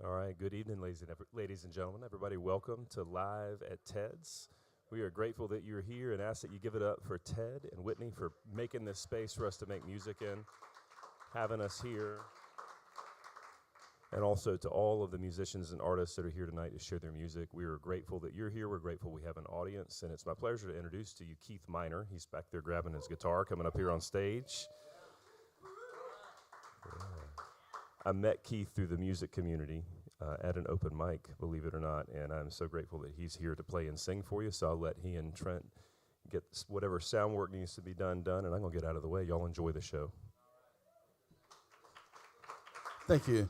All right, good evening, ladies and gentlemen. Everybody, welcome to Live at Ted's. We are grateful that you're here and ask that you give it up for Ted and Whitney for making this space for us to make music in, having us here, and also to all of the musicians and artists that are here tonight to share their music. We are grateful that you're here. We're grateful we have an audience, and it's my pleasure to introduce to you Keith Miner. He's back there grabbing his guitar, coming up here on stage. Yeah. I met Keith through the music community at an open mic, believe it or not, and I'm so grateful that he's here to play and sing for you, so I'll let he and Trent get whatever sound work needs to be done, and I'm going to get out of the way. Y'all enjoy the show. Thank you.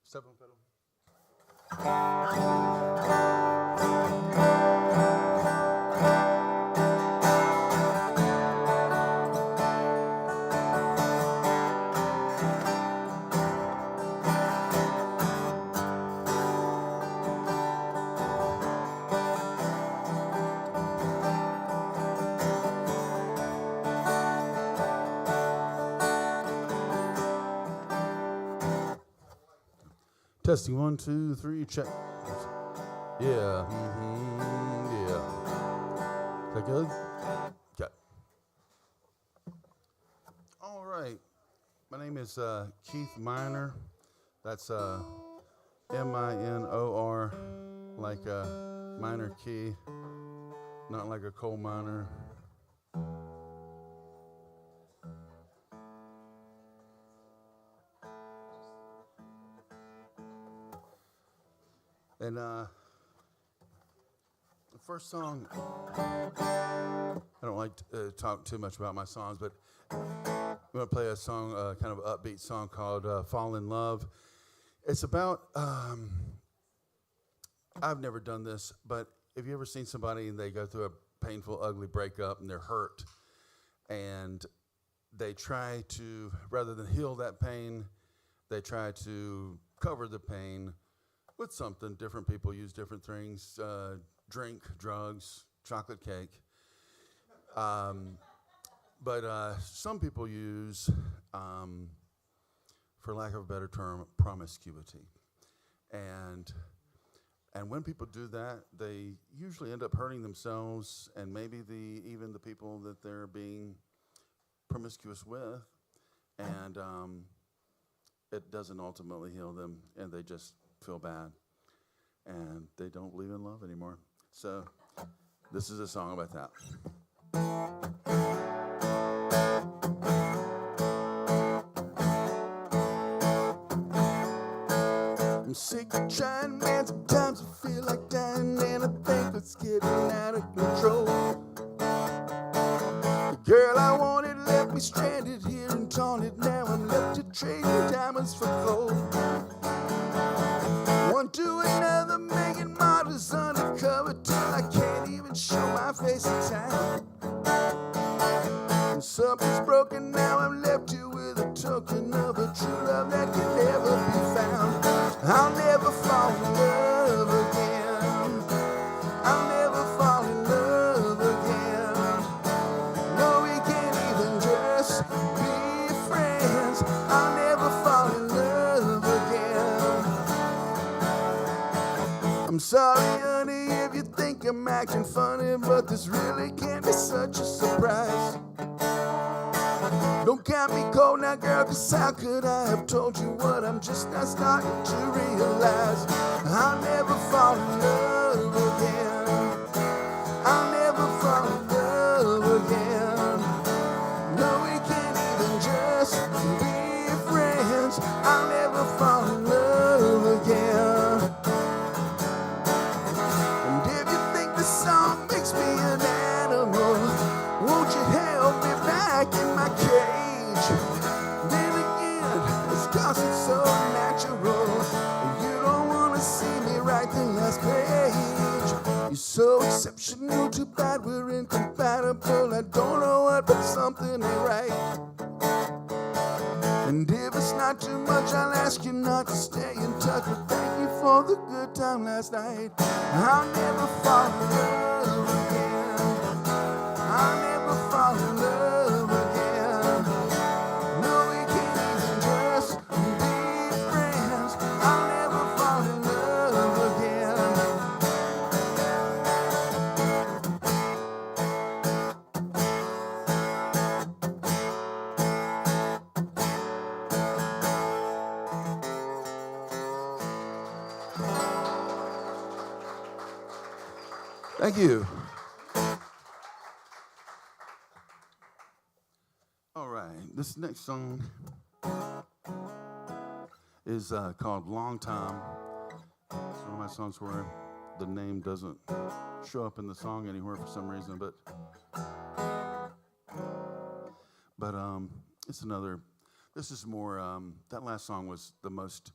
Step on pedal. Testing 1, 2, 3, check. Yeah. Yeah. Is that good? Okay. All right. My name is Keith Miner. That's M-I-N-O-R, like a minor key, not like a coal miner. And the first song, I don't like to talk too much about my songs, but I'm going to play a song, kind of an upbeat song called Fall in Love. It's about, I've never done this, but have you ever seen somebody and they go through a painful, ugly breakup and they're hurt, and they try to, rather than heal that pain, they try to cover the pain with something. Different people use different things, drink, drugs, chocolate cake. But some people use, for lack of a better term, promiscuity. And when people do that, they usually end up hurting themselves and maybe even the people that they're being promiscuous with. And it doesn't ultimately heal them, and they just feel bad, and they don't believe in love anymore. So this is a song about that. I'm sick of trying, man. Sometimes I feel like dying, and I think it's getting out of control. The girl I wanted left me stranded here and taunted. Now I'm left to trade diamonds for gold. One to another, making martyrs undercover till I can't even show my face in town. And something's broken now, I'm left here with a token of a true love that can never be found. I'll never fall in love again. I'll never fall in love again. No, we can't even just be friends. I'll never fall in love again. I'm sorry, honey, if you think I'm acting funny, but this really can't be such a surprise. Don't count me cold now, girl, 'cause how could I have told you what I'm just now starting to realize? I'll never fall in love again. I'll never fall in love again. No, we can't even just be friends. I'll never fall in love again. And if you think this song makes me an animal, won't you help me back in my cage? Then again, it's 'cause it's so natural. You don't want to see me write the last page. You're so exceptional, too bad we're incompatible. I don't know what, but something ain't right. And if it's not too much, I'll ask you not to stay in touch. But thank you for the good time last night. I'll never fall in love again. I'll never fall in love again. No, we can't even just be friends. I'll never fall in love again. Thank you. All right, this next song is called Long Time. It's one of my songs where the name doesn't show up in the song anywhere for some reason, but it's another. This is more. That last song was the most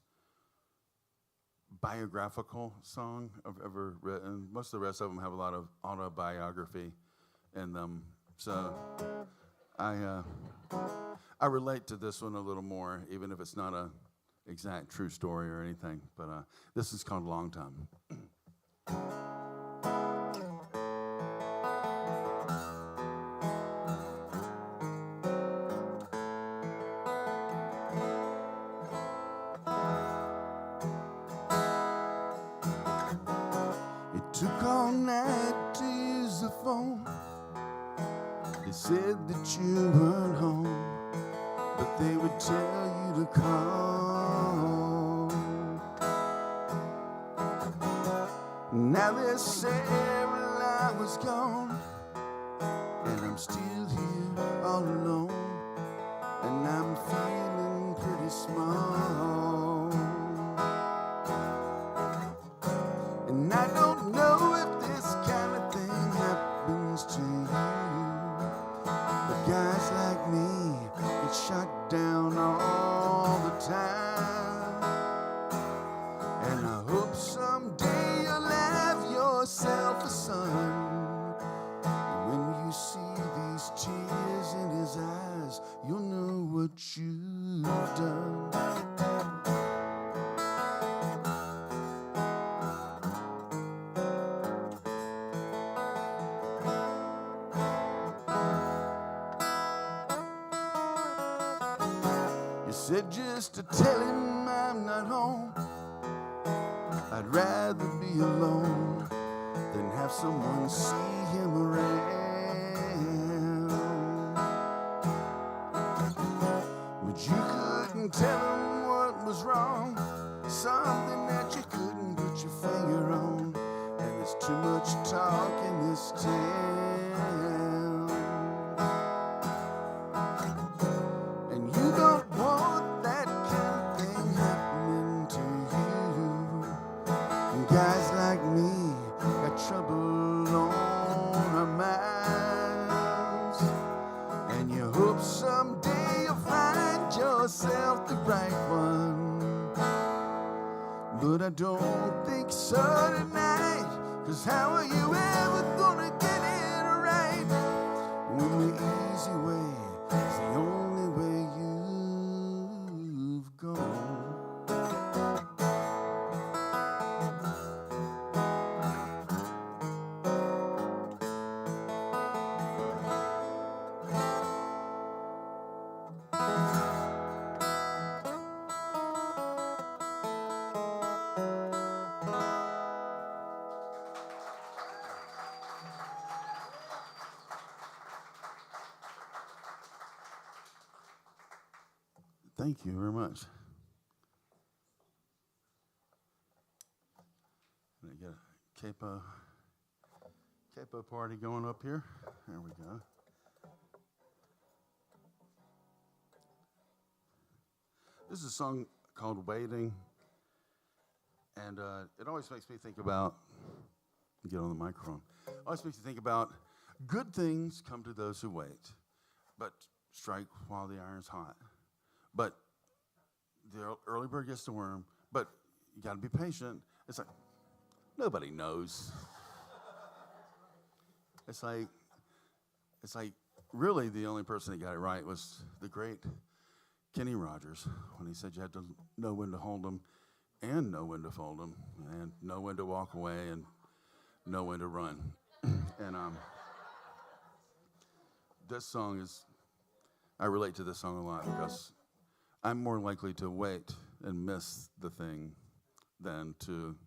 biographical song I've ever written. Most of the rest of them have a lot of autobiography in them, so I relate to this one a little more, even if it's not a exact true story or anything. But this is called Long Time. It took all night to use the phone. They said that you weren't home, but they would tell you to call. Now they say well, I was gone, and I'm still here all alone, and I'm feeling pretty small. And I don't know if this kind of thing happens to you, but guys like me get shot down all the time. And I hope someday you'll have yourself a son. And when you see these tears in his eyes, you'll know what you've done. Said just to tell him I'm not home. I'd rather be alone than have someone see him around. But you couldn't tell him what was wrong, something that you couldn't put your finger on. And there's too much talk in this town. Guys like me got trouble on our minds, and you hope someday you'll find yourself the right one. But I don't think so tonight, 'cause how are you ever gonna get it right when the easy way is the only way you've gone? Thank you very much. I got a capo party going up here. There we go. This is a song called Waiting, and it always makes me think about, get on the microphone, it always makes me think about good things come to those who wait, but strike while the iron's hot. But the early bird gets the worm, but you got to be patient. It's like, nobody knows. It's like really the only person that got it right was the great Kenny Rogers when he said you had to know when to hold them and know when to fold them and know when to walk away and know when to run. And this song is, I relate to this song a lot because I'm more likely to wait and miss the thing than to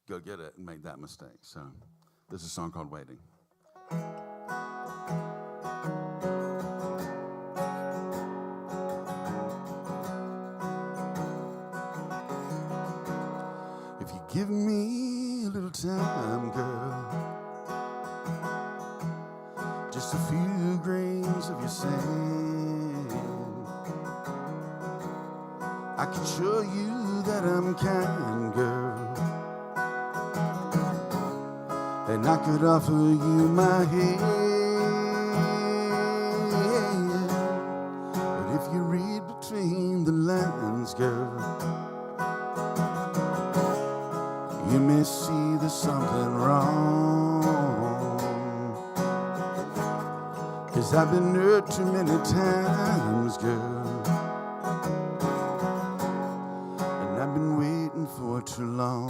go get it and make that mistake. So this is a song called Waiting. If you give me a little time, girl, just a few grains of your sand, I can show you that I'm kind, girl, and I could offer you my hand. But if you read between the lines, girl, you may see there's something wrong. 'Cause I've been hurt too many times, girl, and I've been waiting for too long.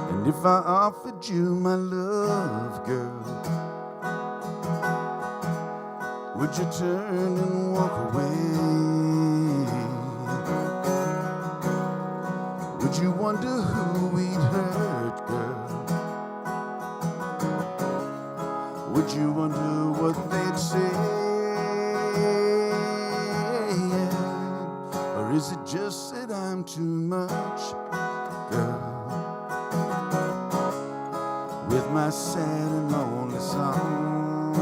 And if I offered you my love, girl, would you turn and walk away? Would you wonder who we'd hurt, girl? Would you wonder what they'd say? Or is it just that I'm too much, girl, with my sad and lonely song?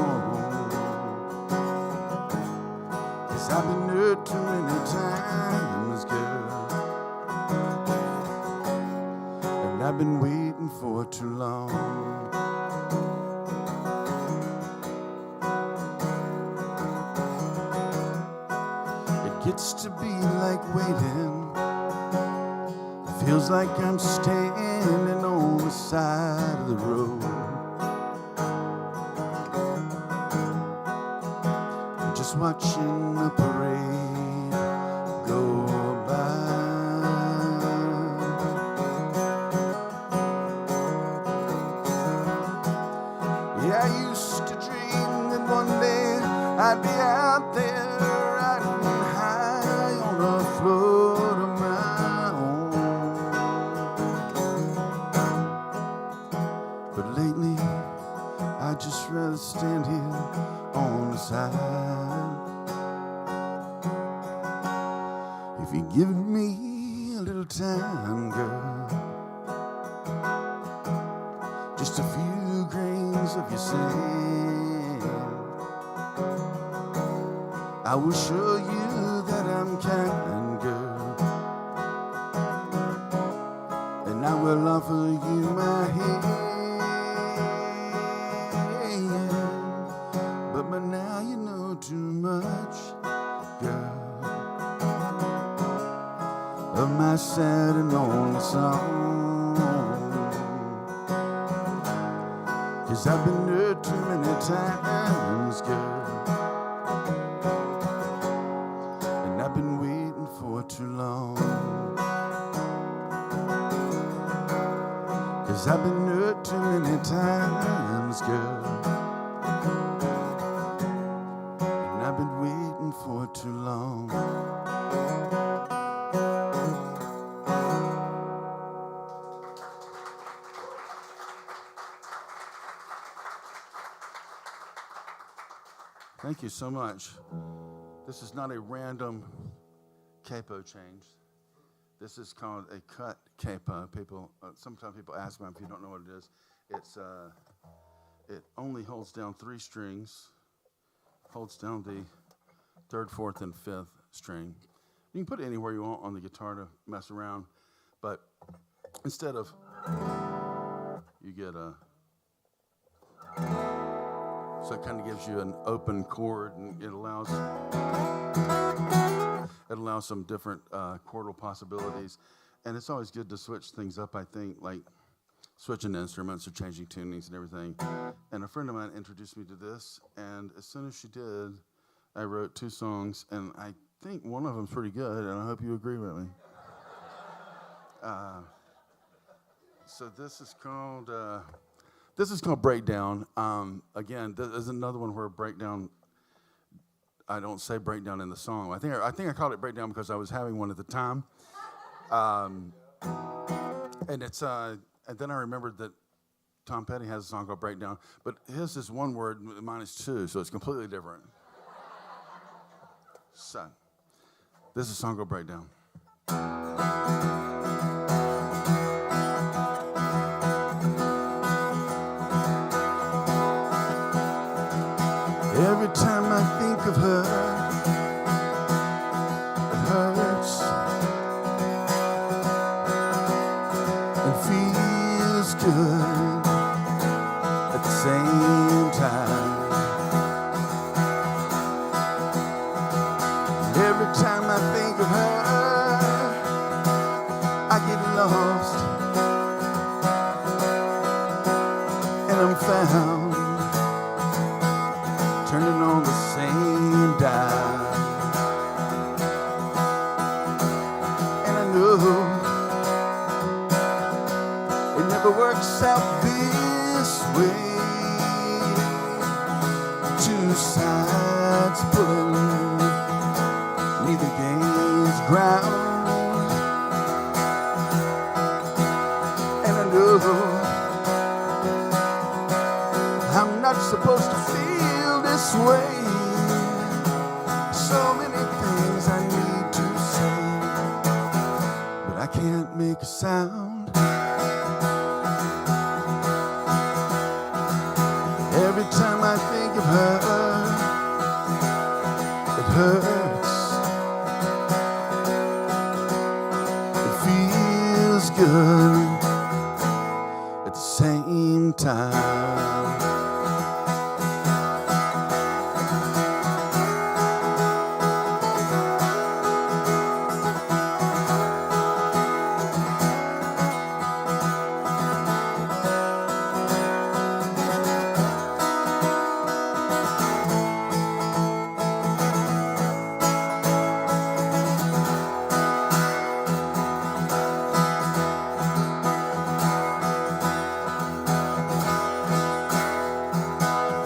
'Cause I've been hurt too many times, girl, and I've been waiting for too long. It gets to be like waiting. It feels like I'm standing on the side of the road, just watching the parade go by. Yeah, I used to dream that one day I'd be out there riding high on a float of my own. But lately, I'd just rather stand here on the side. If you give me a little time, girl, just a few grains of your sand, I will show you that I'm kind, girl, and I will offer you my hand. But by now you know too much, girl, of my sad and lonely song. 'Cause I've been hurt too many times, girl, and I've been waiting for too long. 'Cause I've been hurt too many times, girl, and I've been waiting for too long. Thank you so much. This is not a random capo change. This is called a cut capo. Sometimes people ask me if you don't know what it is. It only holds down 3 strings, holds down the 3rd, 4th, and 5th string. You can put it anywhere you want on the guitar to mess around, but instead of, you get a, so it kind of gives you an open chord, and it allows some different chordal possibilities. And it's always good to switch things up, I think. Like switching instruments or changing tunings and everything. And a friend of mine introduced me to this, and as soon as she did, I wrote 2 songs, and I think one of them's pretty good, and I hope you agree with me. So this is called Breakdown. Again, this is another one where breakdown, I don't say breakdown in the song. I think I called it Breakdown because I was having one at the time. And then I remembered that Tom Petty has a song called Breakdown, but his is 1 word, mine is 2, so it's completely different. So, this is a song called Breakdown. Every time I think of her, it hurts. It feels good at the same time. Every time I think of her, I get lost, and I'm found turning on the same dial. And I know it never works out this way. 2 sides pulling, neither gains ground. And I know I'm not supposed to feel this way. So many things I need to say, but I can't make a sound. Every time I think of her, it hurts. It feels good at the same time.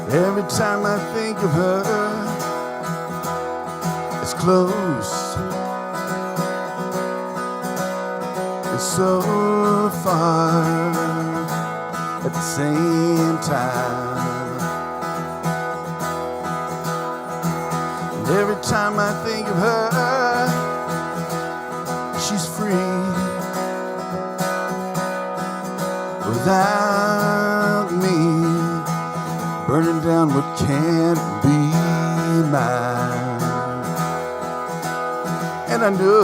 Every time I think of her, it's close, it's so far at the same time. And every time I think of her, she's free without me, burning down what can't be mine. And I know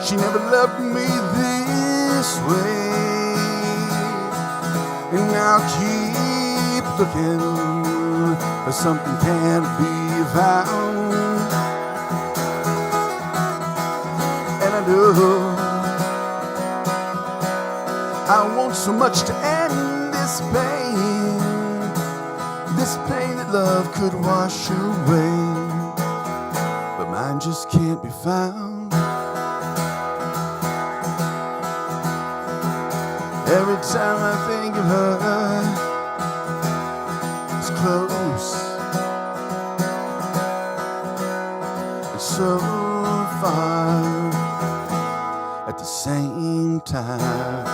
she never loved me this way. And I'll keep looking for something can't be found. And I know I want so much to end this pain that love could wash away, but mine just can't be found. Every time I think of her, it's close, it's so far at the same time.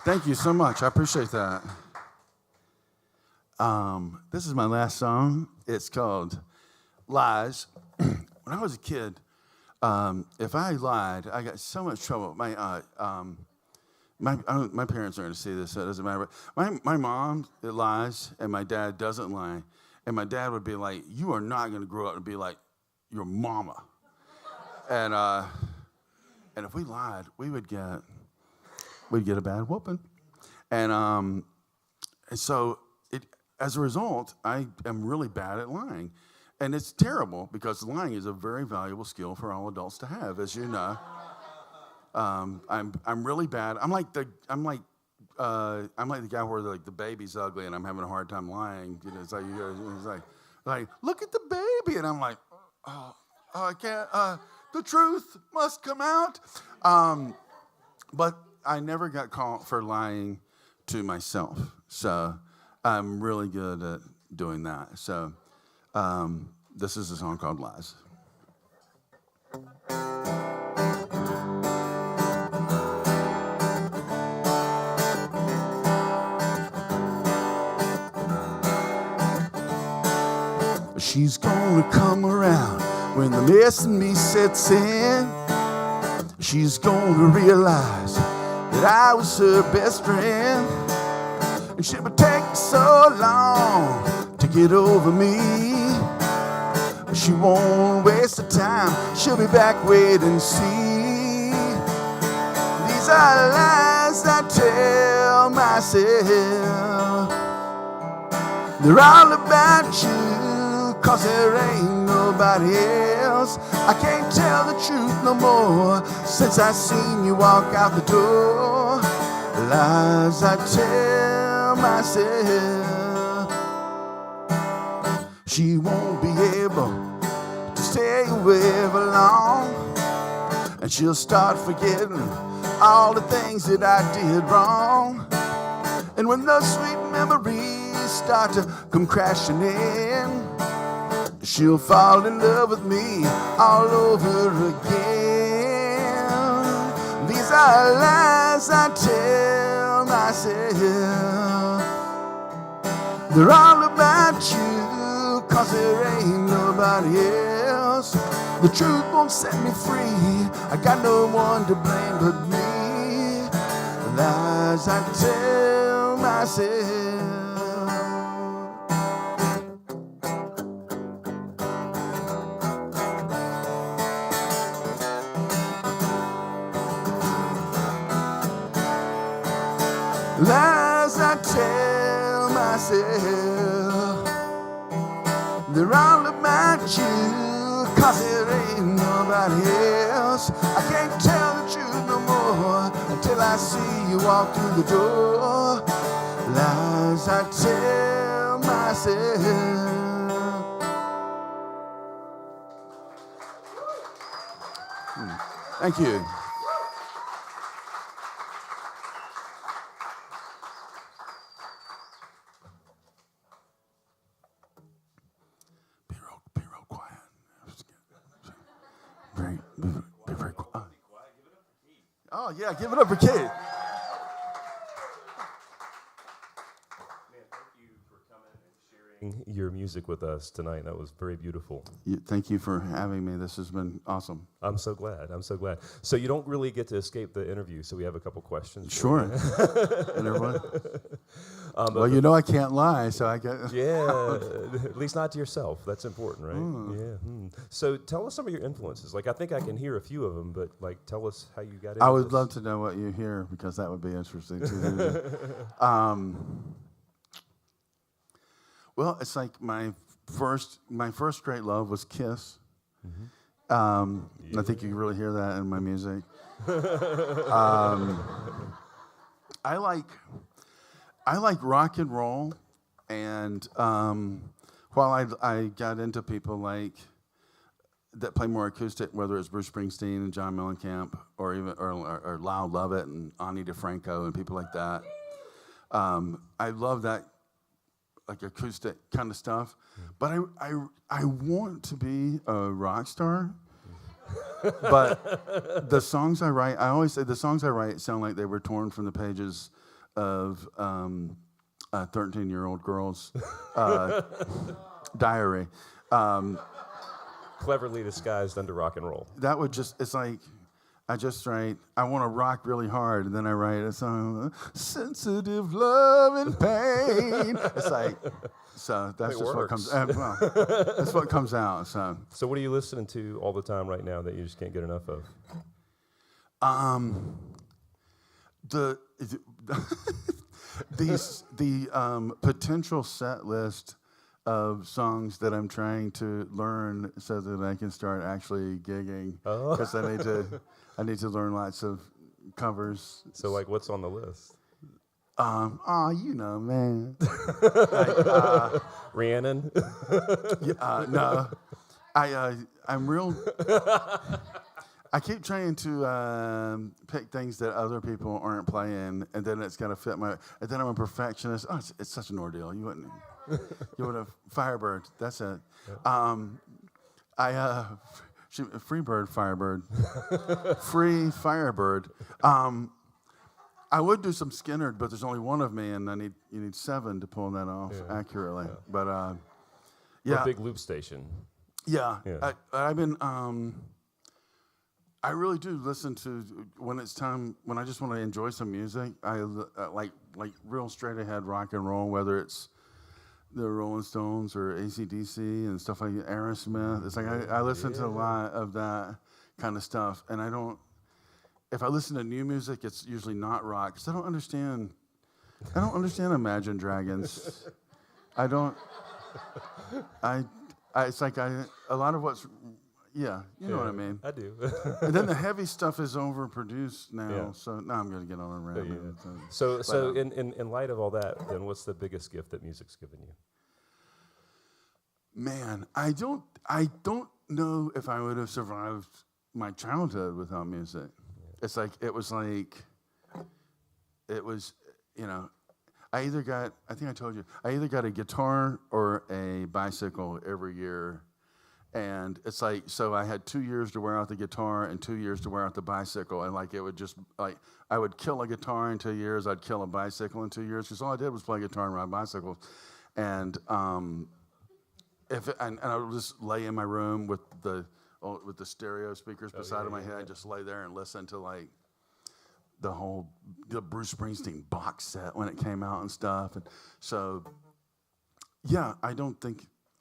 Thank you so much. I appreciate that. This is my last song. It's called Lies. When I was a kid, if I lied, I got so much trouble. My parents are going to see this, so it doesn't matter. But my mom lies, and my dad doesn't lie. And my dad would be like, "You are not going to grow up and be like your mama." And if we lied, we'd get a bad whooping. And so as a result, I am really bad at lying. And it's terrible because lying is a very valuable skill for all adults to have, as you know. I'm really bad. I'm like the guy where like the baby's ugly and I'm having a hard time lying. You know, it's like look at the baby, and I'm like, oh I can't. The truth must come out. But I never got caught for lying to myself, so I'm really good at doing that. So this is a song called Lies. She's gonna come around when the mess in me sets in. She's gonna realize that I was her best friend. And she'll be taking so long to get over me. She won't waste the time. She'll be back, wait and see. These are lies I tell myself. They're all about you, 'cause there ain't nobody else. I can't tell the truth no more since I seen you walk out the door. Lies I tell myself. She won't be able to stay away for long, and she'll start forgetting all the things that I did wrong. And when those sweet memories start to come crashing in, she'll fall in love with me all over again. These are lies I tell myself. They're all about you, 'cause there ain't nobody else. The truth won't set me free. I got no one to blame but me. Lies I tell myself. Lies I tell myself. They're all about you, 'cause there ain't nobody else. I can't tell the truth no more until I see you walk through the door. Lies I tell myself. Thank you. Be real quiet. Be very quiet. Oh yeah, give it up for Kate. Man, thank you for coming and sharing your music with us tonight. That was very beautiful. Thank you for having me. This has been awesome. I'm so glad. I'm so glad. So you don't really get to escape the interview, so we have a couple questions. Sure. And everyone. Well, you know I can't lie, so I get. Yeah, at least not to yourself. That's important, right? Yeah. So tell us some of your influences. Like, I think I can hear a few of them, but like, tell us how you got into I would this. love to know what you hear, because that would be interesting too. Well, it's like my first great love was Kiss. I think you can really hear that in my music. I like rock and roll, and while I got into people like that play more acoustic, whether it's Bruce Springsteen and John Mellencamp, or even or Lyle Lovett and Ani DeFranco and people like that, I love that like acoustic kind of stuff. But I want to be a rock star. But the songs I write, I always say the songs I write sound like they were torn from the pages of a 13-year-old girl's diary. Cleverly disguised under rock and roll. That would just, it's like, I just write, I want to rock really hard, and then I write a song, sensitive love and pain. It's like, so that's just what comes, well, that's what comes out. So what are you listening to all the time right now that you just can't get enough of? The potential set list of songs that I'm trying to learn so that I can start actually gigging Oh. because I need to learn lots of covers. So, like, what's on the list? You know, man. Rhiannon? No, I'm real. I keep trying to pick things that other people aren't playing, and then it's got to fit my. And then I'm a perfectionist. Oh, it's such an ordeal. You wouldn't. You would have Firebird. That's it. I Freebird, Firebird, Free Firebird. I would do some Skinnerd, but there's only one of me, and you need 7 to pull that off accurately. Yeah. But Or yeah, Big Loop Station. yeah. Yeah. I've been. I really do listen to when it's time when I just want to enjoy some music. I like real straight ahead rock and roll, whether it's the Rolling Stones or AC/DC and stuff like Aerosmith. It's like I listen to a lot of that kind of stuff, and I don't. If I listen to new music, it's usually not rock because I don't understand. I don't understand Imagine Dragons. I don't. It's like a lot of what's. Yeah, you know what I mean. I do. And then the heavy stuff is overproduced now, Yeah. so now I'm going to get on a rant. Yeah. man. So in light of all that, then what's the biggest gift that music's given you? Man, I don't know if I would have survived my childhood without music. Yeah. It was, you know, I think I told you, I either got a guitar or a bicycle every year. And it's like, so I had 2 years to wear out the guitar and 2 years to wear out the bicycle. And like, it would just, like, I would kill a guitar in 2 years, I'd kill a bicycle in 2 years, because all I did was play guitar and ride bicycles. And and I would just lay in my room with the stereo speakers beside of my head, just lay there and listen to like the Bruce Springsteen box set when it came out and stuff. And so, yeah, I don't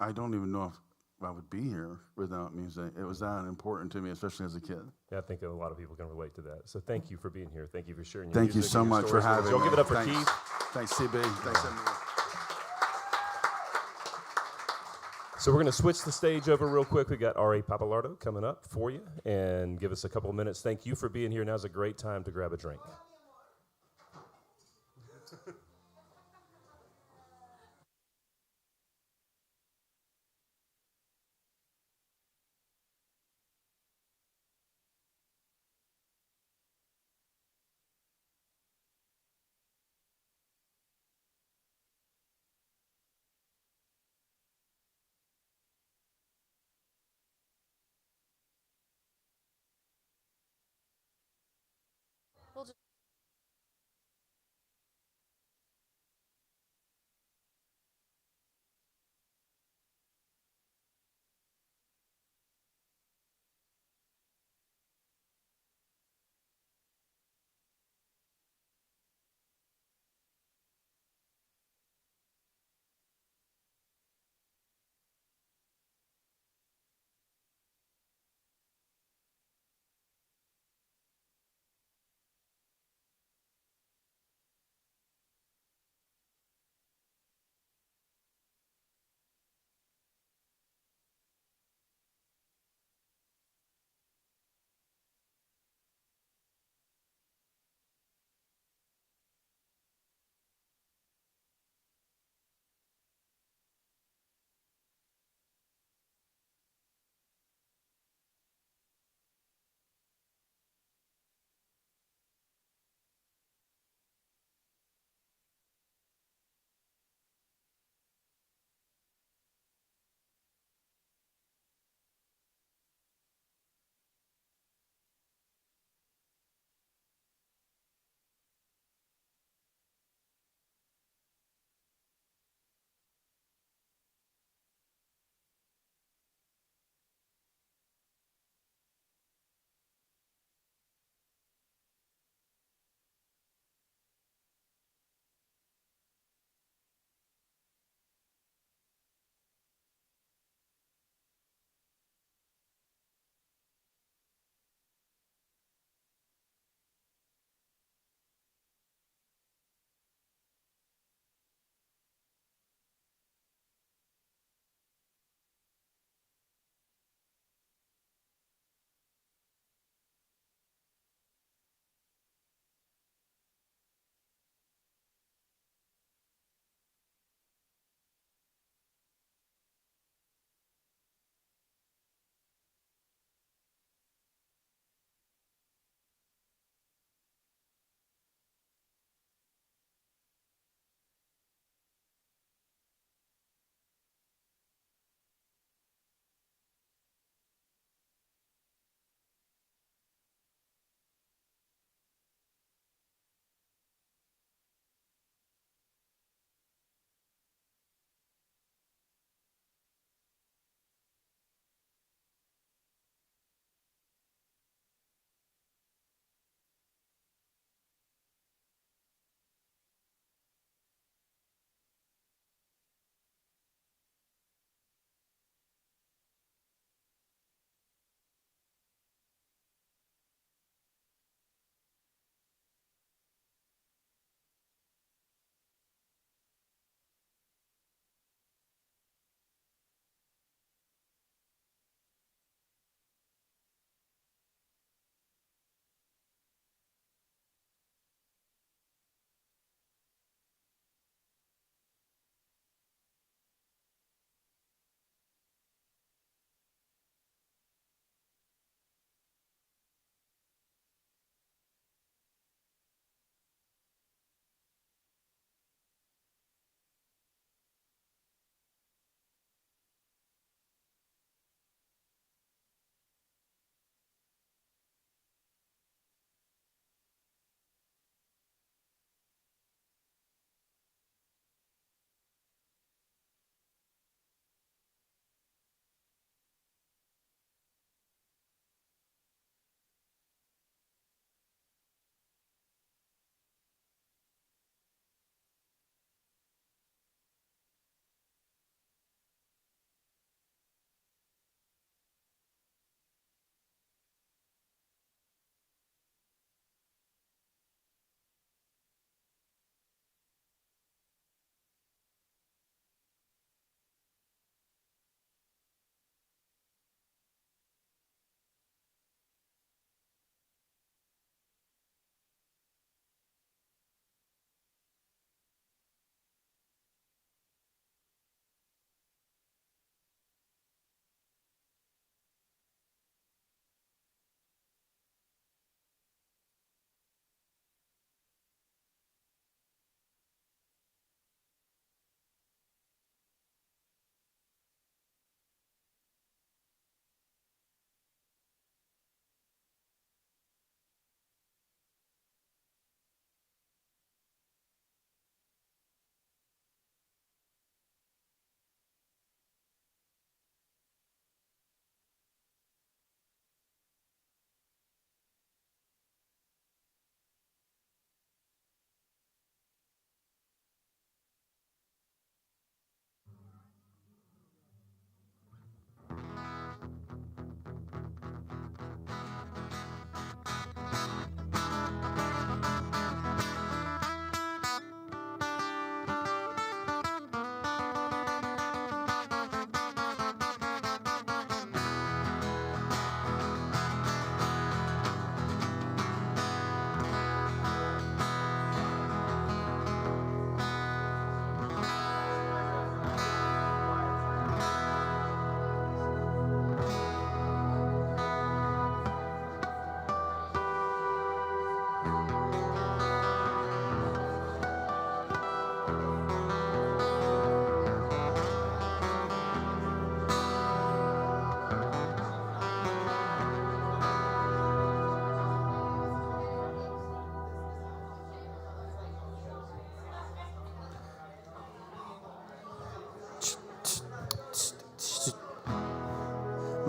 even know if I would be here without music. It was that important to me, especially as a kid. Yeah, I think a lot of people can relate to that. So thank you for being here. Thank you for sharing your Thank you music so and your much for stories with us. having Y'all me. give it up for Thanks. Keith. Thanks, CB. Thanks, Emily. So we're going to switch the stage over real quick. We got Ari Pappalardo coming up for you and give us a couple of minutes. Thank you for being here. Now's a great time to grab a drink.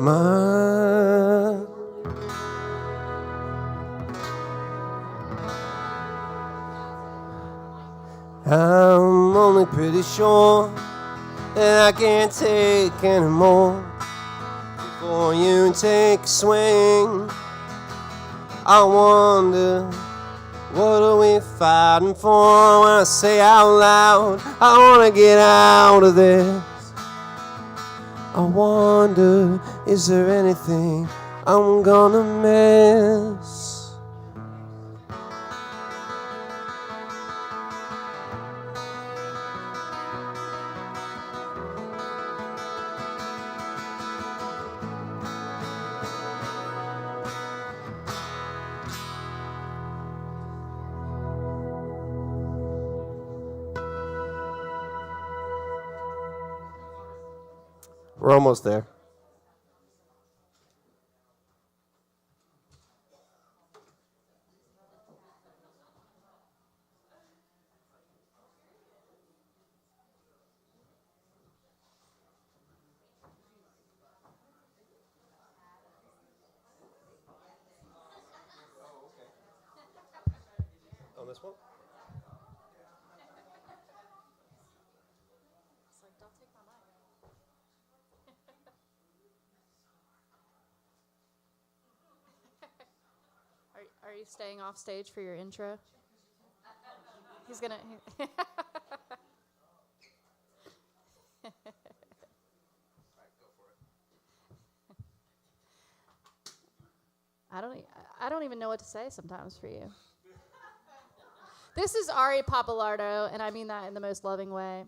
mine. I'm only pretty sure that I can't take anymore. Before you take a swing, I wonder, what are we fighting for? When I say out loud, I wanna get out of this. I wonder, is there anything I'm gonna miss? We're almost there. On this one? Are you staying off stage for your intro? He's gonna. I don't even know what to say sometimes for you. This is Ari Pappalardo, and I mean that in the most loving way.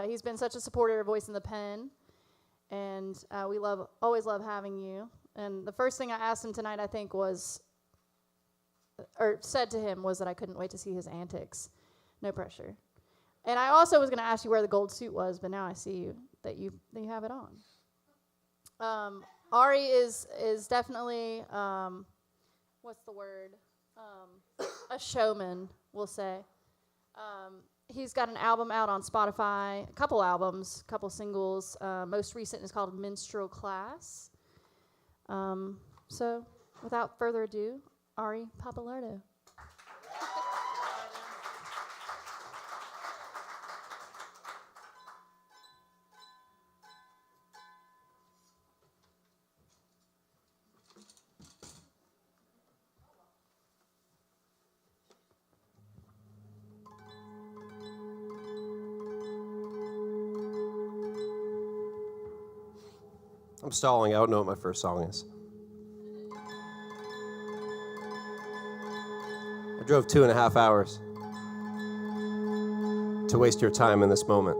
He's been such a supporter of Voice in the Pen, and we always love having you. And the first thing I asked him tonight, I think, was, or said to him, was that I couldn't wait to see his antics. No pressure. And I also was going to ask you where the gold suit was, but now I see that you have it on. Ari is definitely, what's the word? A showman, we'll say. He's got an album out on Spotify, a couple albums, a couple singles. Most recent is called Minstrel Class. So, without further ado, Ari Pappalardo. I'm stalling. I don't know what my first song is. I drove 2.5 hours to waste your time in this moment.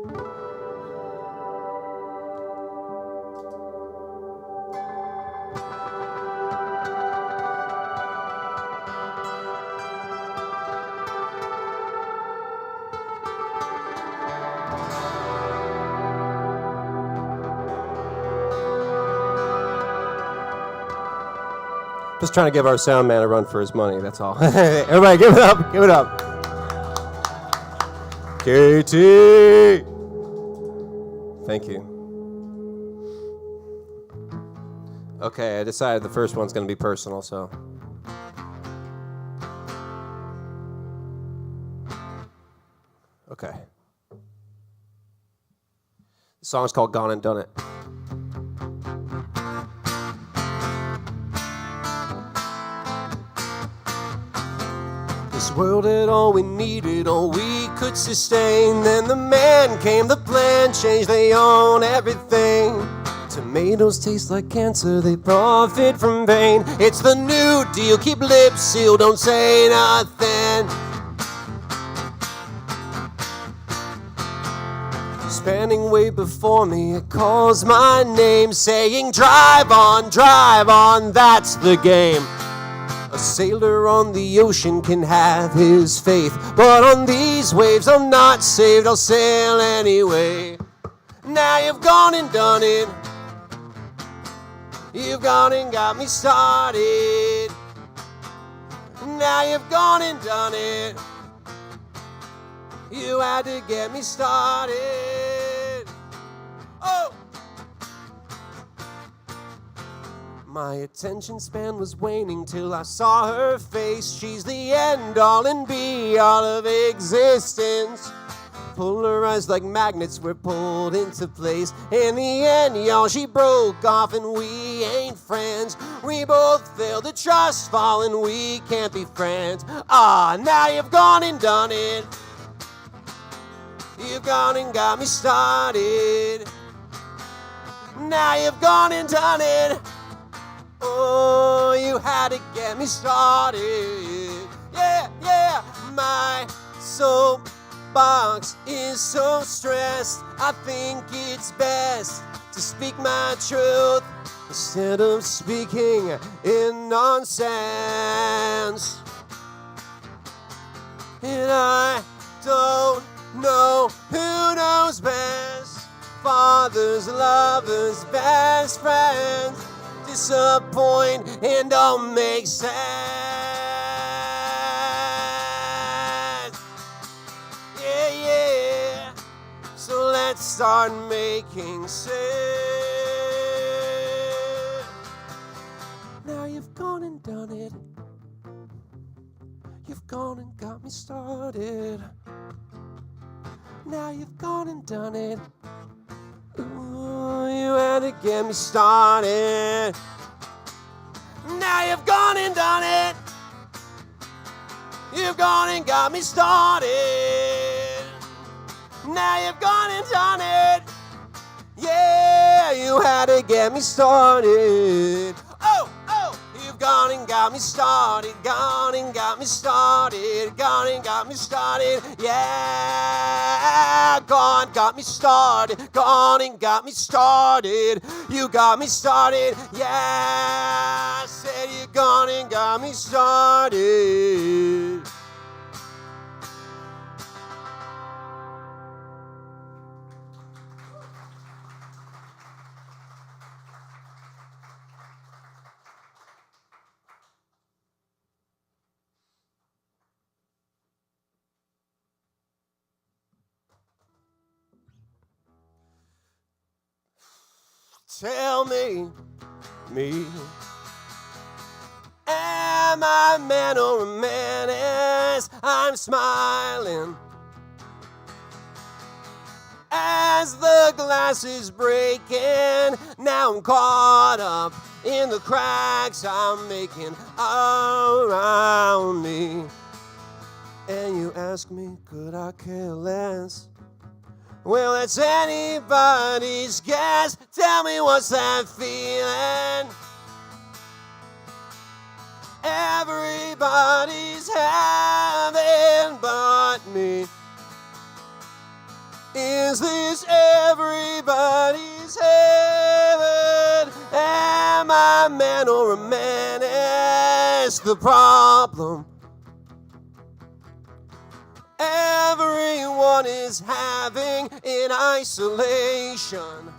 Just trying to give our sound man a run for his money, that's all. Everybody, give it up, give it up. Katie! Thank you. Okay, I decided the first one's going to be personal, so. Okay. The song's called Gone and Done It. This world had all we needed, all we could sustain. Then the man came, the plan changed, they own everything. Tomatoes taste like cancer, they profit from pain. It's the New Deal, keep lips sealed, don't say nothing. Spanning way before me, it calls my name, saying drive on, that's the game. A sailor on the ocean can have his faith, but on these waves I'm not saved, I'll sail anyway. Now you've gone and done it. You've gone and got me started. Now you've gone and done it. You had to get me started. Oh! My attention span was waning till I saw her face. She's the end all and be all of existence. Polarized like magnets, we're pulled into place. In the end, y'all, she broke off and we ain't friends. We both failed to trust, falling, we can't be friends. Ah, now you've gone and done it. You've gone and got me started. Now you've gone and done it. Oh, you had to get me started. Yeah, yeah, my soapbox is so stressed. I think it's best to speak my truth instead of speaking in nonsense. And I don't know who knows best. Fathers, lovers, best friends. Disappoint and don't make sense. Yeah, yeah. So let's start making sense. Now you've gone and done it. You've gone and got me started. Now you've gone and done it. Ooh, you had to get me started. Now you've gone and done it. You've gone and got me started. Now you've gone and done it. Yeah, you had to get me started. Oh, oh, you've gone and got me started. Gone and got me started. Gone and got me started. Yeah, gone, got me started. Gone and got me started. You got me started. Yeah, I said you gone and got me started. Tell me, am I man or a menace? I'm smiling as the glass is breaking. Now I'm caught up in the cracks I'm making around me. And you ask me, could I care less? Well, that's anybody's guess. Tell me, what's that feeling? Everybody's having but me. Is this everybody's heaven? Am I man or a menace? The problem everyone is having in isolation.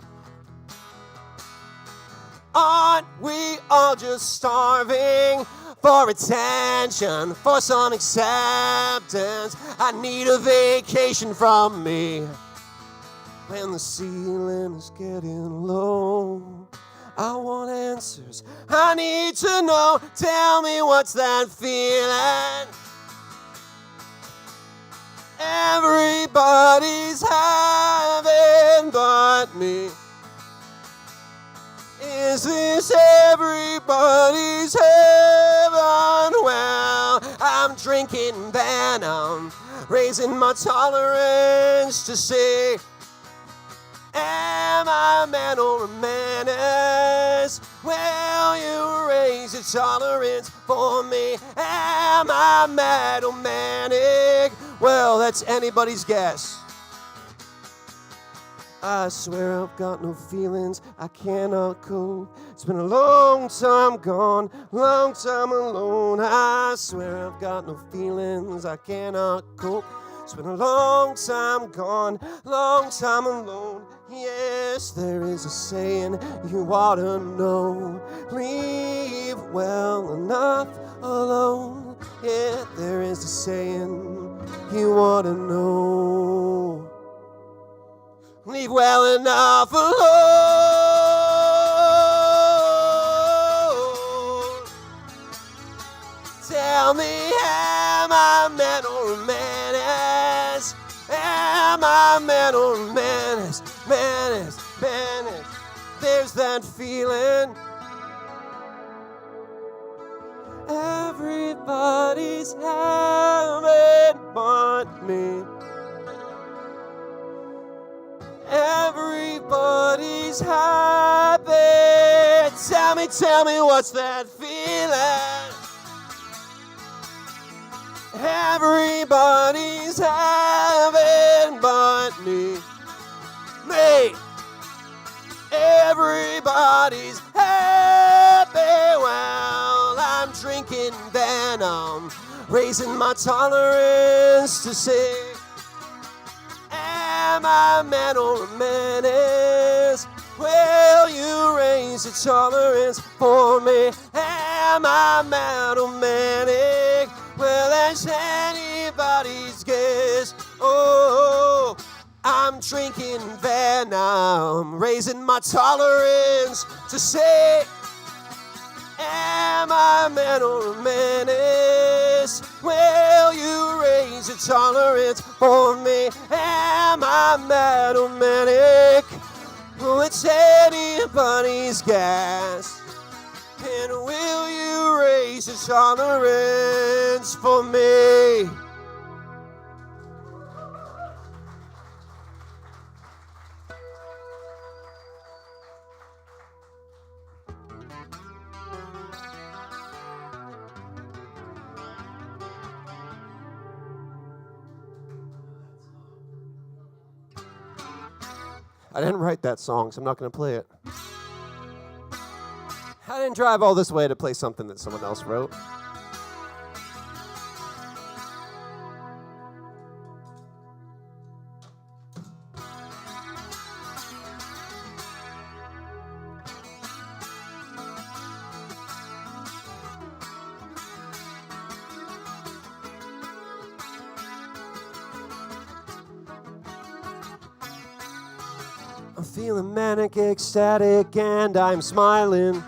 Aren't we all just starving for attention, for some acceptance? I need a vacation from me. When the ceiling is getting low, I want answers. I need to know. Tell me, what's that feeling? Everybody's having but me. Is this everybody's heaven? Well, I'm drinking venom, raising my tolerance to say, am I a man or a menace? Well, you raise your tolerance for me. Am I mad or manic? Well, that's anybody's guess. I swear I've got no feelings, I cannot cope. It's been a long time gone, long time alone. I swear I've got no feelings, I cannot cope. It's been a long time gone, long time alone. Yes, there is a saying you ought to know. Leave well enough alone. Yeah, there is a saying you ought to know. Leave well enough alone. Tell me, am I man or a menace? Am I man or a menace? Menace, menace. There's that feeling. Everybody's having but me. Everybody's happy. Tell me what's that feeling? Everybody's having but me. Me. Everybody's happy. Well, I'm drinking venom, raising my tolerance to say, am I man or a menace? Will you raise your tolerance for me? Am I mad or manic? Well, that's anybody's guess. Oh, I'm drinking venom, raising my tolerance to say, am I man or a menace? Will you raise your tolerance for me? Am I mad or manic? Well, it's anybody's guess. And will you raise your tolerance for me? I didn't write that song, so I'm not going to play it. I didn't drive all this way to play something that someone else wrote. I'm feeling manic, ecstatic, and I'm smiling.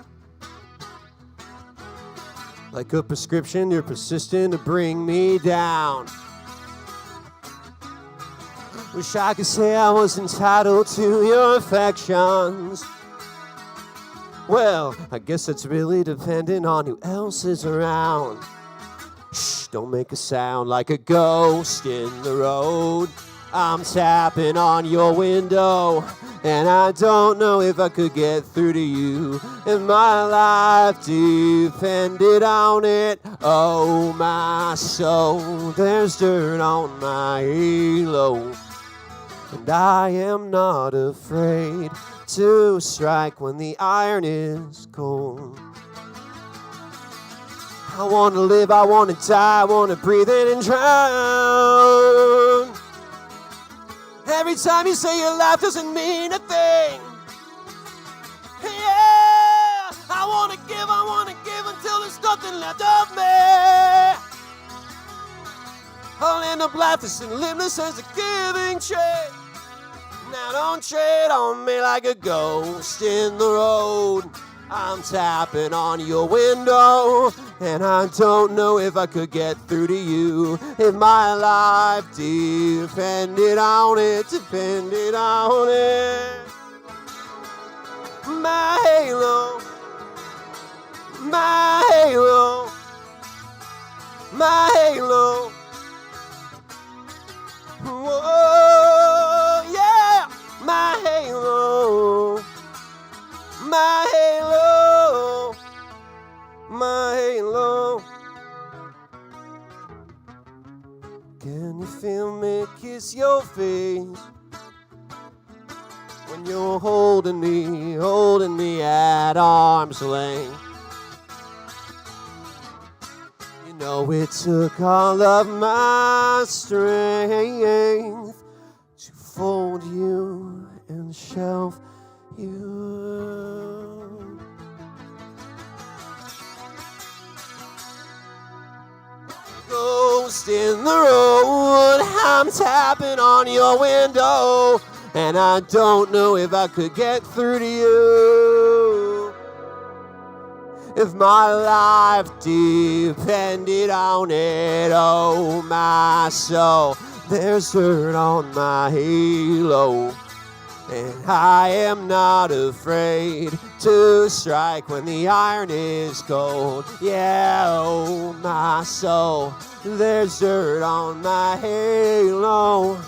Like a prescription, you're persistent to bring me down. Wish I could say I was entitled to your affections. Well, I guess it's really dependent on who else is around. Shh, don't make a sound like a ghost in the road. I'm tapping on your window, and I don't know if I could get through to you if my life depended on it. Oh, my soul, there's dirt on my halo, and I am not afraid to strike when the iron is cold. I want to live, I want to die, I want to breathe in and drown. Every time you say your life doesn't mean a thing. Yeah, I want to give until there's nothing left of me. I'll end up lifeless and limbless as a giving trade. Now don't trade on me like a ghost in the road. I'm tapping on your window, and I don't know if I could get through to you if my life depended on it, depended on it. My halo, my halo, my halo. Whoa, yeah, my halo. My halo, my halo. Can you feel me kiss your face when you're holding me at arm's length? You know it took all of my strength to fold you and shelf you. Ghost in the road, I'm tapping on your window, and I don't know if I could get through to you if my life depended on it. Oh, my soul, there's dirt on my halo, and I am not afraid to strike when the iron is cold. Yeah, oh, my soul, there's dirt on my halo,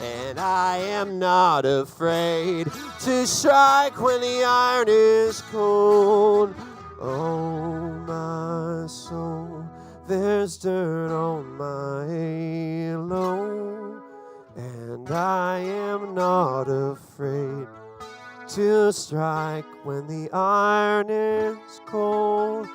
and I am not afraid to strike when the iron is cold. Oh, my soul, there's dirt on my halo, and I am not afraid to strike when the iron is cold.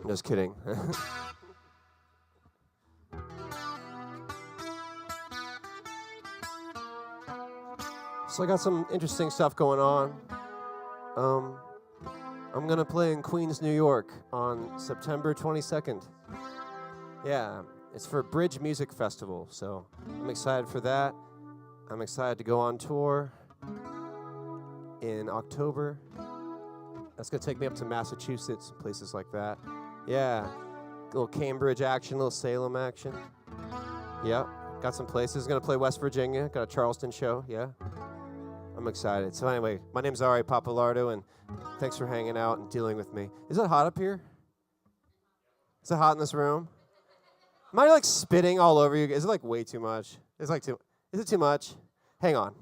Just kidding. So I got some interesting stuff going on. I'm gonna play in Queens, New York on September 22nd. Yeah, it's for Bridge Music Festival, so I'm excited for that. I'm excited to go on tour in October. That's gonna take me up to Massachusetts, places like that. Yeah, a little Cambridge action, a little Salem action. Yep, got some places. Gonna play West Virginia, got a Charleston show, yeah. I'm excited. So anyway, my name's Ari Pappalardo, and thanks for hanging out and dealing with me. Is it hot up here? Is it hot in this room? Am I like spitting all over you? Is it like way too much? Is it too much? Hang on.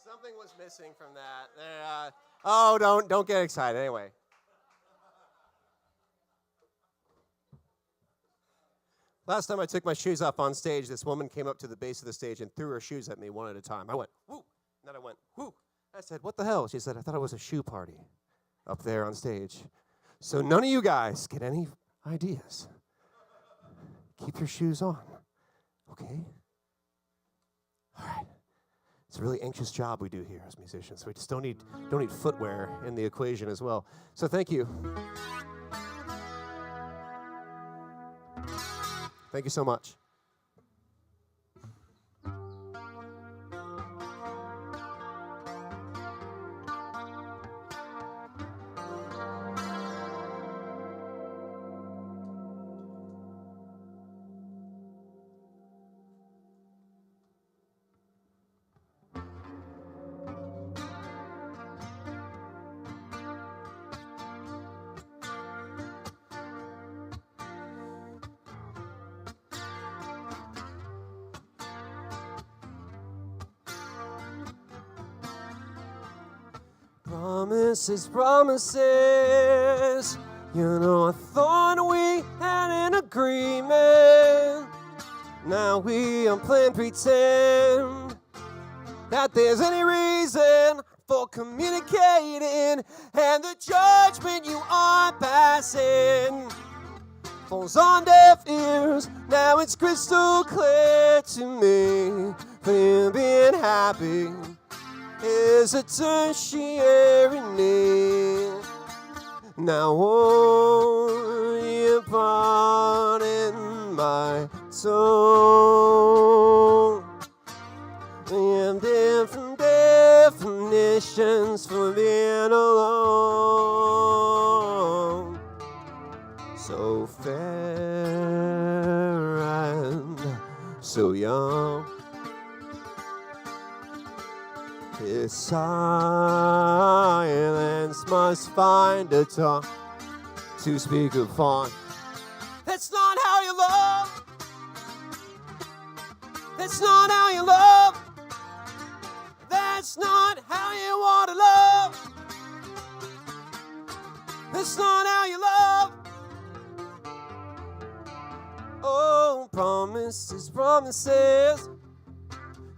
Something was missing from that. Don't get excited. Anyway. Last time I took my shoes off on stage, this woman came up to the base of the stage and threw her shoes at me one at a time. I went, whoo. And then I went, whoo. I said, what the hell? She said, I thought it was a shoe party up there on stage. So none of you guys get any ideas. Keep your shoes on. Okay? All right. It's a really anxious job we do here as musicians. We just don't need footwear in the equation as well. So thank you. Thank you so much. Promises, promises. You know, I thought we had an agreement. Now we are playing pretend that there's any reason for communicating, and the judgment you are passing falls on deaf ears. Now it's crystal clear to me, for you being happy is a tertiary need. Now won't you pardon my soul? We have different definitions for being alone. So fair and so young. His silence must find a tongue to speak upon. That's not how you love. That's not how you love. That's not how you want to love. That's not how you love. promises, promises.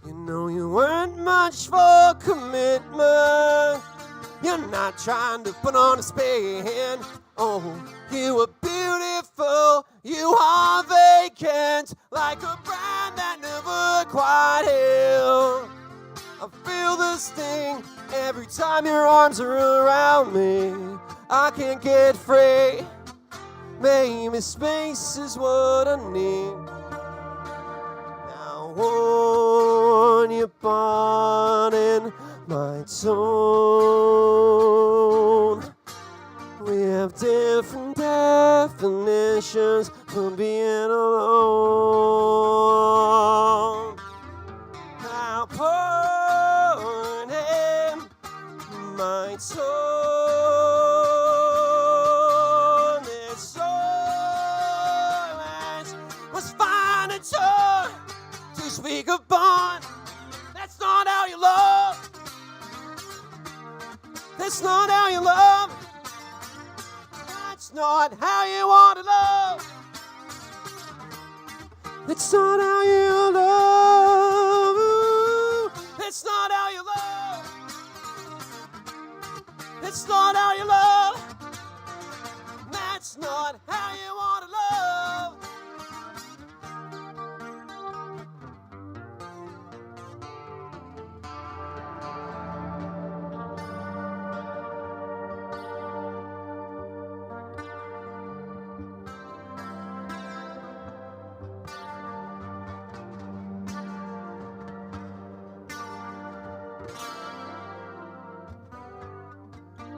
You know you weren't much for commitment. You're not trying to put on a spin. Oh, you were beautiful, you are vacant, like a brand that never quite healed. I feel the sting every time your arms are around me. I can't get free. Maybe space is what I need. Now on your bond in my tone. We have different definitions for being alone. Now pouring in my tone. This silence was fine and torn to speak of bond. That's not how you love. That's not how you love. That's not how you want to love. That's not how you love. That's not how you love. That's not how you love. That's not how you want to love.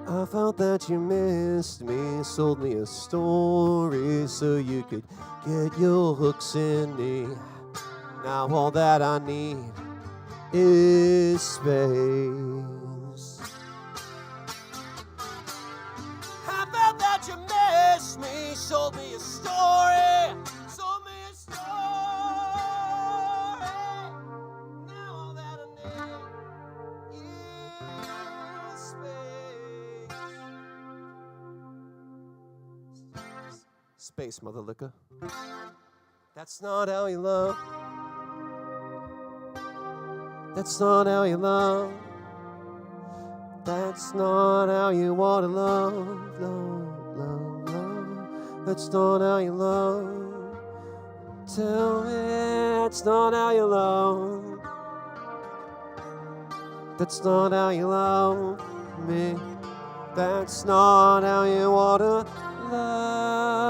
I felt that you missed me, sold me a story so you could get your hooks in me. Now all that I need is space. I felt that you missed me, sold me a story, sold me a story. Now all that I need is space. Space, mother liquor. That's not how you love. That's not how you love. That's not how you want to love. Love, love, love. That's not how you love. Tell me that's not how you love. That's not how you love me. That's not how you want to love.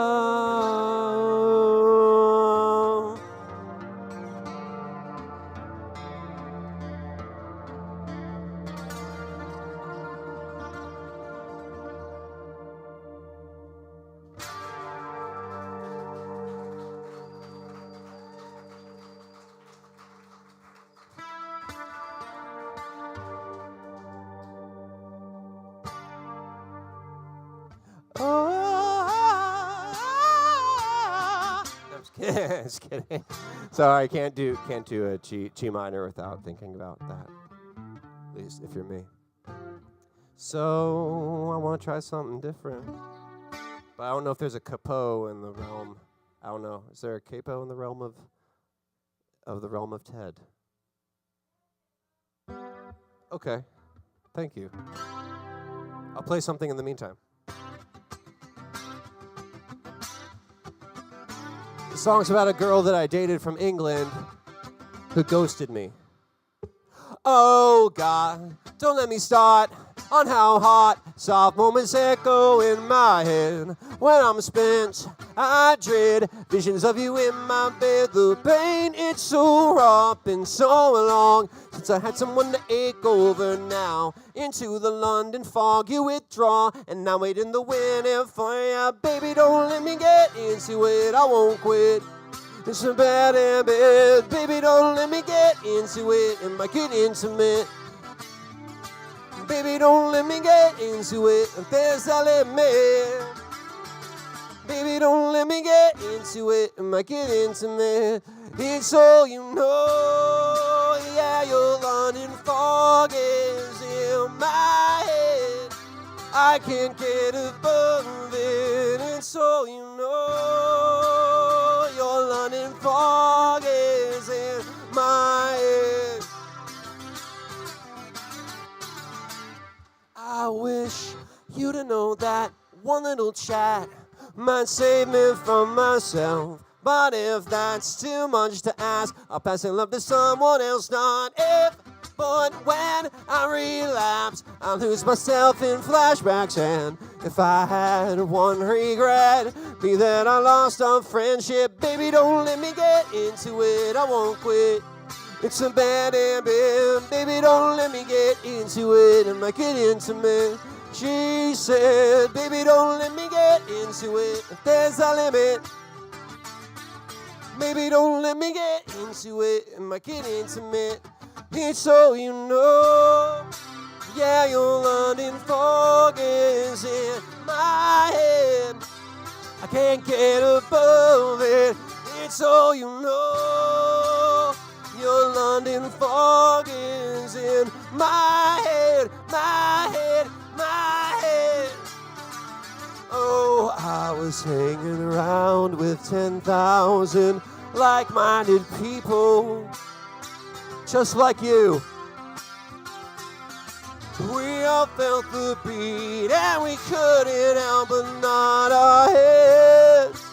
Just kidding. Sorry, can't do a G minor without thinking about that. At least if you're me. So I want to try something different, but I don't know if there's a capo in the realm. I don't know. Is there a capo in the realm of Ted? Okay, thank you. I'll play something in the meantime. The song's about a girl that I dated from England who ghosted me. Oh God, don't let me start on how hot soft moments echo in my head. When I'm spent, I dread visions of you in my bed. The pain, it's so raw, been so long since I had someone to ache over. Now into the London fog you withdraw, and I wait in the winter for you. Baby, don't let me get into it, I won't quit. It's a bad habit. Baby, don't let me get into it, it might get intimate. Baby, don't let me get into it, there's a limit. Baby, don't let me get into it, it might get intimate. It's all you know, yeah, your London fog is in my head. I can't get above it, it's all you know, your London fog I know that one little chat might save me from myself. But if that's too much to ask, I'll pass in love to someone else. Not if, but when I relapse, I lose myself in flashbacks. And if I had one regret, be that I lost our friendship. Baby, don't let me get into it, I won't quit. It's a bad habit. Baby, don't let me get into it and make it intimate. She said, baby, don't let me get into it. If there's a limit, baby, don't let me get into it and make it intimate. It's so you know, yeah, your London fog is in my head. I can't get above it. It's all you know, your London fog is in my head, my head, my head. Oh, I was hanging around with 10,000 like-minded people, just like you. We all felt the beat and we couldn't help but nod our heads,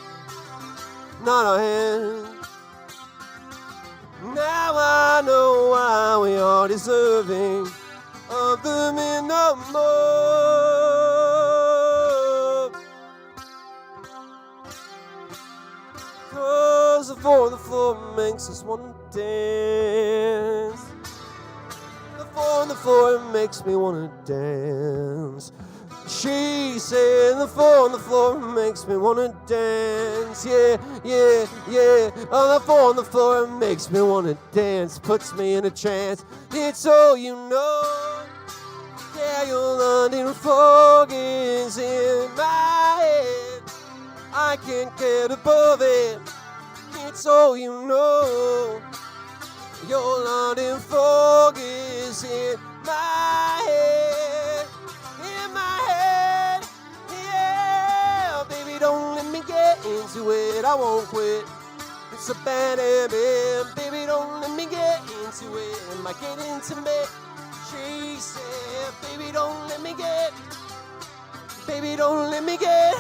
nod our heads. Now I know why we are deserving of them in the mud. 'Cause the four on the floor makes us wanna dance. The four on the floor makes me wanna dance. She said the four on the floor makes me wanna dance. Yeah, yeah, yeah. Oh, the four on the floor makes me wanna dance. Puts me in a trance. It's all you know. Yeah, your London fog is in my head. I can't get above it. It's all you know. Your London fog is in my head. In my head. Yeah, baby, don't let me get into it. I won't quit. It's a bad habit. Baby, don't let me get into it. Am I getting intimate? She said, baby, don't let me get. Baby, don't let me get.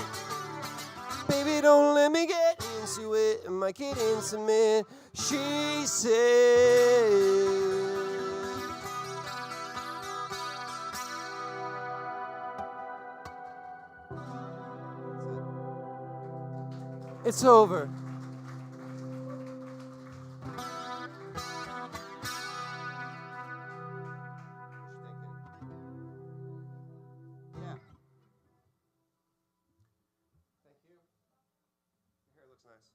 Baby, don't let me get into it and make it intimate. She said. It's over. Yeah. Thank you. Your hair looks nice.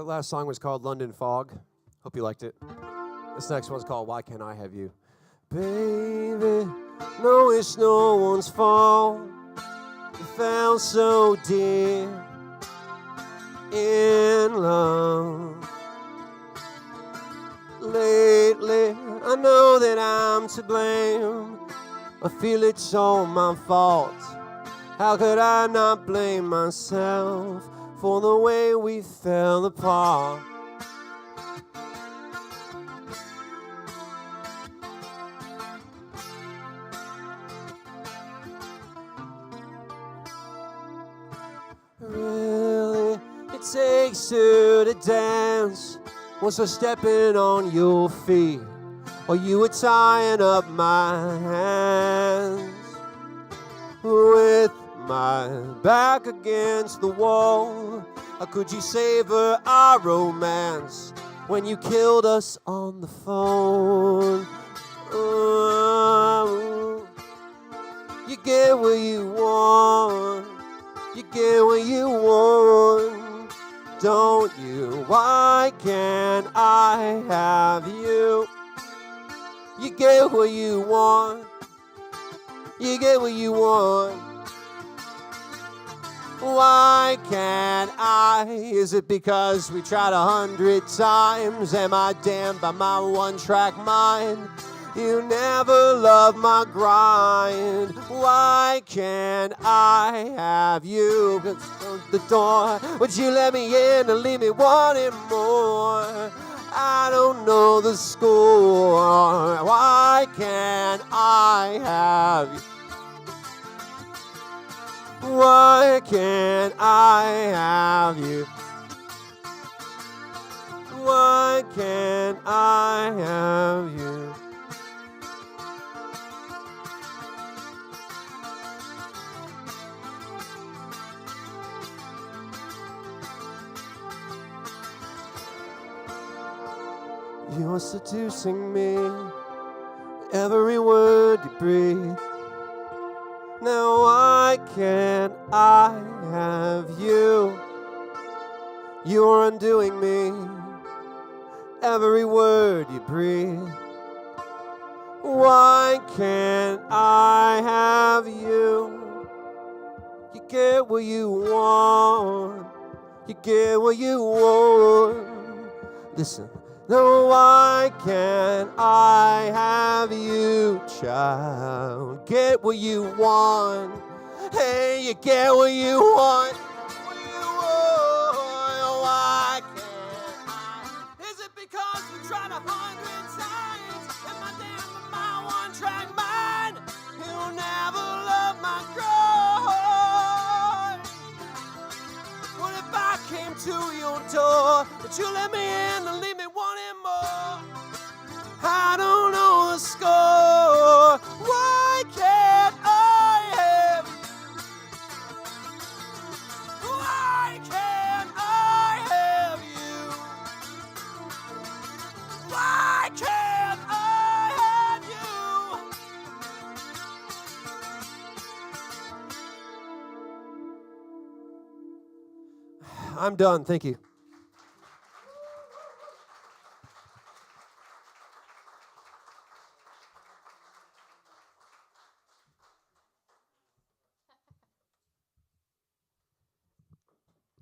Last song was called London Fog. Hope you liked it. This next one's called Why Can't I Have You? Baby, no, it's no one's fault. You fell so deep in love. Lately, I know that I'm to blame. I feel it's all my fault. How could I not blame myself for the way we fell apart? Really, it takes two to dance. Was I stepping on your feet, or you were tying up my hands? With my back against the wall, how could you savor our romance when you killed us on the phone? You get what you want, You get what you want, don't you? Why can't I have you? You get what you want. You get what you want. Why can't I? Is it because we tried 100 times? Am I damned by my one-track mind? You never loved my grind. Why can't I have you? The door. Would you let me in and leave me wanting more? I don't know the score. Why can't I have you? Why can't I have you? Why can't I have you? You're seducing me, every word you breathe. Now why can't I have you? You're undoing me, every word you breathe. Why can't I have you? You get what you want. You get what you want. Listen. No, why can't I have you, child? Get what you want. Hey, you get what you want. What you want. Why can't I? Is it because we tried 100 times? Am I damned with my one-track mind? You'll never love my grind. What if I came to your door? Would you let me in and leave me wanting more? I don't know the score. Why can't I have? Why can't I have you? Why can't I have you? I'm done. Thank you.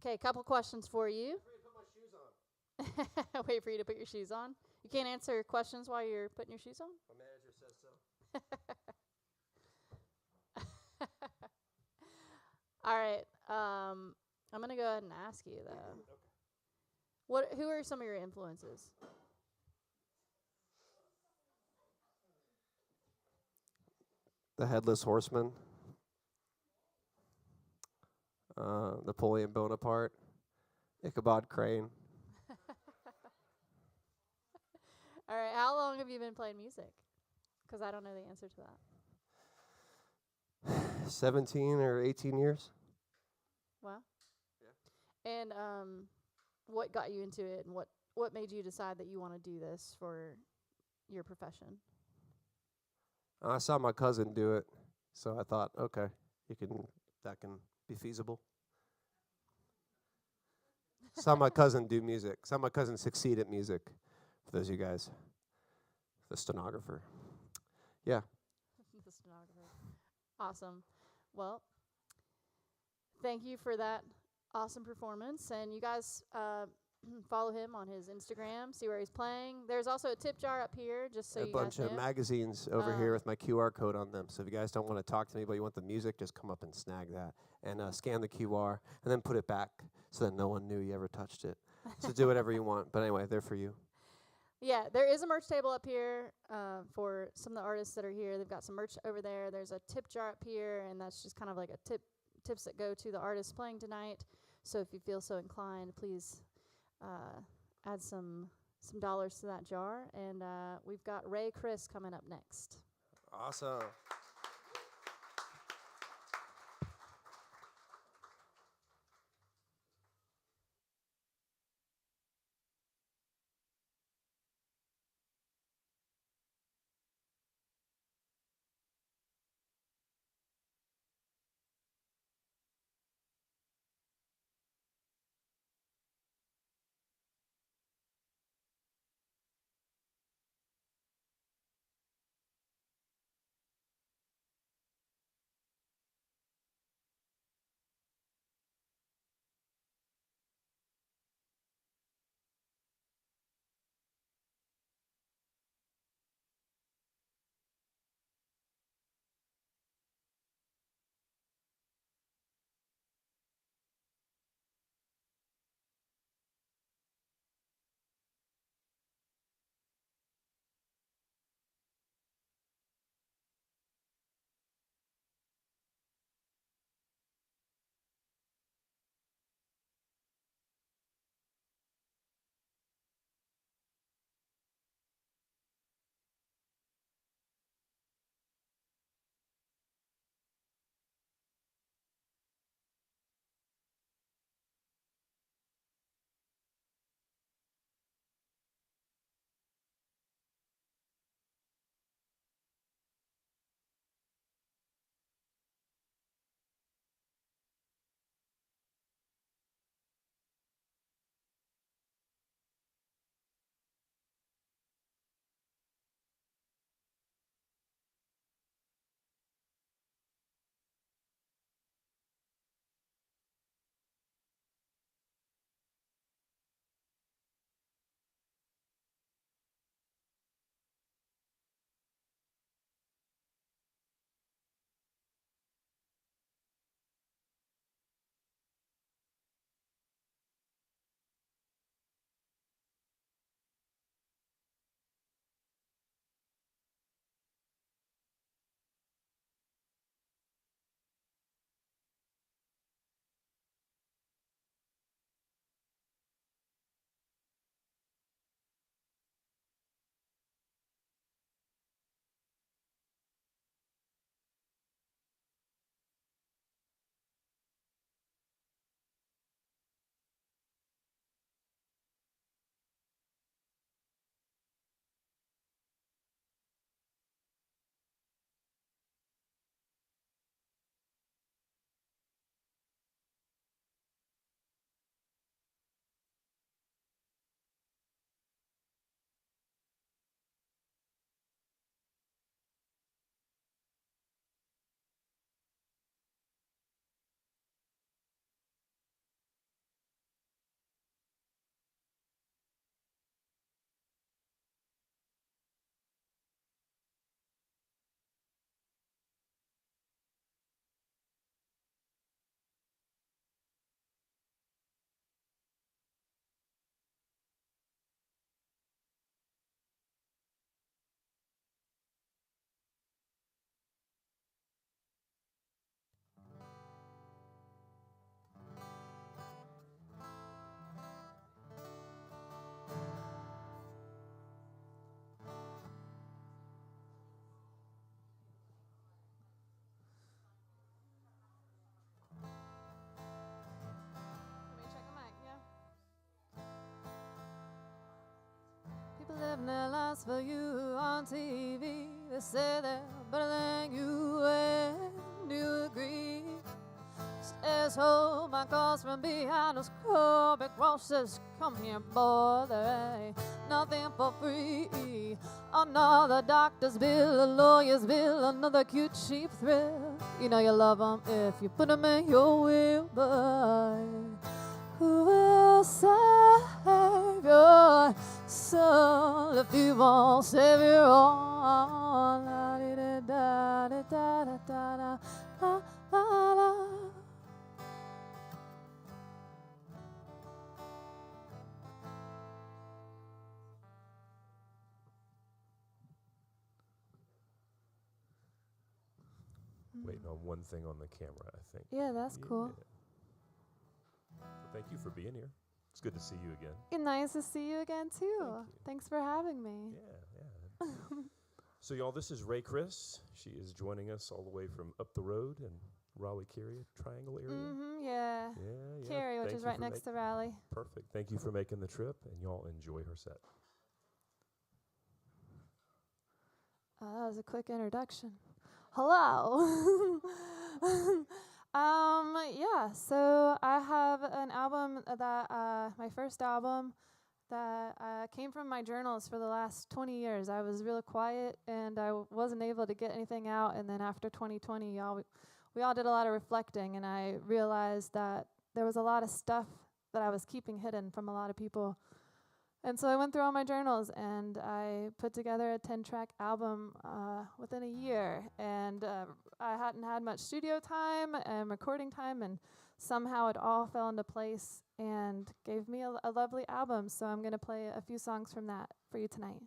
Okay, a couple questions for you. Wait for you to put your shoes on. You can't answer questions while you're putting your shoes on? My manager says so. All right. I'm going to go ahead and ask you, though. Who are some of your influences? The Headless Horseman. Napoleon Bonaparte. Ichabod Crane. All right. How long have you been playing music? Because I don't know the answer to that. 17 or 18 years. Wow. Yeah. And what got you into it, and what made you decide that you want to do this for your profession? I saw my cousin do it, so I thought, okay, that can be feasible. Saw my cousin do music. Saw my cousin succeed at music. For those of you guys, the stenographer. Yeah. The stenographer. Awesome. Well, thank you for that awesome performance. And you guys follow him on his Instagram, see where he's playing. There's also a tip jar up here, just so A you bunch guys of know. magazines over here with my QR code on them. So if you guys don't want to talk to me, but you want the music, just come up and snag that. And scan the QR, and then put it back so that no one knew you ever touched it. So do whatever you want. But anyway, they're for you. Yeah, there is a merch table up here for some of the artists that are here. They've got some merch over there. There's a tip jar up here, and that's just kind of like a tips that go to the artists playing tonight. So if you feel so inclined, please add some dollars to that jar. And we've got Rae Chriss coming up next. Awesome. eyes for you on TV. They say they're better than you, and you agree. Says, hold my calls from behind those Corbett roses. Come here, boy, there ain't nothing for free. Another doctor's bill, a lawyer's bill, another cute cheap thrill. You know you love 'em if you put 'em in your will, but who will save your soul if you won't save your own? La-di-da-da-da-da-da-da-da-da-da. Waiting on one thing on the camera, I think. Yeah, that's cool. Well, thank you for being here. It's good to see you again. Nice to see you again, too. Thank you. Thanks for having me. Yeah. So, y'all, this is Rae Chriss. She is joining us all the way from up the road in Raleigh-Cary Triangle area. Yeah. Yeah. Cary, which Thank is you right for next to Raleigh. Perfect. Thank you for making the trip, and y'all enjoy her set. That was a quick introduction. Hello. Yeah, so I have an album that, my first album that came from my journals for the last 20 years. I was real quiet, and I wasn't able to get anything out, and then after 2020, we all did a lot of reflecting, and I realized that there was a lot of stuff that I was keeping hidden from a lot of people. And so I went through all my journals, and I put together a 10-track album within a year. And I hadn't had much studio time and recording time, and somehow it all fell into place and gave me a lovely album. So I'm going to play a few songs from that for you tonight.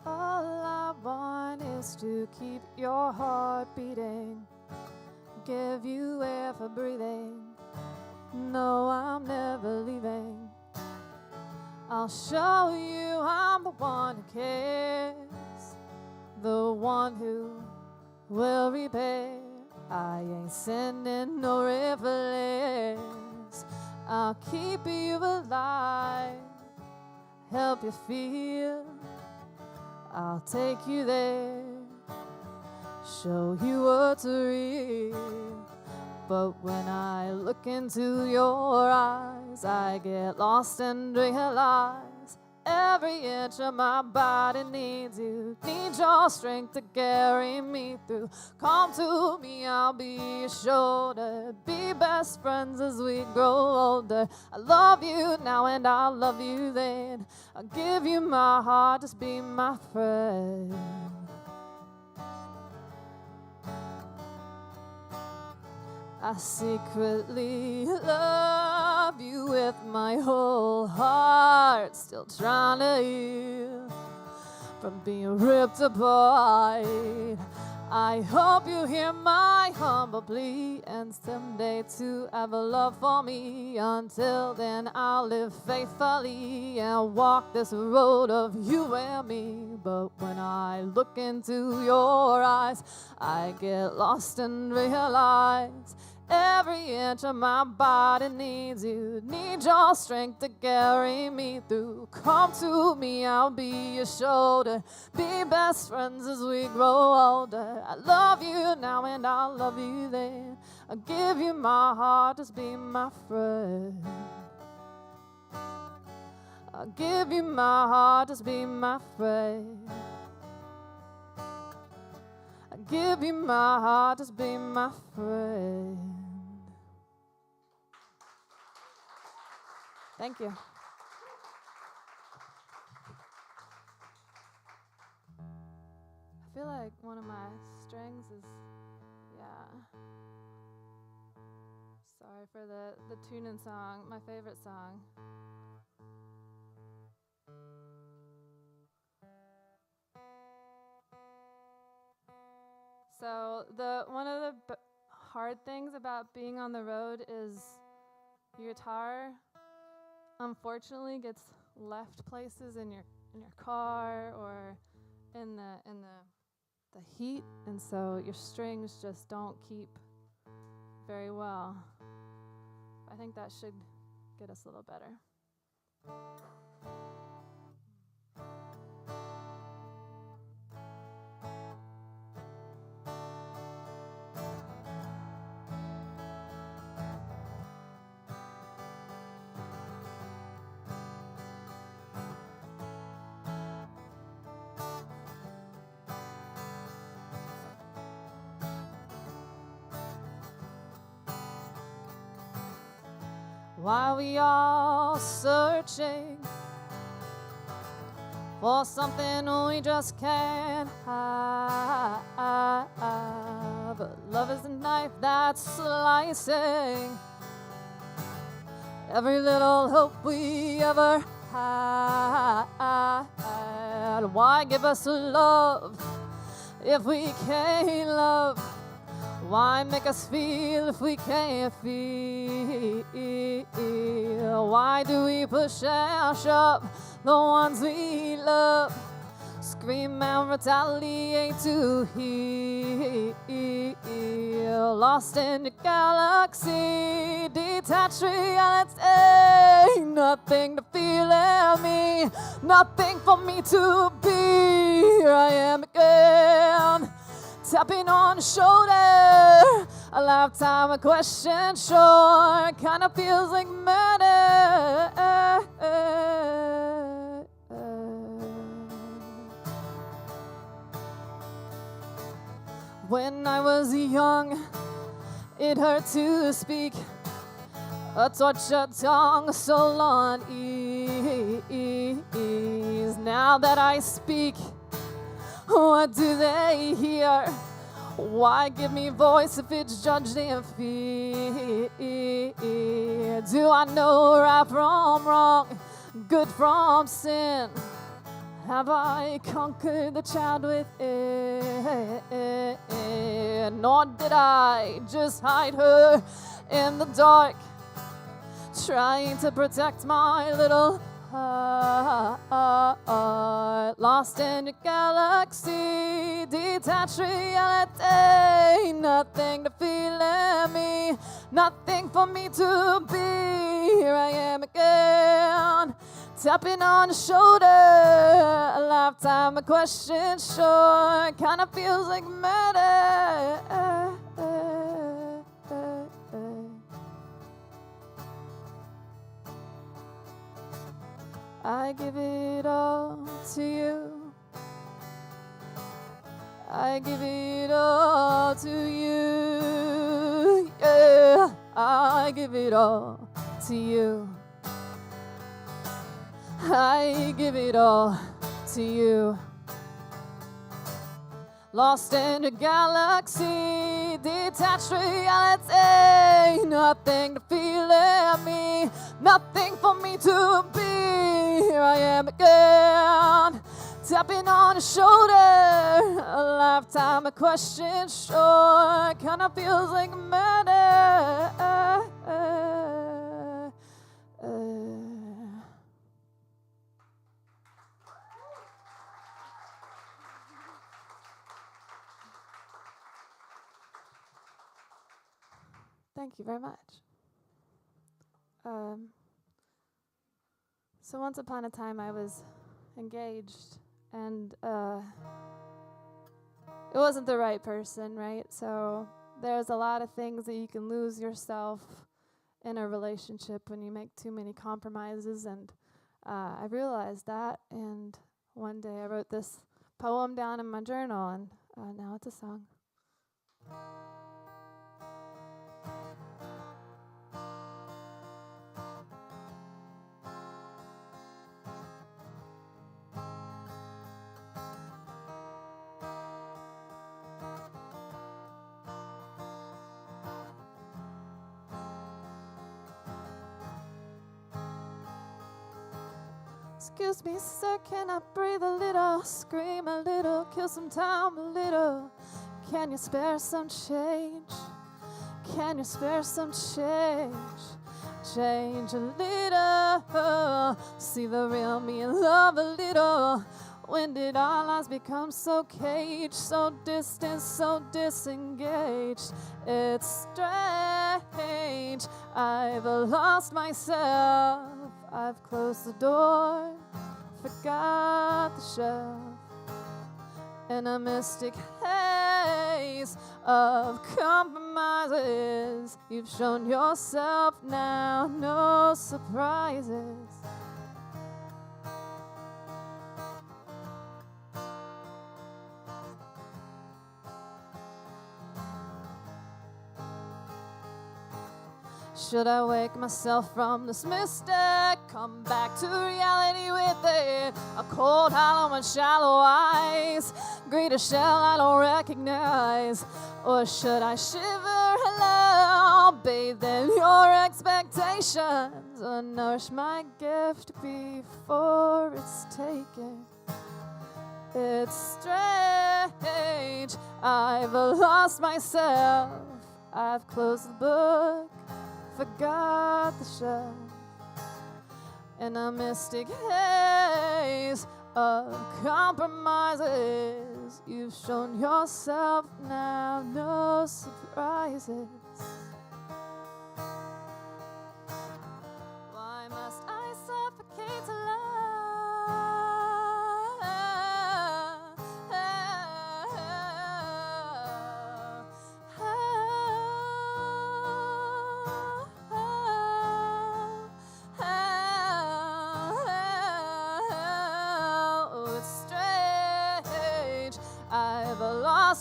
All I want is to keep your heart beating, give you air for breathing. No, I'm never leaving. I'll show you I'm the one who cares, the one who will repair. I ain't sending no revelers. I'll keep you alive, help you feel. I'll take you there, show you what's real. But when I look into your eyes, I get lost and realize every inch of my body needs you. Need your strength to carry me through. Come to me, I'll be your shoulder. Be best friends as we grow older. I love you now and I'll love you then. I'll give you my heart, just be my friend. I secretly love you with my whole heart, still trying to heal from being ripped apart. I hope you hear my humble plea and someday to have a love for me. Until then, I'll live faithfully and walk this road of you and me. But when I look into your eyes, I get lost and realize every inch of my body needs you. Need your strength to carry me through. Come to me, I'll be your shoulder. Be best friends as we grow older. I love you now and I'll love you then. I'll give you my heart, just be my friend. I'll give you my heart, just be my friend. I'll give you my heart, just be my friend. Thank you. I feel like one of my strings is, sorry for the tuning song, my favorite song. So one of the hard things about being on the road is your guitar, unfortunately, gets left places in your car or in the heat, and so your strings just don't keep very well. I think that should get us a little better. While we all searching for something we just can't have, but love is a knife that's slicing every little hope we ever had. Why give us love if we can't love? Why make us feel if we can't feel? Why do we push and shove the ones we love? Scream and retaliate to heal. Lost in the galaxy, detached reality. Nothing to feel in me, nothing for me to be. Here I am again, tapping on the shoulder, a lifetime of question, sure, kinda feels like murder. When I was young, it hurt to speak, a tortured tongue so on ease. Now that I speak, what do they hear? Why give me voice if it's judged in fear? Do I know right from wrong, good from sin? Have I conquered the child within? Nor did I just hide her in the dark, trying to protect my little heart. Lost in the galaxy, detached reality. Nothing to feel in me, nothing for me to be. Here I am again, tapping on the shoulder, a lifetime of question, sure, kinda feels like murder. I give it all to you. I give it all to you. Yeah, I give it all to you. I give it all to you. Lost in the galaxy, detached reality. Nothing to feel in me, nothing for me to be. Here I am again, tapping on the shoulder, a lifetime of question, sure, kinda feels like murder. Thank you very much. So once upon a time I was engaged, and it wasn't the right person, right? So there's a lot of things that you can lose yourself in a relationship when you make too many compromises, and I realized that, and one day I wrote this poem down in my journal, and now it's a song. Excuse me, sir, can I breathe a little, scream a little, kill some time a little? Can you spare some change? Can you spare some change? Change a little, see the real me and love a little. When did our lives become so caged, so distant, so disengaged? It's strange, I've lost myself. I've closed the door, forgot the shelf. In a mystic haze of compromises, you've shown yourself now, no surprises. Should I wake myself from this mistake? Come back to reality with it. A cold, hollow, and shallow eyes. Greet a shell I don't recognize. Or should I shiver hello, bathe in your expectations, or nourish my gift before it's taken? It's strange, I've lost myself. I've closed the book, forgot the shelf. In a mystic haze of compromises, you've shown yourself now, no surprises. Why must I suffocate to love?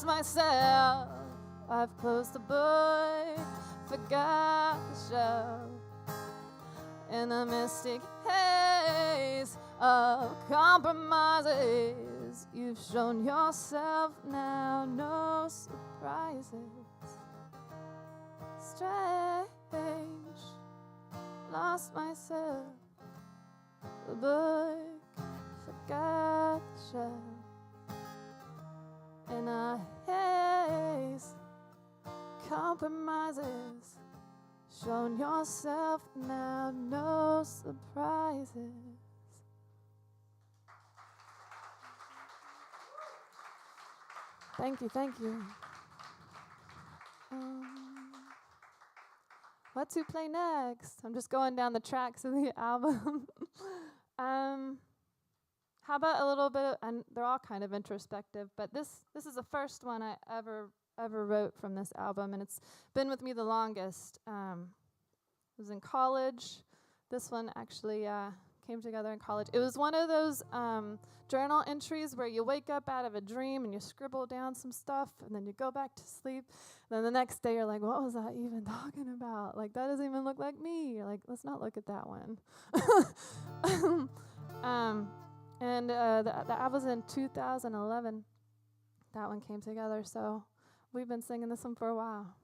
Myself, I've closed the book, forgot the shelf. In a mystic haze of compromises, you've shown yourself now, no surprises. Strange, lost myself, the book, forgot the shelf. In a haze, compromises, shown yourself now, no surprises. Thank you, thank you. What to play next? I'm just going down the tracks of the album. How about a little bit of, and they're all kind of introspective, but this is the first one I ever wrote from this album, and it's been with me the longest. I was in college. This one actually came together in college. It was one of those journal entries where you wake up out of a dream and you scribble down some stuff, and then you go back to sleep. And then the next day you're like, what was I even talking about? Like, that doesn't even look like me. You're like, let's not look at that one. And that was in 2011. That one came together, so we've been singing this one for a while.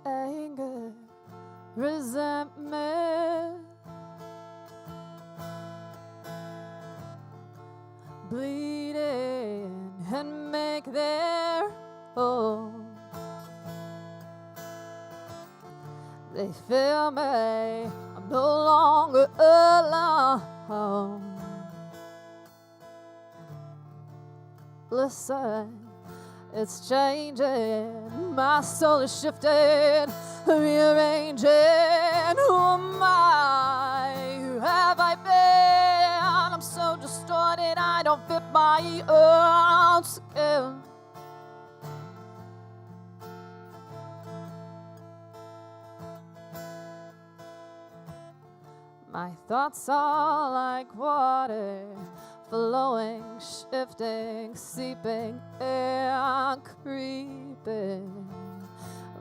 Anger, resentment, bleeding and make their home. They feel me, I'm no longer alone. Listen, it's changing, my soul is shifting, rearranging. Who am I? Who have I been? I'm so distorted, I don't fit my own skin. My thoughts are like water, flowing, shifting, seeping, and creeping.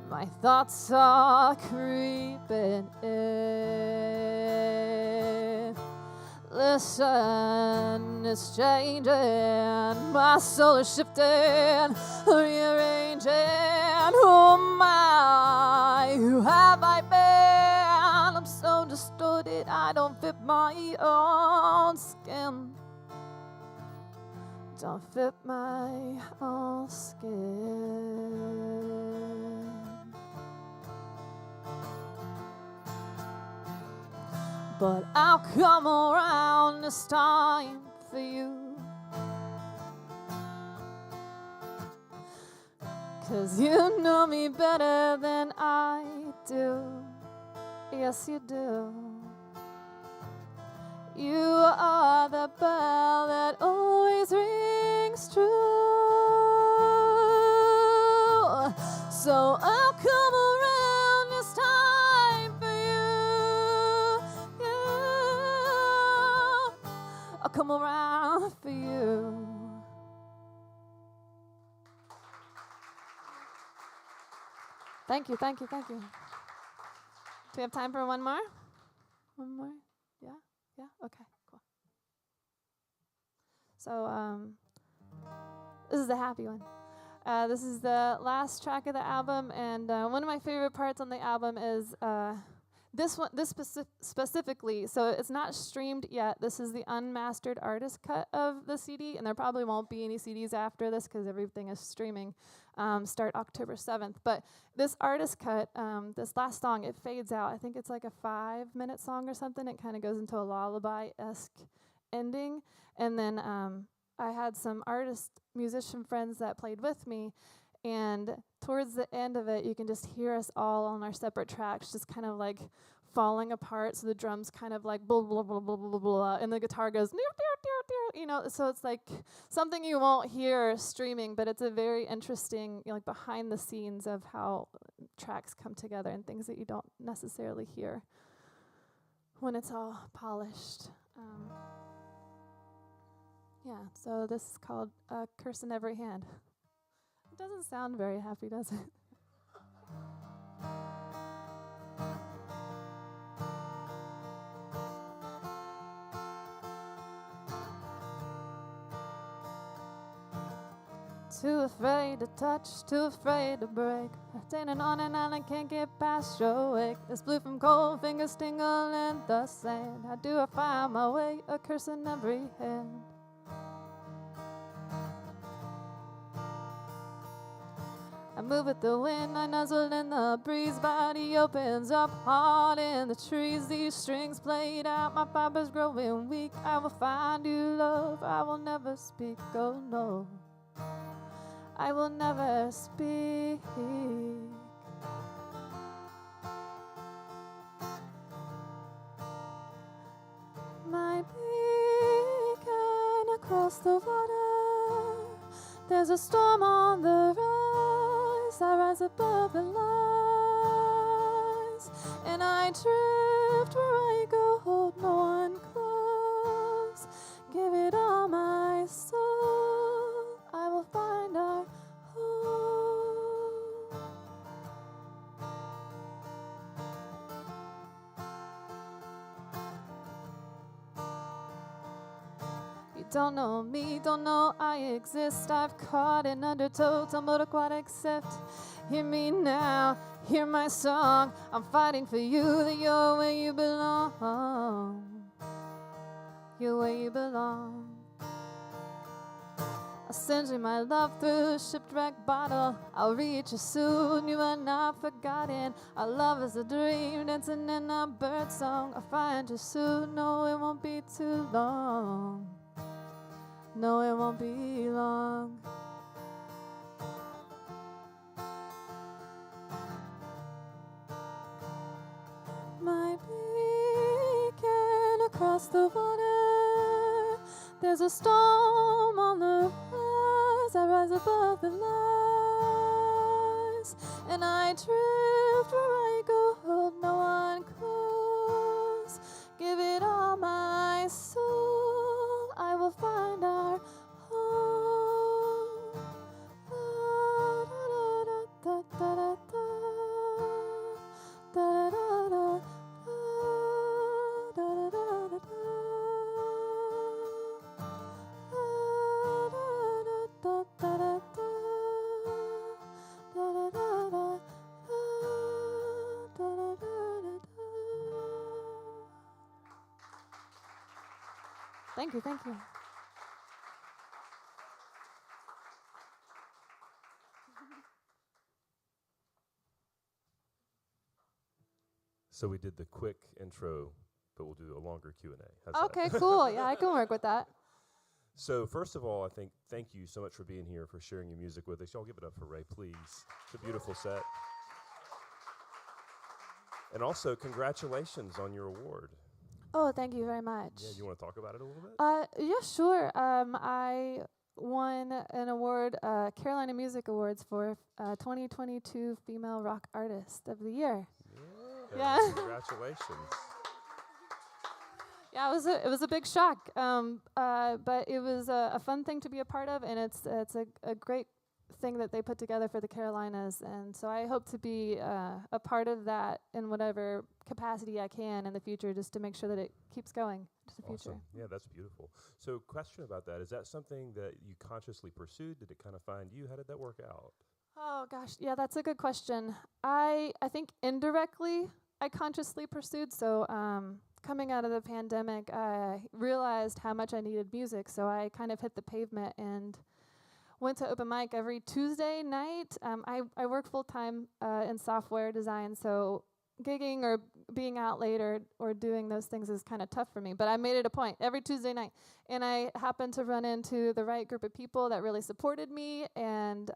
My thoughts are creeping in. Listen, it's changing. My soul is shifting, rearranging. Oh my, who have I been? I'm so distorted, I don't fit my own skin. Don't fit my own skin. But I'll come around this time for you. 'Cause you know me better than I do. Yes, you do. You are the bell that always rings true. So I'll come around this time for you. I'll come around for you. Thank you, thank you, thank you. Do we have time for one more? One more? Yeah? Yeah? Okay, cool. So, this is the happy one. This is the last track of the album, and one of my favorite parts on the album is this one. This specifically, so it's not streamed yet. This is the unmastered artist cut of the CD, and there probably won't be any CDs after this because everything is streaming. Start October 7th. But this artist cut, this last song, it fades out. I think it's like a 5-minute song or something. It kind of goes into a lullaby-esque ending. And then I had some musician friends that played with me. And towards the end of it, you can just hear us all on our separate tracks just kind of like falling apart. So the drums kind of like blah, blah, blah, blah, blah, blah, and the guitar goes, you know, so it's like something you won't hear streaming, but it's a very interesting, you know, like behind the scenes of how tracks come together and things that you don't necessarily hear when it's all polished. Yeah, so this is called Curse in Every Hand. It doesn't sound very happy, does it? Too afraid to touch, too afraid to break. Standing on an island, can't get past your wake. This blue from cold fingers tingle in the sand. How do I find my way? A curse in every hand. I move with the wind, I nuzzle in the breeze. Body opens up hard in the trees. These strings played out, my fibers growing weak. I will find you, love, I will never speak, oh no. I will never speak. My beacon across the water. There's a storm on the rise. I rise above the lies, and I drift where I go. Hold no one close. Give it all my soul. I will find our home. You don't know me, don't know I exist. I've caught an undertow, tumbled a quite accept. Hear me now, hear my song. I'm fighting for you, that you're where you belong. You're where you belong. I'll send you my love through a shipwreck bottle. I'll reach you soon, you are not forgotten. Our love is a dream, dancing in a bird song. I'll find you soon, no, it won't be too long. No, it won't be long. My beacon across the water. There's a storm on the rise. I rise above the lies, and I drift where I go. Hold no one close. Give it all my soul. I will find our home. Da, da, da, da, da, da, da, da, da, da, da, da, da, da. Thank you, thank you. So we did the quick intro, but we'll do a longer Q&A. How's Okay, that? cool. Yeah, I can work with that. So first of all, thank you so much for being here, for sharing your music with us. Y'all give it up for Rae, please. It's a beautiful set. And also, congratulations on your award. Oh, thank you very much. Yeah, you want to talk about it a little bit? Yeah, sure. I won an award, Carolina Music Awards for 2022 Female Rock Artist of the Year. Yeah. Congratulations. Yeah, it was a big shock, but it was a fun thing to be a part of, and it's a great thing that they put together for the Carolinas, and so I hope to be a part of that in whatever capacity I can in the future, just to make sure that it keeps going to the future. Awesome. Yeah, that's beautiful. So question about that, is that something that you consciously pursued? Did it kind of find you? How did that work out? Oh gosh, yeah, that's a good question. I think indirectly I consciously pursued. So coming out of the pandemic, I realized how much I needed music, so I kind of hit the pavement and went to open mic every Tuesday night. I work full time in software design, so gigging or being out late or doing those things is kind of tough for me. But I made it a point every Tuesday night, and I happened to run into the right group of people that really supported me and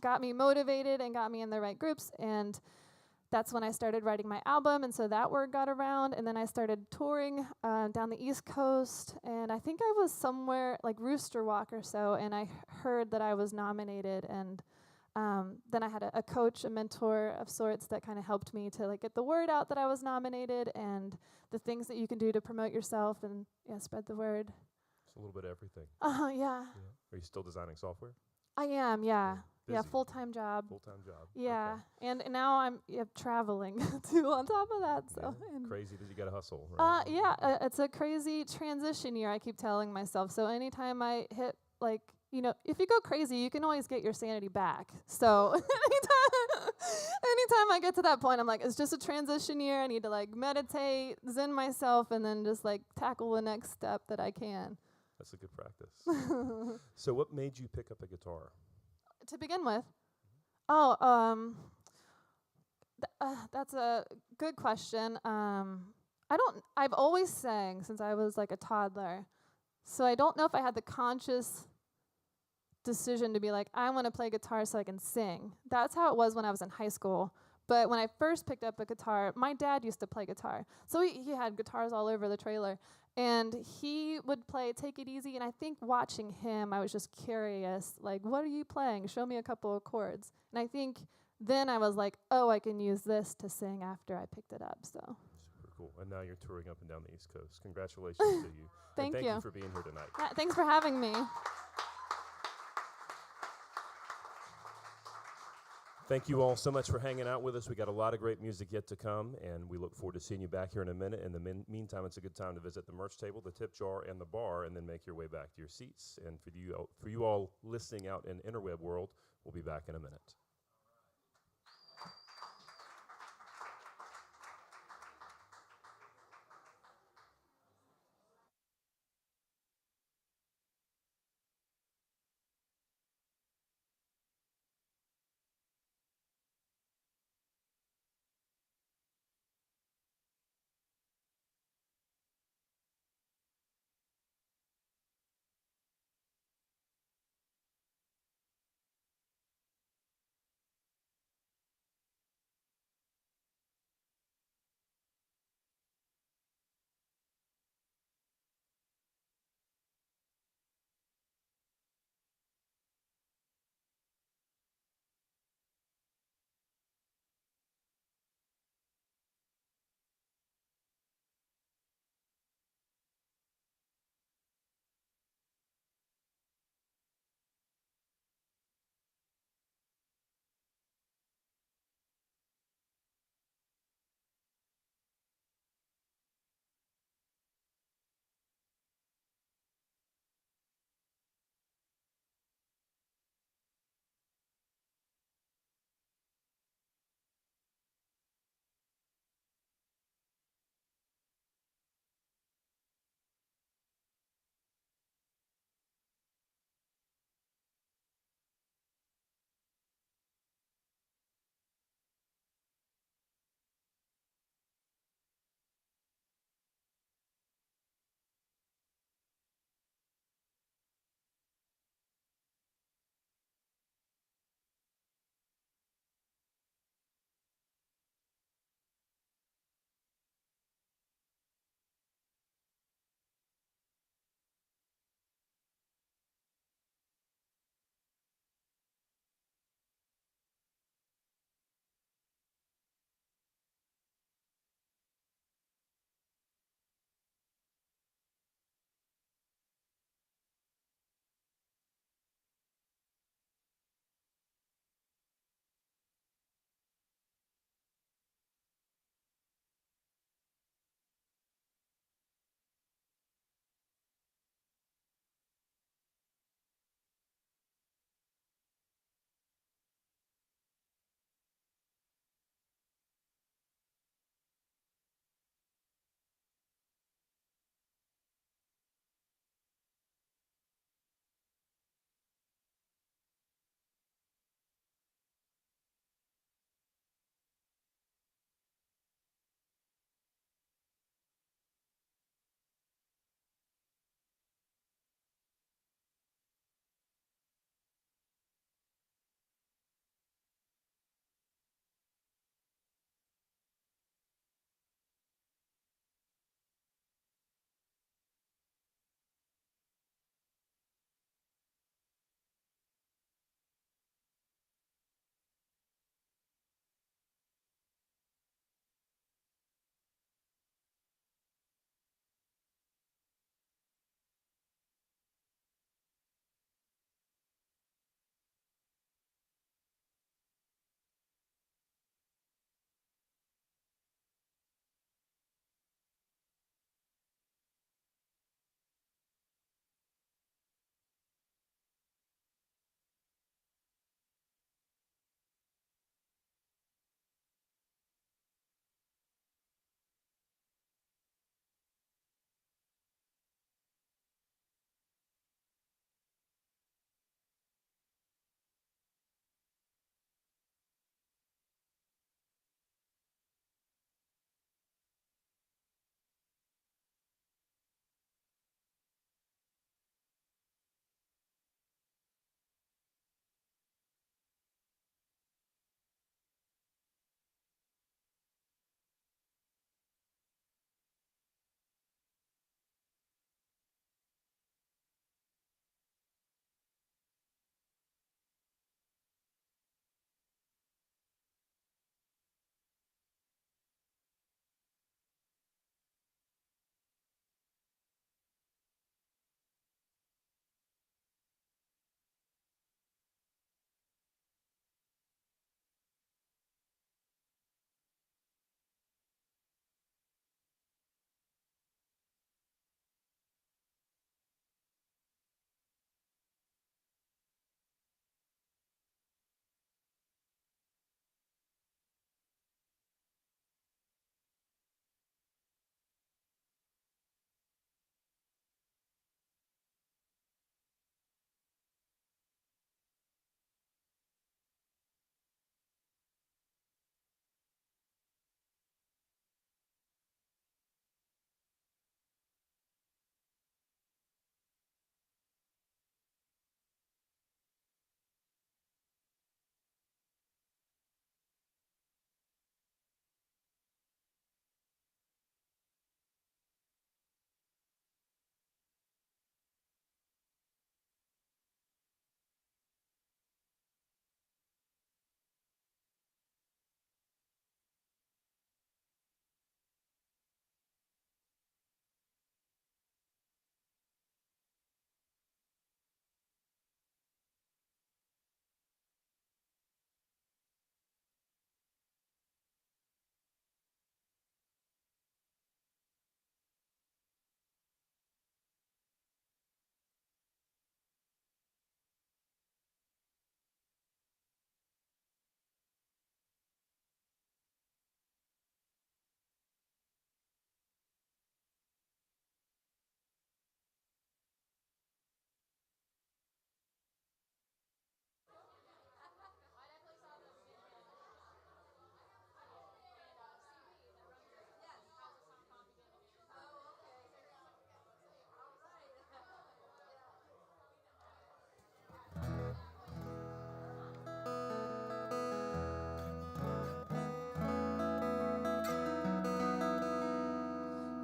got me motivated and got me in the right groups, and that's when I started writing my album, and so that word got around, and then I started touring down the East Coast, and I think I was somewhere like Rooster Walk or so, and I heard that I was nominated, and then I had a coach, a mentor of sorts that kind of helped me to like get the word out that I was nominated, and the things that you can do to promote yourself and spread the word. It's a little bit of everything. Yeah. Are you still designing software? I am, yeah. Yeah, Busy. full-time job. Full-time job. Yeah, Okay. and now I'm traveling too on top of that. So Yeah. Crazy that you got to hustle, right? it's a crazy transition year. I keep telling myself. So anytime I hit if you go crazy, you can always get your sanity back. So anytime I get to that point, I'm like, it's just a transition year. I need to like meditate, zen myself, and then just like tackle the next step that I can. That's a good practice. So what made you pick up a guitar? To begin with, that's a good question. I've always sang since I was like a toddler, so I don't know if I had the conscious decision to be like, I want to play guitar so I can sing. That's how it was when I was in high school. But when I first picked up a guitar, my dad used to play guitar. So he had guitars all over the trailer. And he would play Take It Easy. And I think watching him, I was just curious, like, what are you playing? Show me a couple of chords. And I think then I was like, oh, I can use this to sing after I picked it up. So Super cool. And now you're touring up and down the East Coast. Congratulations to you. Thank and you. Thank you for being here tonight. Yeah, thanks for having me. Thank you all so much for hanging out with us. We got a lot of great music yet to come, and we look forward to seeing you back here in a minute. In the meantime, it's a good time to visit the merch table, the tip jar, and the bar, and then make your way back to your seats. And for you all listening out in interweb world, we'll be back in a minute.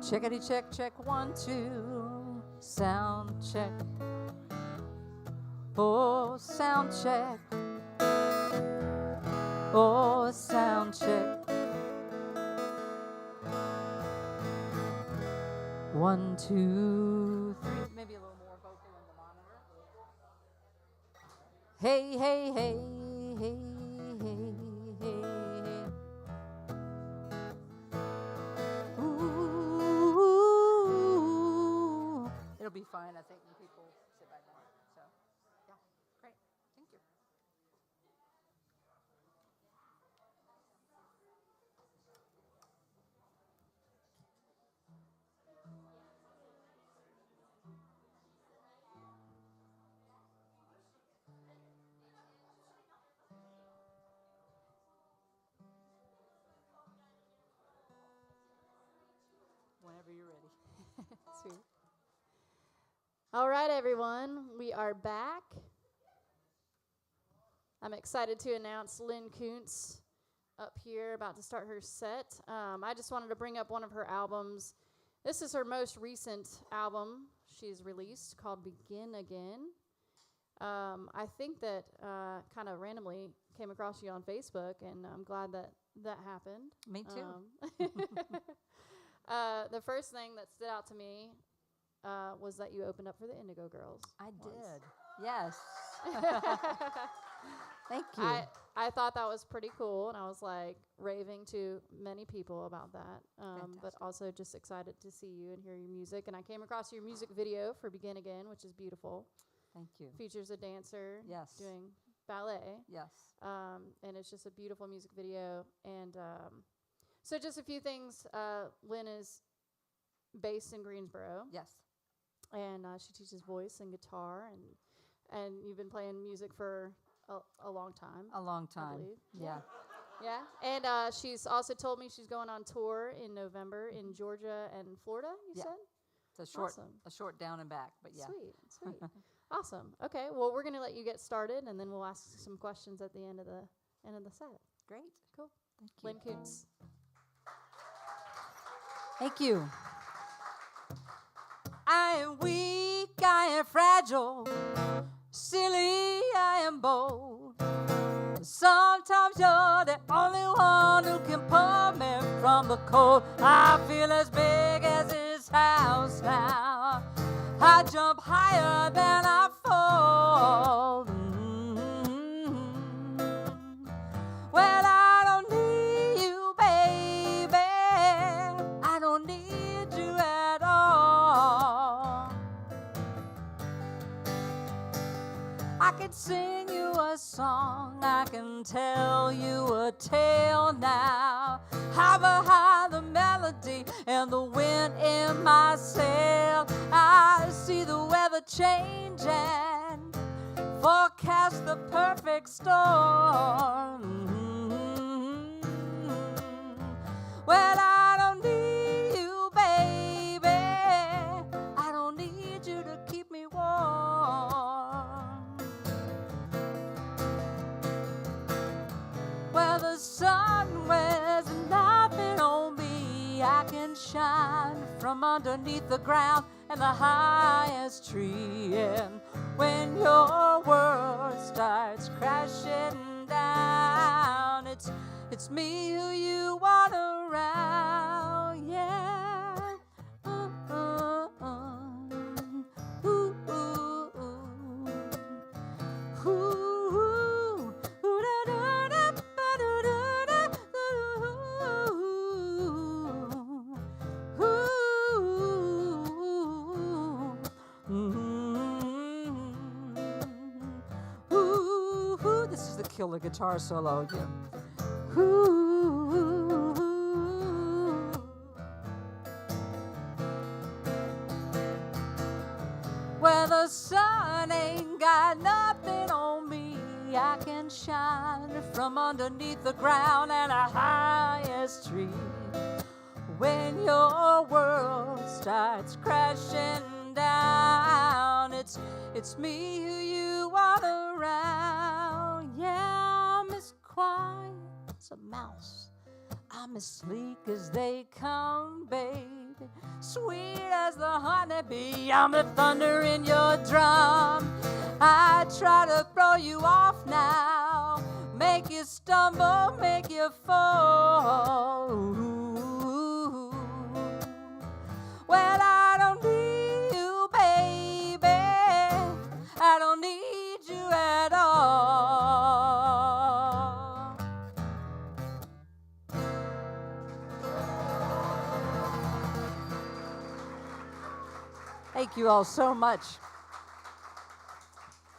Checkity check, check, 1, 2. Sound check. Oh, sound check. Oh, sound check. 1, 2, 3. Maybe a little more vocal on the monitor. Hey, hey, hey, hey, hey, hey, hey. Ooh. It'll be fine, I think, when people sit back down. So, yeah, great. Thank you. Whenever you're ready. Sweet. All right, everyone, we are back. I'm excited to announce Lyn Koonce up here, about to start her set. I just wanted to bring up one of her albums. This is her most recent album she's released, called Begin Again. I think that kind of randomly came across you on Facebook, and I'm glad that that happened. Me too. The first thing that stood out to me was that you opened up for the Indigo Girls. I once. did. Yes. Thank you. I thought that was pretty cool, and I was like raving to many people about that. But also just excited to see you and hear your music. And I came across your music video for Begin Again, which is beautiful. Thank you. Features a dancer Yes. doing ballet. Yes. And it's just a beautiful music video. And so just a few things. Lyn is based in Greensboro. Yes. And she teaches voice and guitar, and you've been playing music for a long time. A long I time. believe. Yeah. Yeah, and she's also told me she's going on tour in November in Georgia and Florida. You Yeah. said It's a Awesome. short down and back, but yeah. Sweet. Awesome. Okay, well we're gonna let you get started, and then we'll ask some questions at the end of the set. Great. Cool. Thank you. Lyn Koonce. Thank you. I am weak, I am fragile, silly, I am bold. Sometimes you're the only one who can pull me from the cold. I feel as big as this house now. I jump higher than I fall. Well, I don't need you, baby. I don't need you at all. I can sing you a song, I can tell you a tale now. How behind the melody and the wind in my sail, I see the weather changing, forecast the perfect storm. Well, I don't need you, baby. I don't need you to keep me warm. Well, the sun wears nothing on me. I can shine from underneath the ground and the highest tree. And when your world starts crashing down, it's me who you want around, yeah. Ooh, ooh, ooh, ooh, ooh, da da da ba da da da, ooh. This is the killer guitar solo again. Well, the sun ain't got nothing on me. I can shine from underneath the ground and a highest tree. When your world starts crashing down, it's me who you want around. Yeah, I'm as quiet as a mouse. I'm as sleek as they come, baby, sweet as the honeybee. I'm the thunder in your drum. I try to throw you off now, make you stumble, make you fall. Ooh. Well, I don't need you, baby. I don't need you at all. Thank you all so much.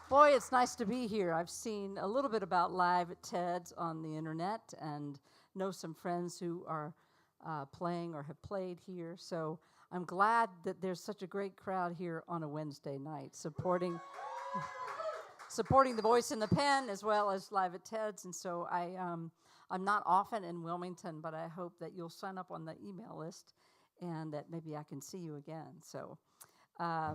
Boy, it's nice to be here. I've seen a little bit about Live at Ted's on the internet and know some friends who are playing or have played here. So I'm glad that there's such a great crowd here on a Wednesday night supporting the voice in the pen as well as Live at Ted's. And so I'm not often in Wilmington, but I hope that you'll sign up on the email list and that maybe I can see you again. So I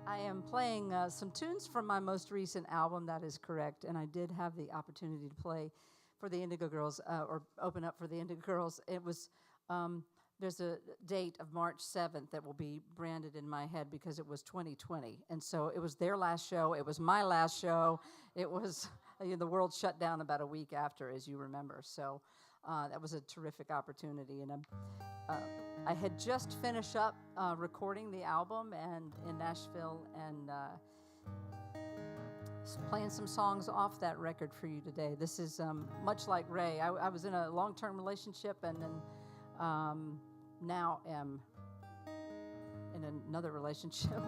am playing some tunes from my most recent album, that is correct, and I did have the opportunity to play for the Indigo Girls, or open up for the Indigo Girls. It was, there's a date of March 7th that will be branded in my head because it was 2020, and so it was their last show, it was my last show, it was, the world shut down about a week after, as you remember, so that was a terrific opportunity, and I had just finished up recording the album and in Nashville and playing some songs off that record for you today. This is much like Rae. I was in a long-term relationship and then now am in another relationship.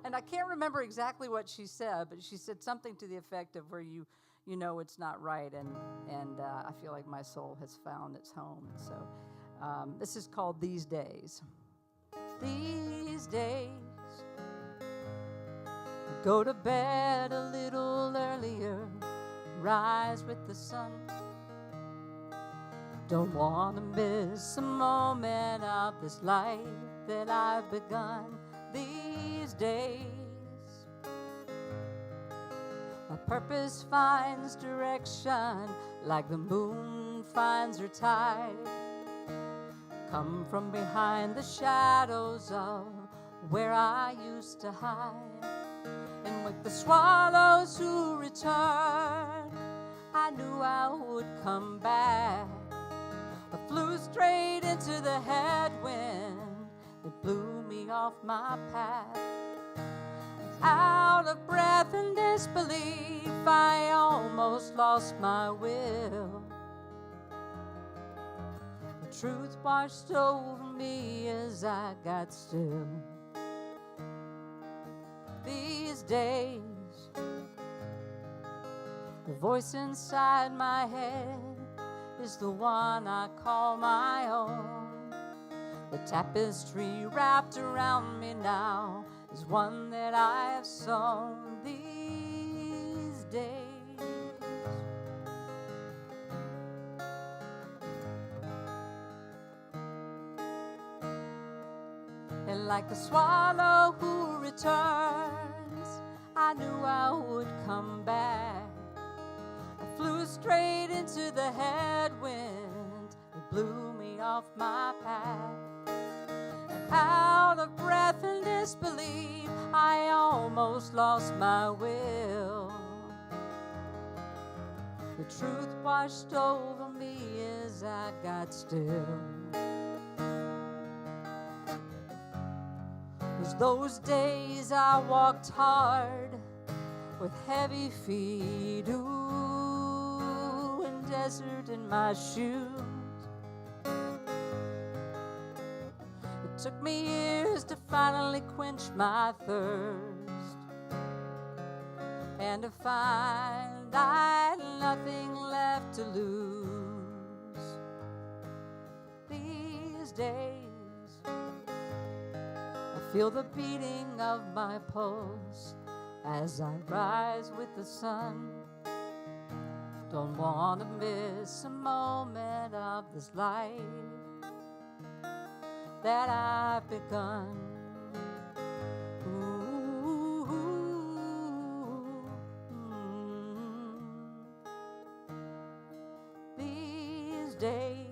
And I can't remember exactly what she said, but she said something to the effect of where you know it's not right, and I feel like my soul has found its home. And so this is called These Days. These days, go to bed a little earlier, rise with the sun. Don't want to miss a moment of this life that I've begun. These days, my purpose finds direction like the moon finds her tide. Come from behind the shadows of where I used to hide. And with the swallows who returned, I knew I would come back. I flew straight into the headwind that blew me off my path. Out of breath and disbelief, I almost lost my will. The truth washed over me as I got still. These days, the voice inside my head is the one I call my own. The tapestry wrapped around me now is one that I have sown these days. And like the swallow who returns, I knew I would come back. I flew straight into the headwind, it blew me off my path. And out of breath and disbelief, I almost lost my will. The truth washed over me as I got still. It was those days I walked hard with heavy feet, ooh, and desert in my shoes. It took me years to finally quench my thirst and to find I had nothing left to lose. These days, I feel the beating of my pulse as I rise with the sun. Don't want to miss a moment of this life that I've begun. Ooh, days.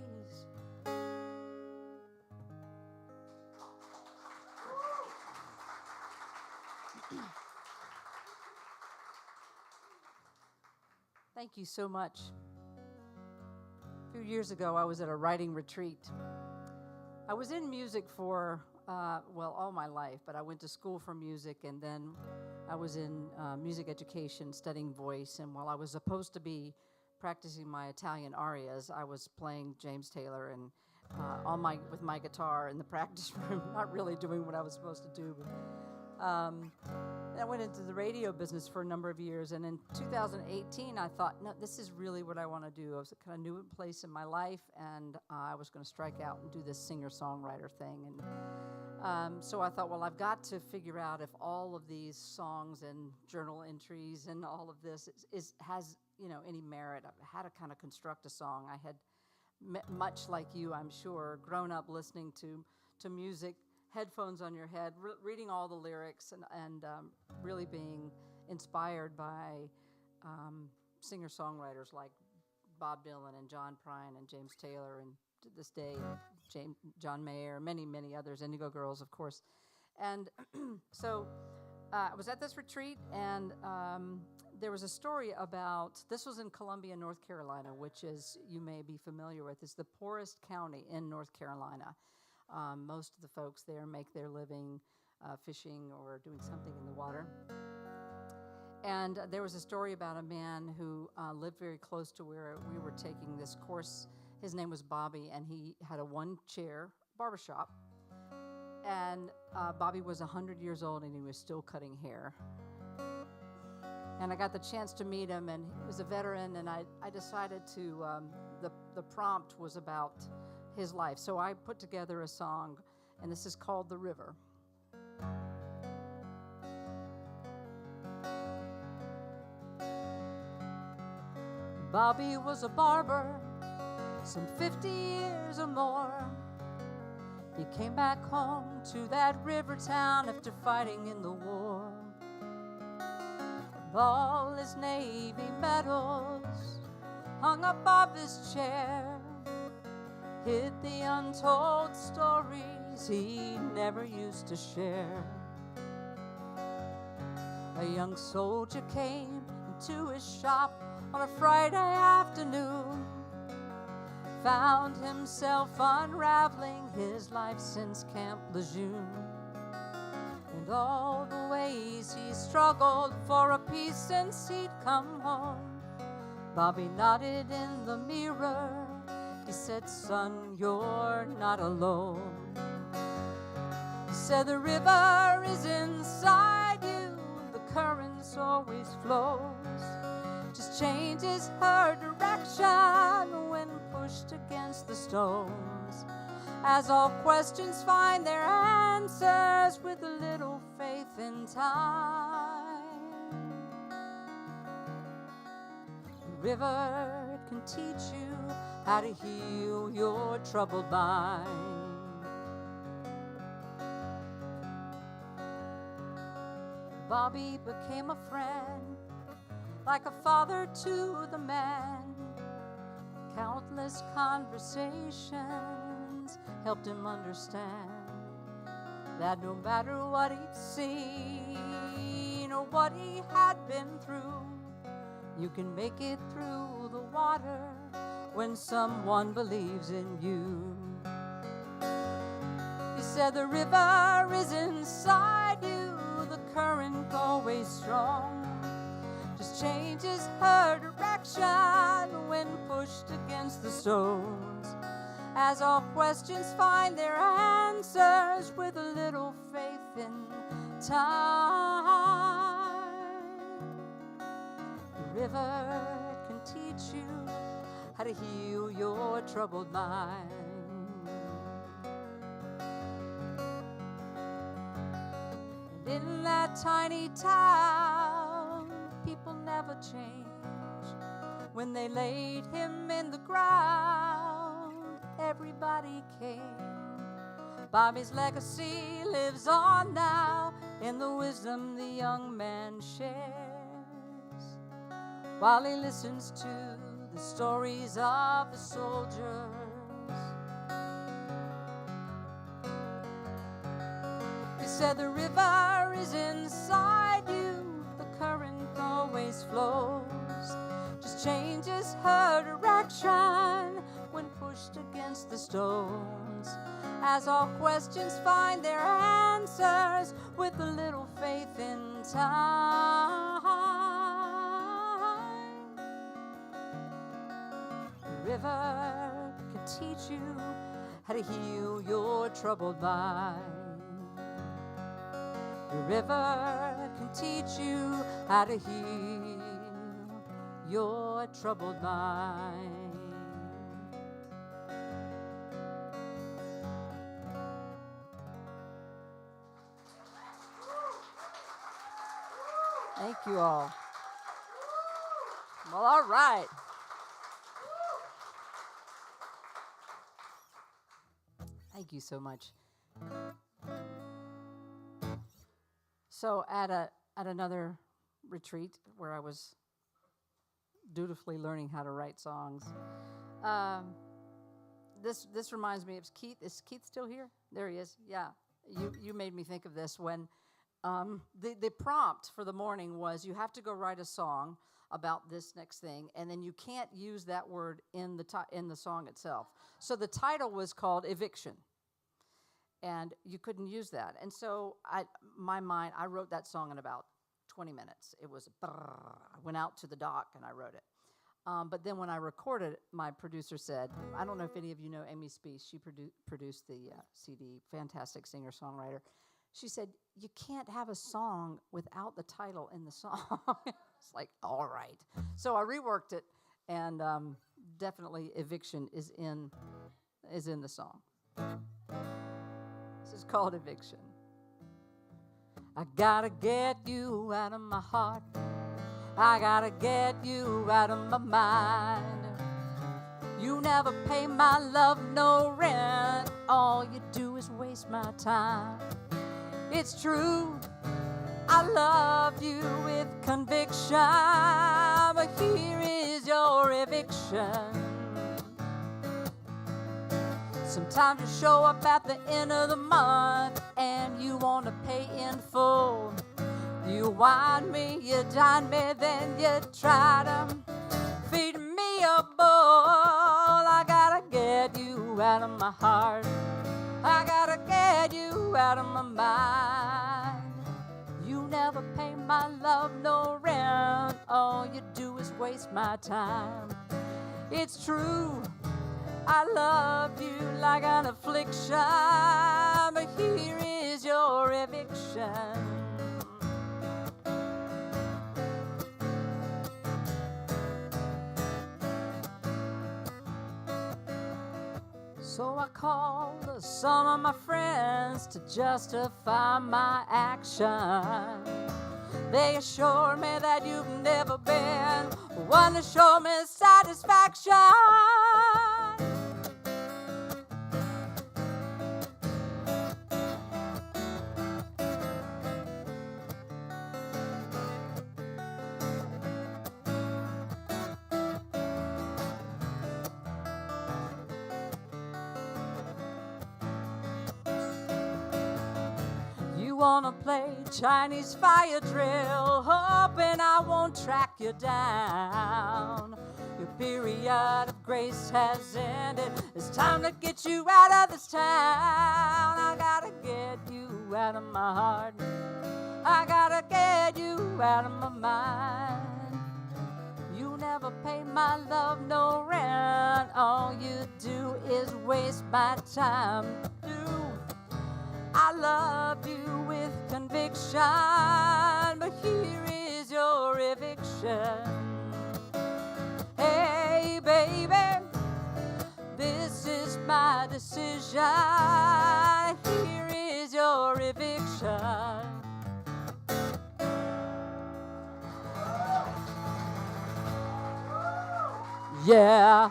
Thank you so much. A few years ago, I was at a writing retreat. I was in music for, all my life, but I went to school for music, and then I was in music education studying voice, and while I was supposed to be practicing my Italian arias, I was playing James Taylor and with my guitar in the practice room, not really doing what I was supposed to do. I went into the radio business for a number of years, and in 2018, I thought, no, this is really what I want to do. I was kind of new place in my life, and I was going to strike out and do this singer-songwriter thing. And so I thought, well, I've got to figure out if all of these songs and journal entries and all of this has any merit. How to kind of construct a song. I had, much like you, I'm sure, grown up listening to music, headphones on your head, reading all the lyrics, and really being inspired by singer-songwriters like Bob Dylan and John Prine and James Taylor, and to this day, John Mayer, many, many others, Indigo Girls, of course. And so I was at this retreat, and there was a story about, this was in Columbia, North Carolina, which is, you may be familiar with, is the poorest county in North Carolina. Most of the folks there make their living fishing or doing something in the water. And there was a story about a man who lived very close to where we were taking this course. His name was Bobby, and he had a one-chair barbershop. And Bobby was 100 years old, and he was still cutting hair. And I got the chance to meet him, and he was a veteran, and I decided to, the prompt was about his life. So I put together a song, and this is called The River. Bobby was a barber, some 50 years or more. He came back home to that river town after fighting in the war. All his Navy medals hung above his chair, hid the untold stories he never used to share. A young soldier came into his shop on a Friday afternoon, found himself unraveling his life since Camp Lejeune, and all the ways he struggled for a peace since he'd come home. Bobby nodded in the mirror. He said, son, you're not alone. He said, the river is inside you, the currents always flows. Just changes her direction when pushed against the stones. As all questions find their answers with a little faith in time. The river can teach you how to heal your troubled mind. Bobby became a friend, like a father to the man. Countless conversations helped him understand that no matter what he'd seen or what he had been through, you can make it through the water when someone believes in you. He said the river is inside you, the current always strong. Just changes her direction when pushed against the stones. As all questions find their answers with a little faith in time. The river can teach you how to heal your troubled mind. And in that tiny town, people never change. When they laid him in the ground, everybody came. Bobby's legacy lives on now in the wisdom the young man shares, while he listens to the the stories of the soldiers. He said the river is inside you, the current always flows, just changes her direction when pushed against the stones. As all questions find their answers with a little faith in time. The river can teach you how to heal your troubled mind. The river can teach you how to heal your troubled mind. Thank you all. Well, all right. Thank you so much. So at another retreat where I was dutifully learning how to write songs, this reminds me of Keith. Is Keith still here? There he is. Yeah. You made me think of this when the prompt for the morning was you have to go write a song about this next thing, and then you can't use that word in the song itself. So the title was called Eviction, and you couldn't use that. And so I wrote that song in about 20 minutes. It was I went out to the dock and I wrote it. But then when I recorded it, my producer said, I don't know if any of you know Amy Speece. She produced the CD, fantastic singer-songwriter. She said, you can't have a song without the title in the song. It's like, all right. So I reworked it, and definitely Eviction is in the song. This is called Eviction. I gotta get you out of my heart. I gotta get you out of my mind. You never pay my love no rent. All you do is waste my time. It's true, I love you with conviction, but here is your eviction. Sometimes you show up at the end of the month and you want to pay in full. You wine me, you dine me, then you try to feed me a bowl. I gotta get you out of my heart. I gotta get you out of my mind. You never pay my love no rent. All you do is waste my time. It's true, I love you like an affliction, but here is your eviction. So I called some of my friends to justify my action. They assured me that you've never been one to show me satisfaction. Wanna play Chinese fire drill, hoping I won't track you down. Your period of grace has ended. It's time to get you out of this town. I gotta get you out of my heart. I gotta get you out of my mind. You never pay my love no rent. All you do is waste my time. I love you with conviction, but here is your eviction. Hey, baby, this is my decision. Here is your eviction. Yeah,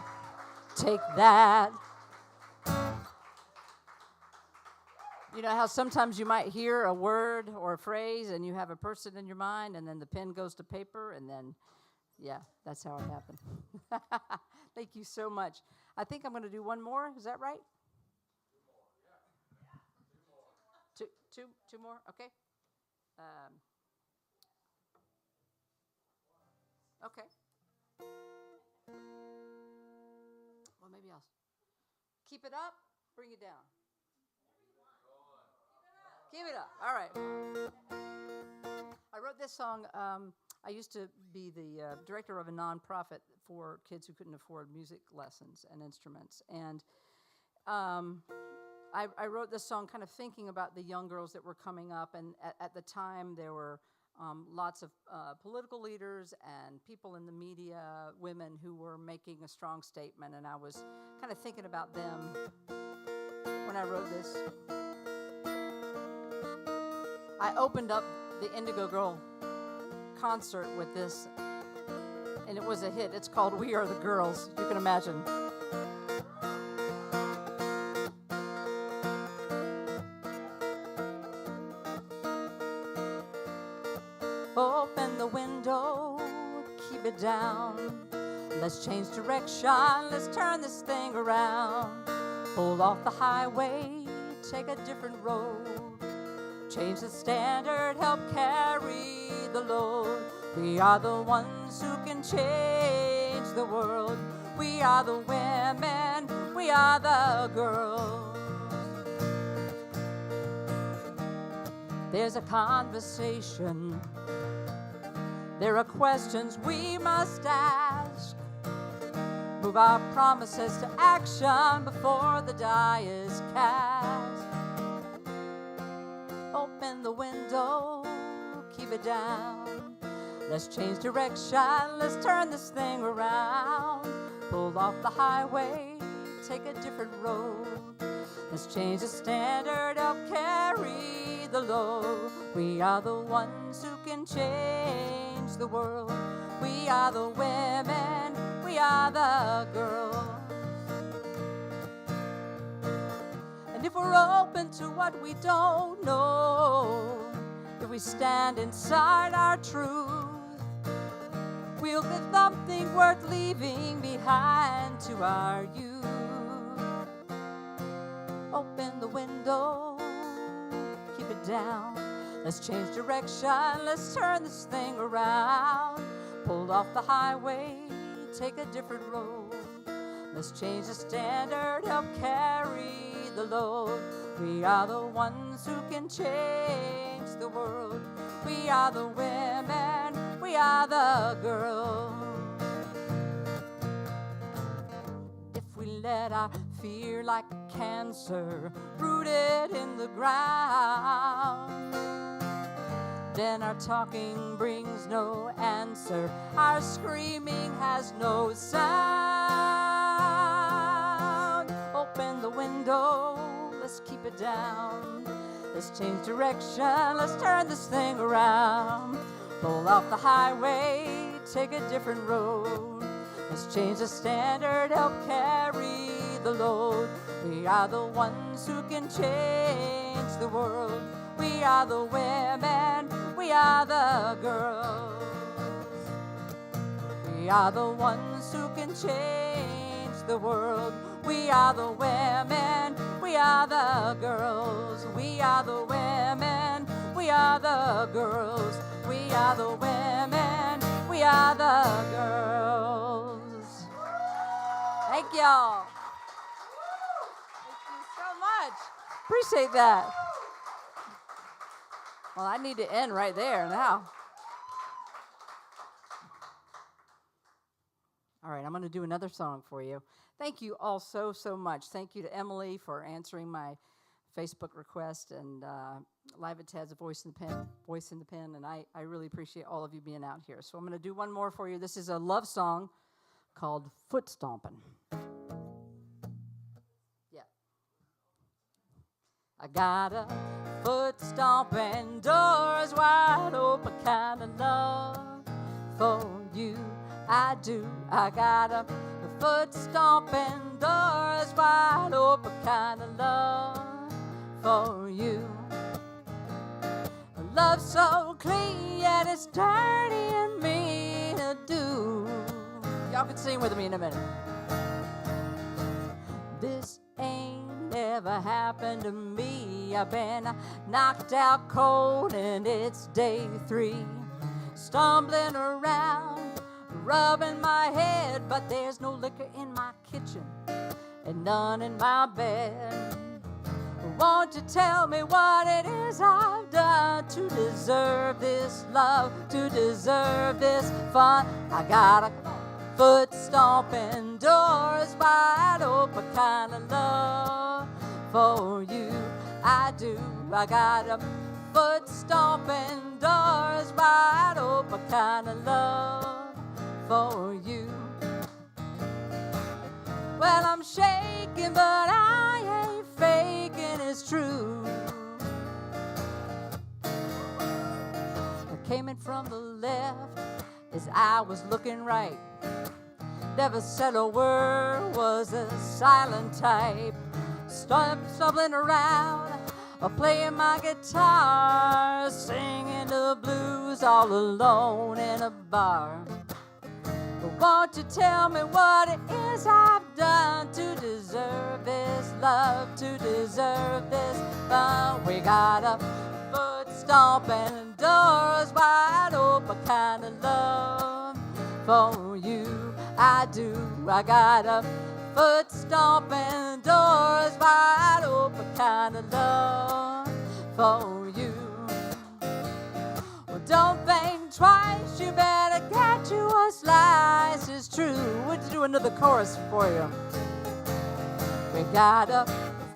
take that. You know how sometimes you might hear a word or a phrase and you have a person in your mind and then the pen goes to paper and then Yeah, that's how it happened. Thank you so much. I think I'm going to do one more. Is that right? Two more. Okay. Okay. Well, maybe I'll keep it up. Bring it down. Keep it up. All right. I wrote this song. I used to be the director of a nonprofit for kids who couldn't afford music lessons and instruments. And I wrote this song kind of thinking about the young girls that were coming up. And at the time, there were lots of political leaders and people in the media, women who were making a strong statement. And I was kind of thinking about them when I wrote this. I opened up the Indigo Girl concert with this, and it was a hit. It's called We Are the Girls. You can imagine. Open the window, keep it down. Let's change direction, let's turn this thing around. Pull off the highway, take a different road. Change the standard, help carry the load. We are the ones who can change the world. We are the women, we are the girls. There's a conversation, there are questions we must ask. Move our promises to action before the die is cast. Open the window, keep it down. Let's change direction, let's turn this thing around. Pull off the highway, take a different road. Let's change the standard, help carry the load. We are the ones who can change the world. We are the women, we are the girls. And if we're open to what we don't know, if we stand inside our truth, we'll be something worth leaving behind to our youth. Open the window, keep it down. Let's change direction, let's turn this thing around. Pull off the highway, take a different road. Let's change the standard, help carry the load. We are the ones who can change the world. We are the women, we are the girls. If we let our fear like cancer rooted in the ground, then our talking brings no answer, our screaming has no sound. Open the window, let's keep it down. Let's change direction, let's turn this thing around. Pull off the highway, take a different road. Let's change the standard, help carry the load. We are the ones who can change the world. We are the women, we are the girls. We are the ones who can change the world. We are the women, we are the girls. We are the women, we are the girls. We are the women, we are the girls. Thank y'all. Thank you so much. Appreciate that. Well, I need to end right there now. All right, I'm going to do another song for you. Thank you all so much. Thank you to Emily for answering my Facebook request, and Live at Ted's Voice in the Pen, and I really appreciate all of you being out here. So I'm going to do one more for you. This is a love song called Foot Stompin'. Yeah. I got a foot stomping, doors wide open kind of love for you. I do. I got a foot stomping, doors wide open kind of love for you. Love so clean, yet it's dirty and mean to do sing with me in a minute. This ain't never happened to me. I've been knocked out cold and it's day 3. Stumbling around, rubbing my head, but there's no liquor in my kitchen and none in my bed. Won't you tell me what it is I've done to deserve this love, to deserve this fun? I got a foot stomping, doors wide open kind of love for you. I do. I got a foot stomping, doors wide open kind of love for you. Well, I'm shaking, but I ain't faking, it's true. I came in from the left as I was looking right. Never said a word, was a silent type. Stumbling around, playing my guitar, singing the blues all alone in a bar. But won't you tell me what it is I've done to deserve this love, to deserve this fun? We got a foot stomping, doors wide open kind of love for you. I do. I got a foot stomping, doors wide open kind of love for you. Well, don't think twice, you better get you a slice, it's true. We'll do another chorus for you. We got a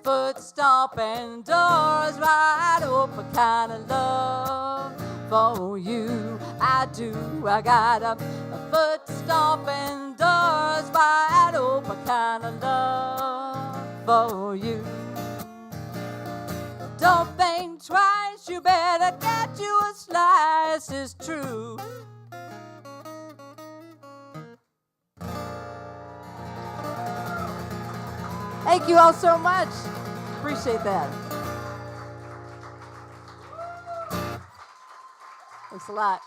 foot stomping, doors wide open kind of love for you. I do. I got a foot stomping, doors wide open kind of love for you. Don't think twice, you better get you a slice, it's true. Thank you all so much. Appreciate that. Thanks a lot.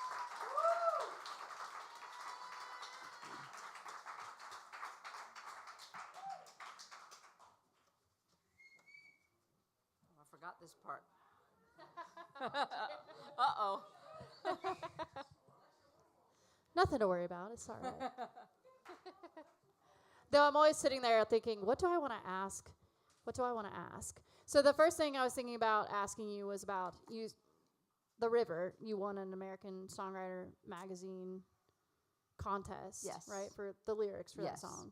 I forgot this part. Uh-oh. Nothing to worry about. It's all right. Though I'm always sitting there thinking, what do I want to ask? What do I want to ask? So the first thing I was thinking about asking you was about you, The River. You won an American Songwriter Magazine contest, Yes. right, for the lyrics for Yes. that song.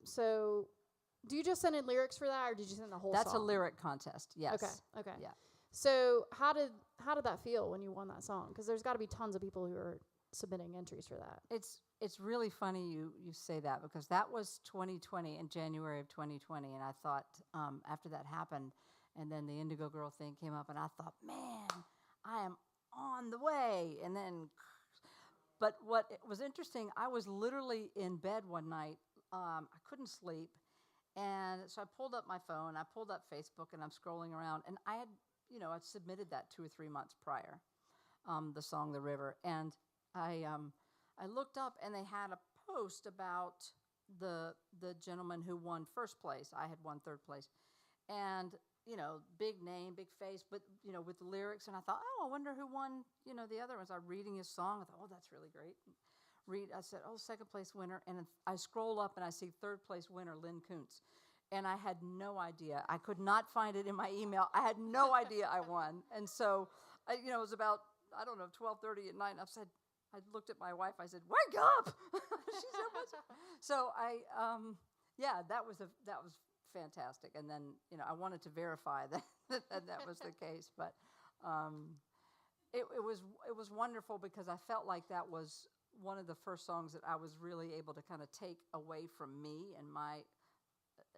So do you just send in lyrics for that, or did you send the whole That's song? a lyric contest, yes. Okay. Yeah. So how did that feel when you won that song? Because there's got to be tons of people who are submitting entries for that. It's really funny you say that, because that was 2020, in January of 2020, and I thought after that happened, and then the Indigo Girl thing came up, and I thought, man, I am on the way. And then, but what was interesting, I was literally in bed one night. I couldn't sleep, and so I pulled up my phone, I pulled up Facebook, and I'm scrolling around, and I had, I'd submitted that 2 or 3 months prior, the song "The River," and I looked up, and they had a post about the gentleman who won first place. I had won third place, and big name, big face, but with the lyrics. And I thought, oh, I wonder who won. The other ones. I'm reading his song. I thought, oh, that's really great. I said, oh, second place winner, and I scroll up and I see third place winner Lyn Koonce, and I had no idea. I could not find it in my email. I had no idea I won, and so it was about 12:30 at night. And I looked at my wife. I said, "Wake up!" She said, "What's up?" So that was fantastic. And then I wanted to verify that was the case, but it was wonderful, because I felt like that was one of the first songs that I was really able to kind of take away from me and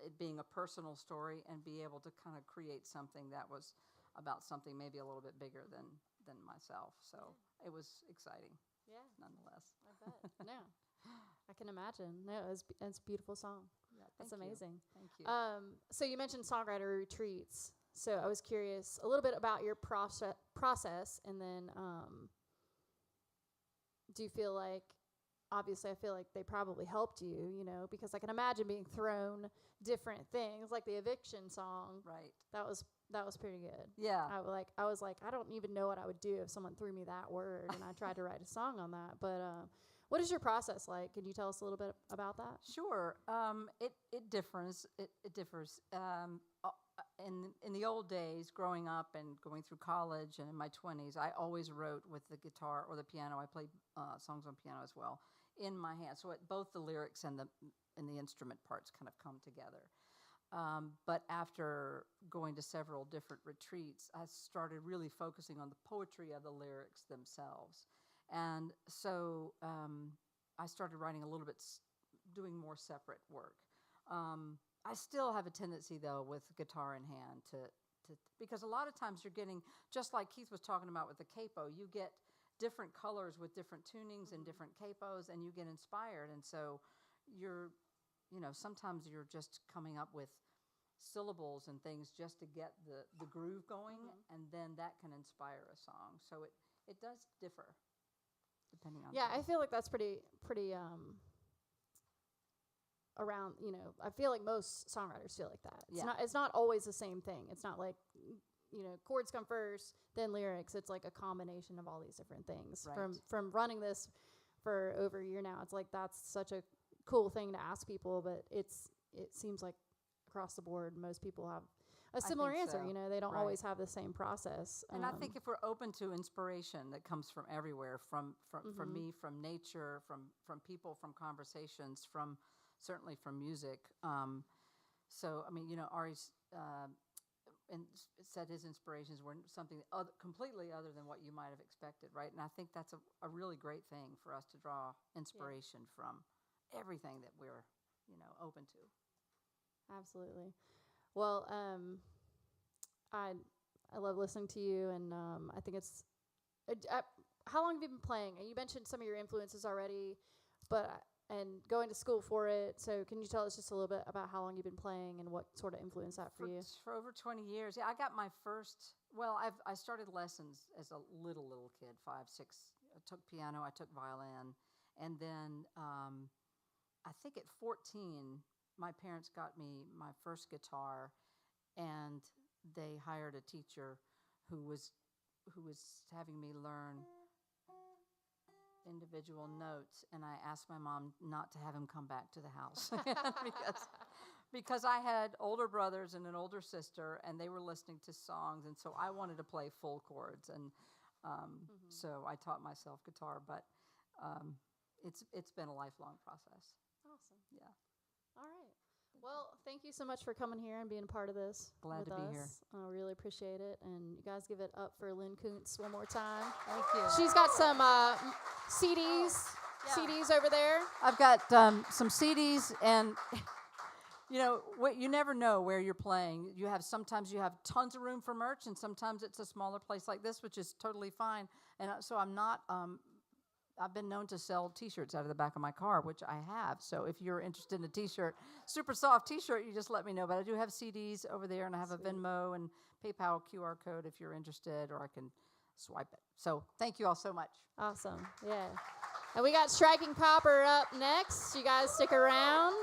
it being a personal story, and be able to kind of create something that was about something maybe a little bit bigger than myself. So it was exciting. Yeah, nonetheless. I bet. No, I can imagine. No, it's a beautiful song. Yeah, That's thank you. amazing. Thank you. So you mentioned songwriter retreats. So I was curious a little bit about your process, and then do you feel like obviously I feel like they probably helped you, you know, because I can imagine being thrown different things, like the eviction song. Right. That was pretty good. Yeah. I was like, I don't even know what I would do if someone threw me that word, and I tried to write a song on that. But what is your process like? Can you tell us a little bit about that? Sure. It differs. It differs. In the old days, growing up and going through college and in my 20s, I always wrote with the guitar or the piano. I played songs on piano as well in my hand. So both the lyrics and the instrument parts kind of come together. But after going to several different retreats, I started really focusing on the poetry of the lyrics themselves. And so I started writing a little bit, doing more separate work. I still have a tendency, though, with guitar in hand because a lot of times you're getting, just like Keith was talking about with the capo, you get different colors with different tunings and different capos, and you get inspired. And so sometimes you're just coming up with syllables and things just to get the groove going, and then that can inspire a song. So it does differ depending on I feel like that's pretty around, you know, I feel like most songwriters feel like that. It's not always the same thing. It's not like, you know, chords come first, then lyrics. It's like a combination of all these different things. Right. From running this for over a year now, it's like that's such a cool thing to ask people, but it seems like across the board most people have a similar answer. So. You know, they don't Right. always have the same process. And I think if we're open to inspiration that comes from everywhere, from me, from nature, from people, from conversations, certainly from music. So, I mean, you know, Ari's said his inspirations were something completely other than what you might have expected, right? And I think that's a really great thing for us to draw inspiration from everything that we're, you know, open to. Absolutely. Well, I love listening to you, and I think it's. How long have you been playing? You mentioned some of your influences already, and going to school for it. So can you tell us just a little bit about how long you've been playing and what sort of influenced that for you? For over 20 years. Yeah, I got my first. Well, I started lessons as a little kid, 5, 6. I took piano, I took violin, and then I think at 14, my parents got me my first guitar, and they hired a teacher who was having me learn individual notes, and I asked my mom not to have him come back to the house because I had older brothers and an older sister, and they were listening to songs, and so I wanted to play full chords, and so I taught myself guitar, but it's been a lifelong process. Awesome. Yeah. All right. Well, thank you so much for coming here and being a part of this. Glad to be here. I really appreciate it. And you guys give it up for Lyn Koonce one more time. Thank you. She's got some CDs over there. I've got some CDs, and you know, you never know where you're playing. Sometimes you have tons of room for merch, and sometimes it's a smaller place like this, which is totally fine. And so I'm not. I've been known to sell T-shirts out of the back of my car, which I have. So if you're interested in a T-shirt, super soft T-shirt, you just let me know. But I do have CDs over there, and I have a Venmo and PayPal QR code if you're interested, or I can swipe it. So thank you all so much. Awesome. Yeah. And we got Striking Copper up next. You guys stick around.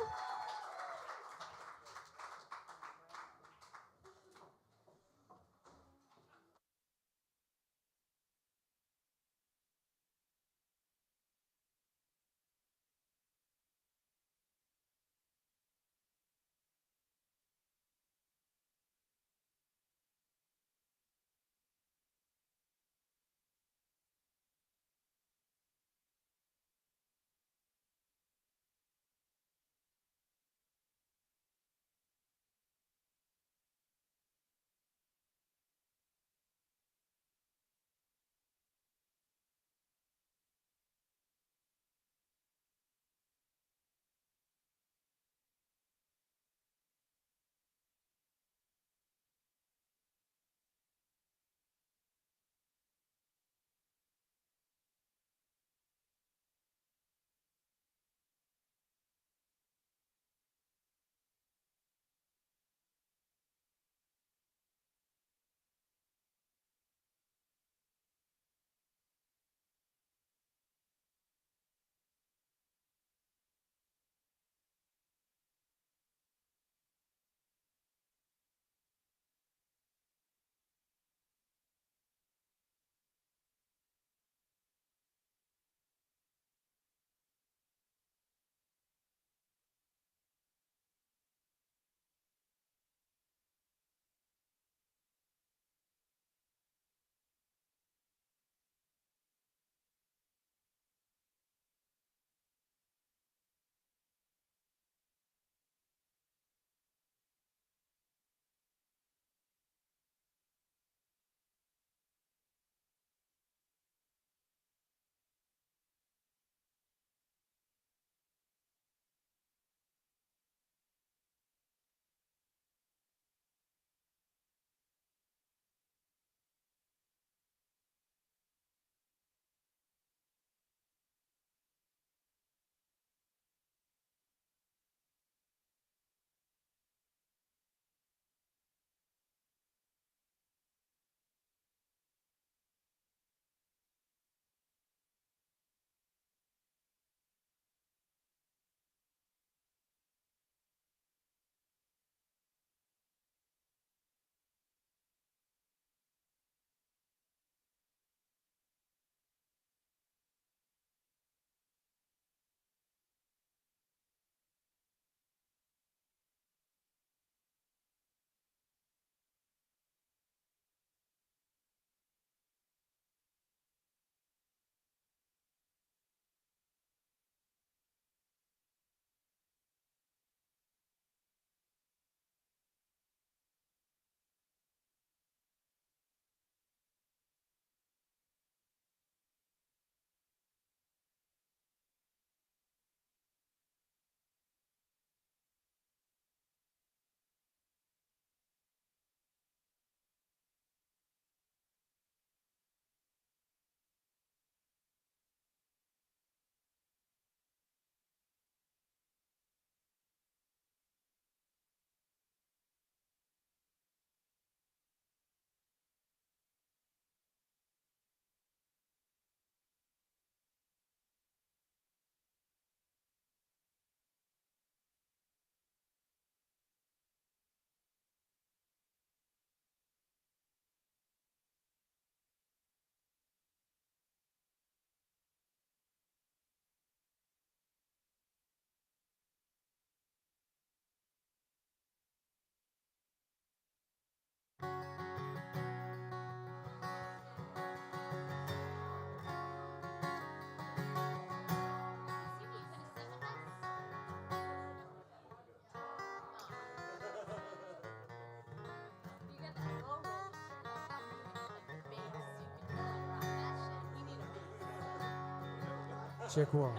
Check one.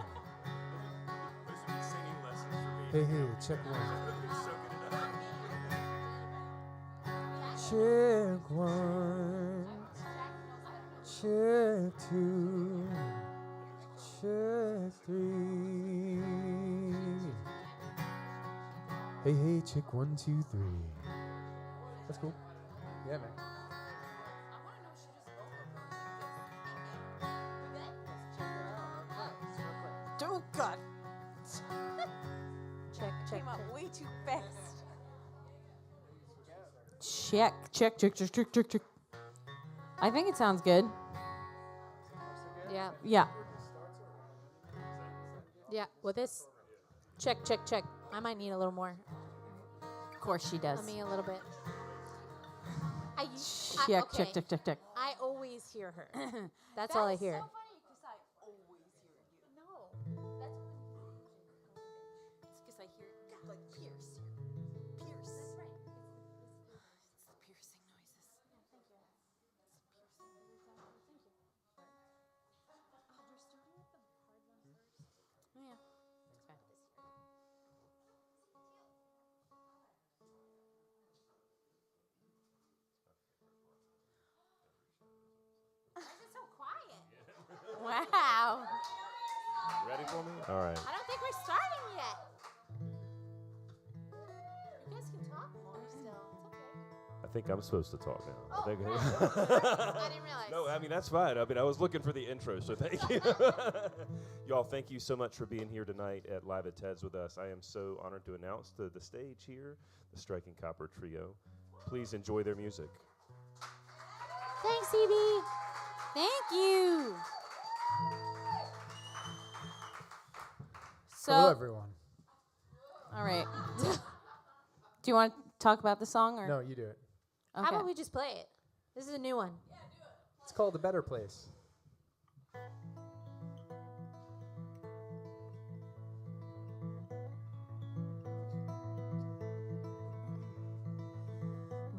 Hey, hey, check one. Check one. Check two. Check three. Hey, hey, check 1, 2, 3. That's cool. Yeah, man. Oh, God. Check, check, Came out check. way too fast. Check, check, check, check, check, check, check. I think it sounds good. Yeah, Yeah. Yeah, well, this check, check, check. I might need a little more. Of course she does. I mean, a little bit. Check, okay. check, check, check, check. I always hear her. That's all I hear. funny because I always hear you. No, that's It's because I hear like pierce. Pierce. That's right. It's the piercing noises. Yeah. wow. Ready for me? All right. I don't think we're starting yet. You guys can talk more still. It's okay. I think I'm supposed to talk now. Oh, I think I didn't realize. No, I mean, that's fine. I mean, I was looking for the intro, so thank you. Y'all, thank you so much for being here tonight at Live at Ted's with us. I am so honored to announce to the stage here the Striking Copper Trio. Please enjoy their music. Thanks, Evie. Thank you. Hello, So, everyone. all right. Do you want to talk about the song or? No, you do it. Okay. How about we just play it? This is a new one. It's called A Better Place.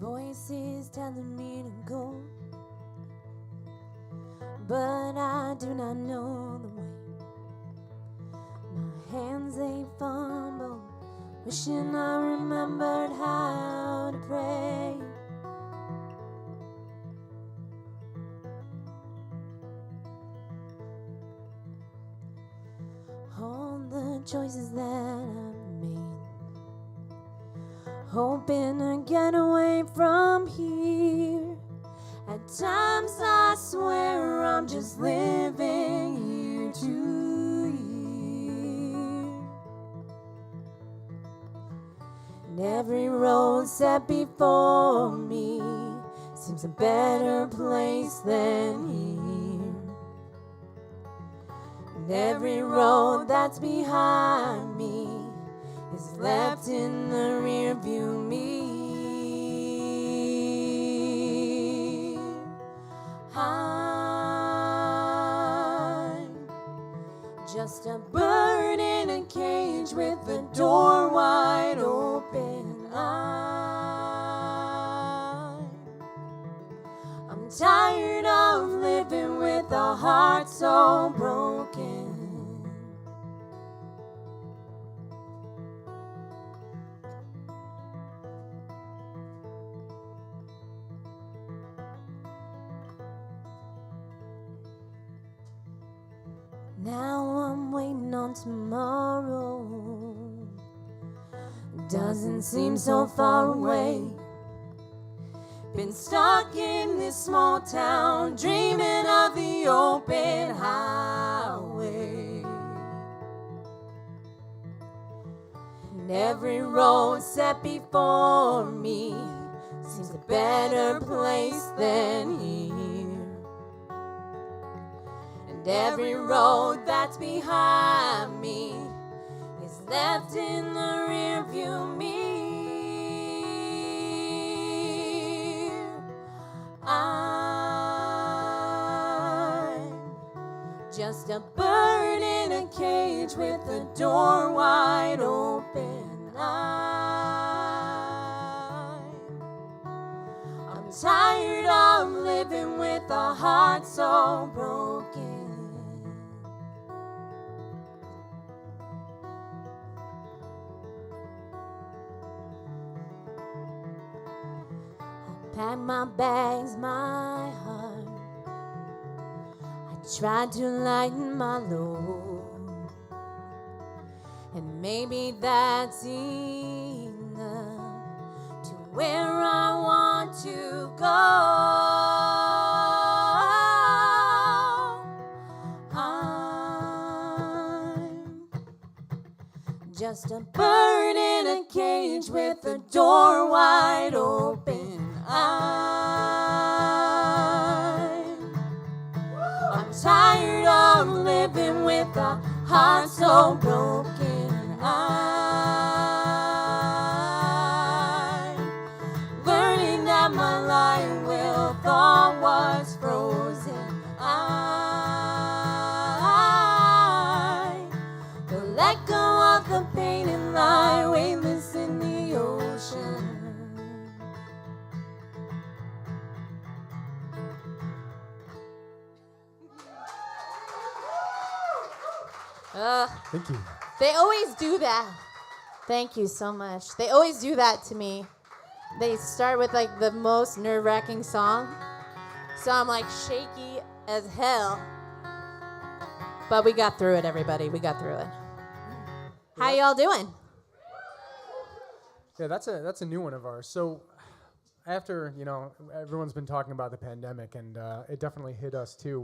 Voices telling me to go, but I do not know the way. My hands they fumble, wishing I remembered how to pray. All the choices that I've made, hoping to get away from here. At times I swear I'm just living year to year. And every road set before me seems a better place than here. And every road that's behind me is left in the rearview mirror. I'm just a bird in a cage with the door wide open. I'm tired of living with a heart so broken. Now I'm waiting on tomorrow. Doesn't seem so far away. Been stuck in this small town, dreaming of the open highway. And every road set before me seems a better place than here. And every road that's behind me is left in the rearview mirror. I'm just a bird in a cage with the door wide open. I'm tired of living with a heart so broken. pack my bags, my heart. I tried to lighten my load, and maybe that's enough to where I want to go. I'm just a bird in a cage with the door wide open. I'm tired of living with a heart so broken. I'm learning that my life will thaw was frozen. I will let go of the pain and lie weightless in the ocean. Thank you. They always do that. Thank you so much. They always do that to me. They start with like the most nerve-wracking song. So I'm like shaky as hell. But we got through it, everybody. We got through it. How y'all doing? Yeah, that's a new one of ours. So after, everyone's been talking about the pandemic, and it definitely hit us too.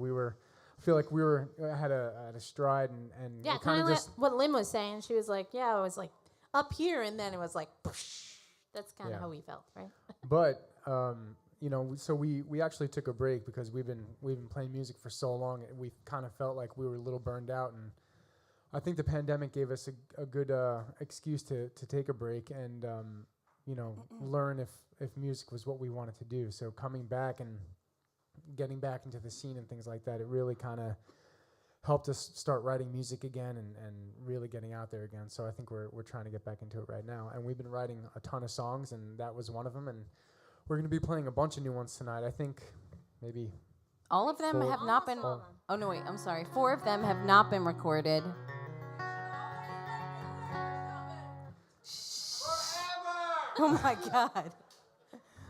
I feel like we had a stride, and Yeah, kind of just what Lyn was saying. She was like, yeah, I was like up here, and then it was like, poosh. That's kind of how we felt, right? But so we actually took a break because we've been playing music for so long, and we kind of felt like we were a little burned out, and I think the pandemic gave us a good excuse to take a break and learn if music was what we wanted to do. So coming back and getting back into the scene and things like that, it really kind of helped us start writing music again and really getting out there again. So I think we're trying to get back into it right now. And we've been writing a ton of songs, and that was one of them. And we're going to be playing a bunch of new ones tonight. I think maybe All of them have not been. Oh no, wait. I'm sorry. 4 of them have not been recorded. Oh my God.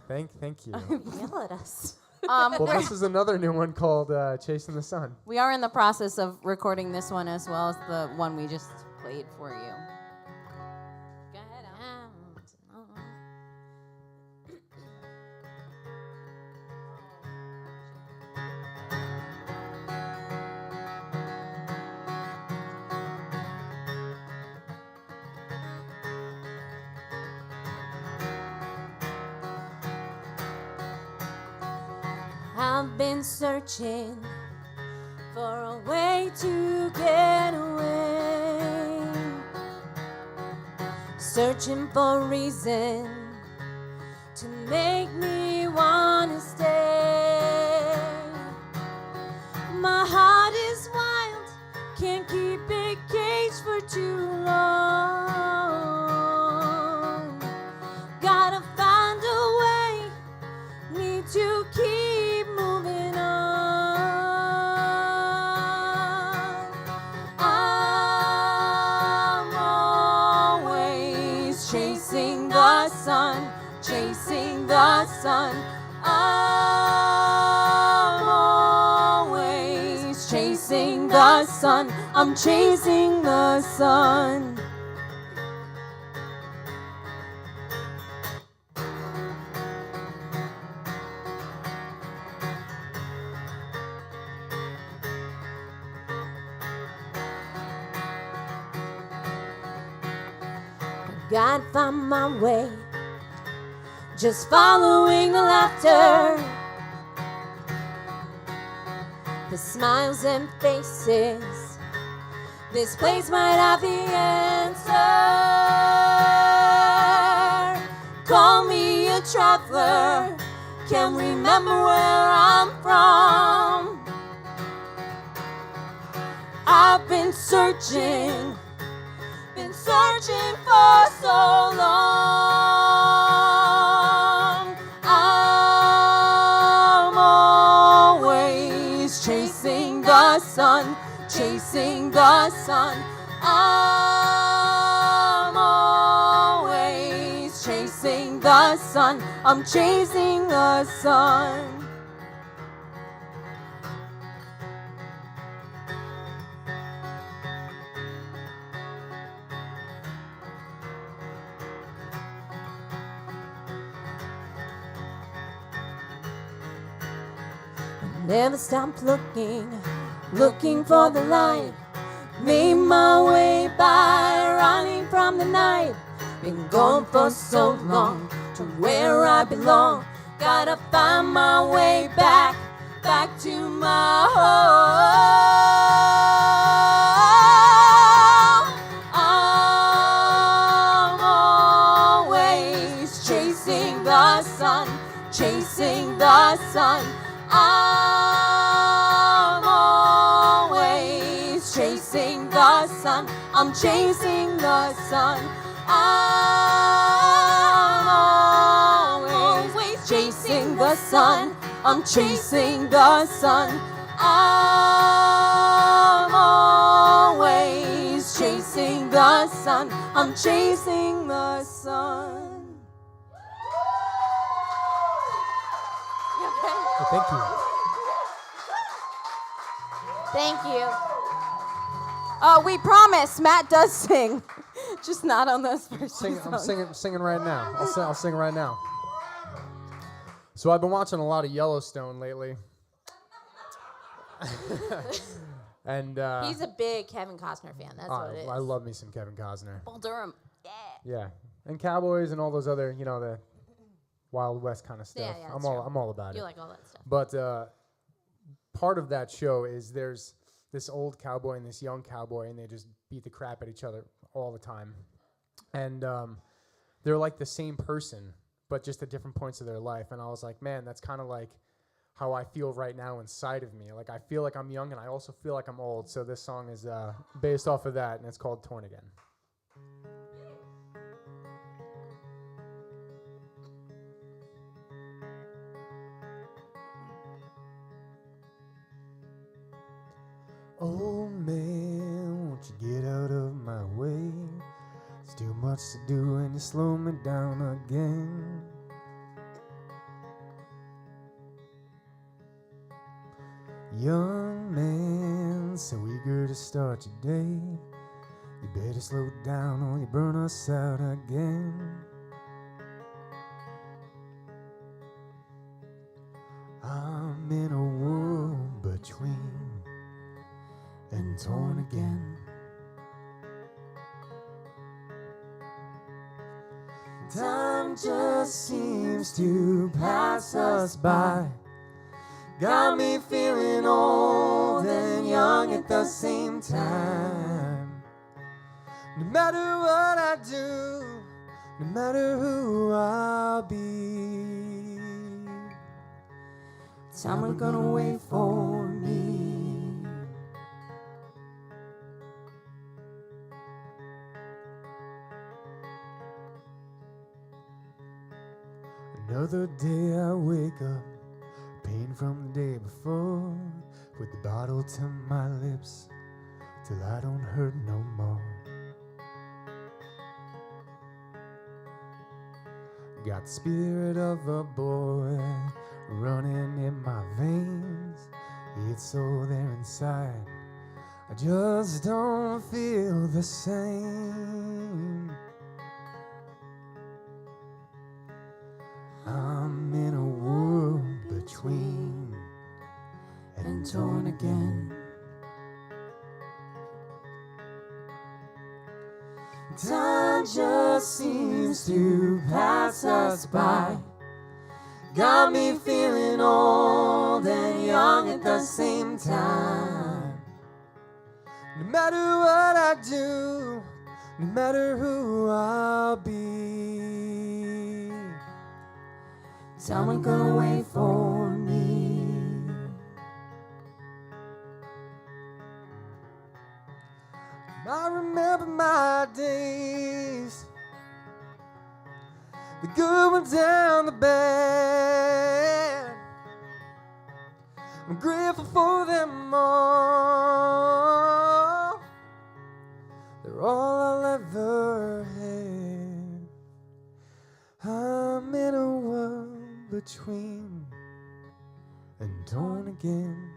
Thank you. Yell at us. Well, this is another new one called Chasing the Sun. We are in the process of recording this one as well as the one we just played for you. Go ahead, Al. I've been searching for a way to get away, searching for a reason to make me want to stay. My heart is wild, can't keep it caged for too long. Gotta find a way, need to keep moving on. I'm always chasing the sun, chasing the sun. I'm always chasing the sun. I'm chasing the sun. Gotta find my way, just following the laughter, the smiles and faces. This place might have the answer. Call me a traveler, can't remember where I'm from. I've been searching for so long. I'm always chasing the sun, chasing the sun. I'm always chasing the sun. I'm chasing the sun. Never stopped looking for the light. Made my way by, running from the night. Been gone for so long, to where I belong. Gotta find my way back to my home. I'm always chasing the sun, chasing the sun. I'm always chasing the sun. I'm chasing the sun. I'm always chasing the sun. I'm chasing the sun. I'm always chasing the sun. I'm chasing the sun. Thank you. Thank you. We promise Matt does sing, just not on those first two songs. I'm singing right now. I'll sing right now. So I've been watching a lot of Yellowstone lately. And He's a big Kevin Costner fan. That's what it is. I love me some Kevin Costner. Bull Durham. Yeah. Yeah, and Cowboys and all those other, the Wild West kind of stuff. Yeah, I'm all about it. You like all that stuff. But part of that show is there's this old cowboy and this young cowboy, and they just beat the crap at each other all the time. And they're like the same person, but just at different points of their life. And I was like, man, that's kind of like how I feel right now inside of me. Like, I feel like I'm young, and I also feel like I'm old. So this song is based off of that, and it's called Torn Again. Oh man, won't you get out of my way? There's too much to do and you slow me down again. Young man, so eager to start your day. You better slow down or you burn us out again. I'm in a world between and torn again. Time just seems to pass us by. Got me feeling old and young at the same time. No matter what I do, no matter who I'll be, time ain't gonna wait for me. Another day I wake up, pain from the day before. Put the bottle to my lips till I don't hurt no more. Got the spirit of a boy running in my veins. It's so there inside, I just don't feel the same. I'm in a world between and torn again. Time just seems to pass us by. Got me feeling old and young at the same time. No matter what I do, no matter who I'll be, time ain't gonna wait for me. I remember my days, the good ones and the bad. I'm grateful for them all. They're all I'll ever have. I'm in a world between and torn again.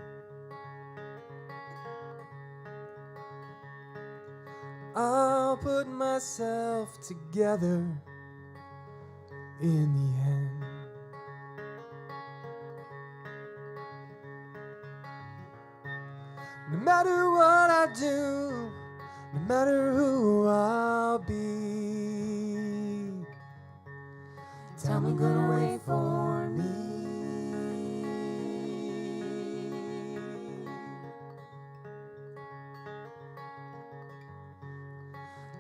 I'll put myself together in the end. No matter what I do, no matter who I'll be, time ain't gonna wait for me.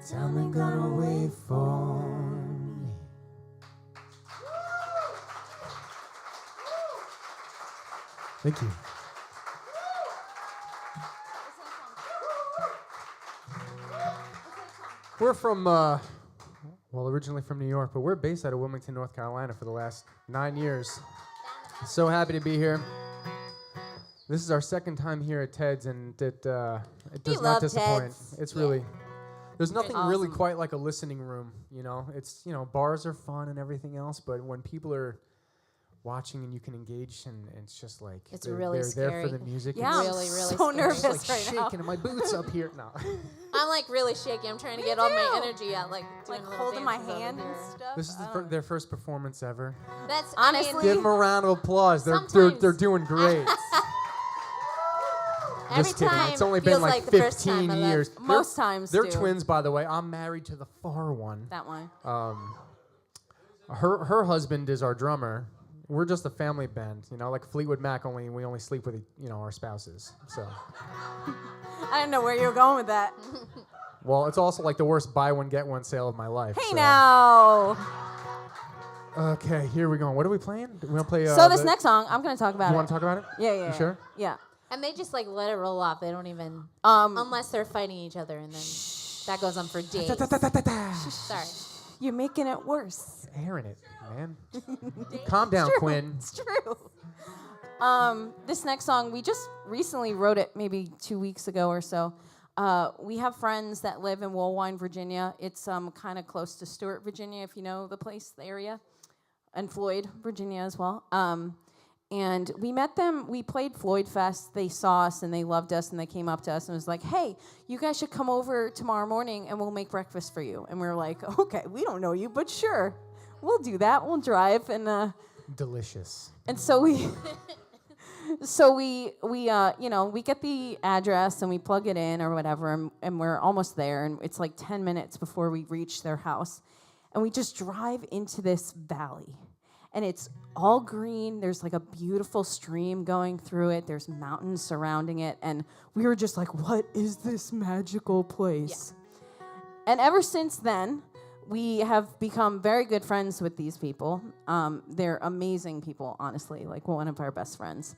Time ain't gonna wait for me. Thank you. We're from, originally from New York, but we're based out of Wilmington, North Carolina for the last 9 years. So happy to be here. This is our second time here at Ted's, and it does not disappoint. Ted's. It's really, there's nothing really Awesome. quite like a listening room, you know? It's, bars are fun and everything else, but when people are watching and you can engage, and it's just like It's they're really there for scary. the music. Yeah, and I'm it's really just so like nervous right shaking now. and my boots up here. No. I'm like really shaky. I'm trying to get all my too. energy out, like doing Like little holding my dances over hand and here. stuff. This is I don't know. their first performance ever. That's Honestly, Give them a round of applause. They're Sometimes- doing great. every Just kidding. time It's only feels been like the first 15 time I love. years. Most times They're do. twins, by the way. I'm married to the far one. That one. Her husband is our drummer. We're just a family band, like Fleetwood Mac. We only sleep with our spouses. So, I didn't know where you were going with that. well, it's also like the worst buy one get one sale of my life. Hey so. now. Okay, here we go. What are we playing? We want to play. So this next song, I'm gonna talk about You it. want to talk about it? Yeah, yeah. You yeah. sure? Yeah. And they just like let it roll off. They don't even unless they're fighting each other, and then that goes on for days. Sorry. You're making it worse. Airing it, man. Calm down, Quinn. It's true. This next song, we just recently wrote it maybe 2 weeks ago or so. We have friends that live in Woolwine, Virginia. It's kind of close to Stewart, Virginia, if you know the place, the area, and Floyd, Virginia as well. And we met them. We played Floyd Fest. They saw us and they loved us, and they came up to us and was like, "Hey, you guys should come over tomorrow morning and we'll make breakfast for you." And we were like, "Okay, we don't know you, but sure, we'll do that. We'll drive." And Delicious. so we we get the address and we plug it in or whatever, and we're almost there, and it's like 10 minutes before we reach their house, and we just drive into this valley, and it's all green. There's like a beautiful stream going through it. There's mountains surrounding it, and we were just like, what is this magical place? Yeah. And ever since then, we have become very good friends with these people. They're amazing people, honestly, like one of our best friends.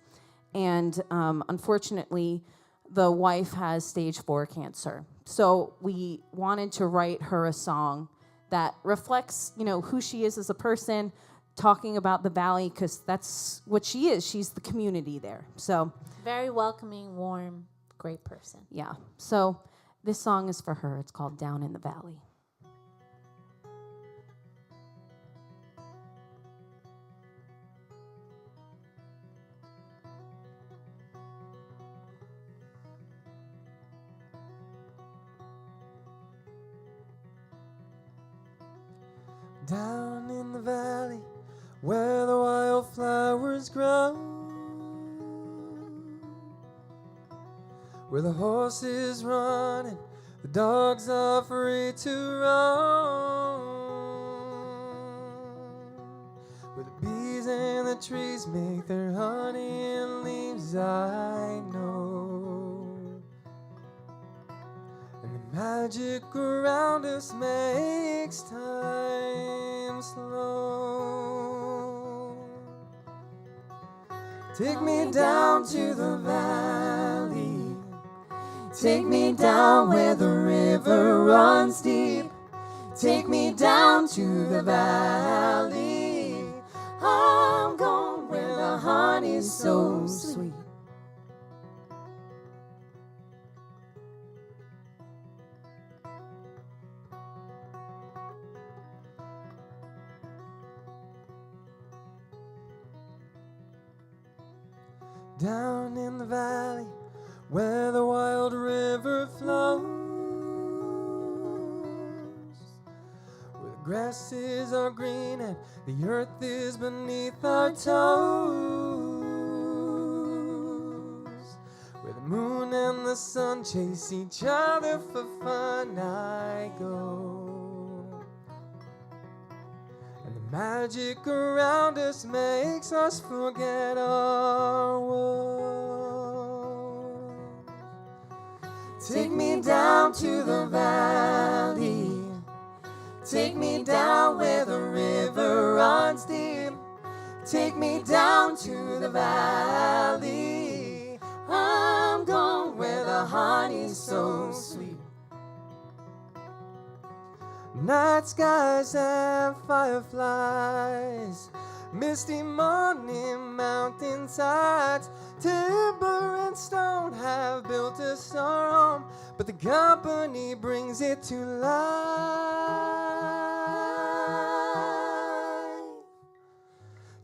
And unfortunately, the wife has stage 4 cancer. So we wanted to write her a song that reflects, who she is as a person, talking about the valley, because that's what she is. She's the community there. So Very welcoming, warm, great person. yeah. So this song is for her. It's called Down in the Valley. Down in the valley where the wildflowers grow, where the horses run and the dogs are free to roam, where the bees and the trees make their honey and leaves I know, and the magic around us makes time slow. Take me down to the valley, take me down where the river runs deep, take me down to the valley. I'm going where the honey's so sweet. down in the valley where the wild river flows, where the grasses are green and the earth is beneath our toes, where the moon and the sun chase each other for fun, I go. And the magic around us makes us forget our woes. Take me down to the valley, take me down where the river runs deep, take me down to the valley. I'm going where the honey's so sweet. Night skies and fireflies, misty morning mountainsides, timber and stone have built us our home, but the company brings it to life.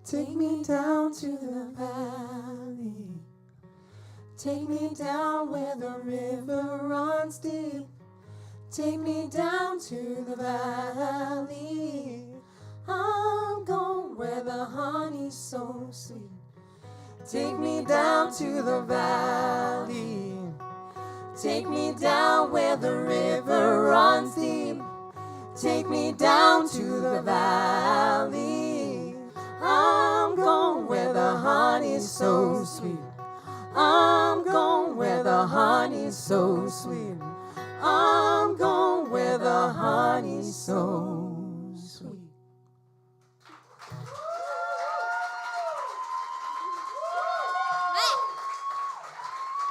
Take me down to the valley, take me down where the river runs deep, take me down to the valley. I'm going where the honey's so sweet. Take me down to the valley, take me down where the river runs deep, take me down to the valley. I'm going where the honey's so sweet. I'm going where the honey's so sweet. I'm going where the honey's so sweet.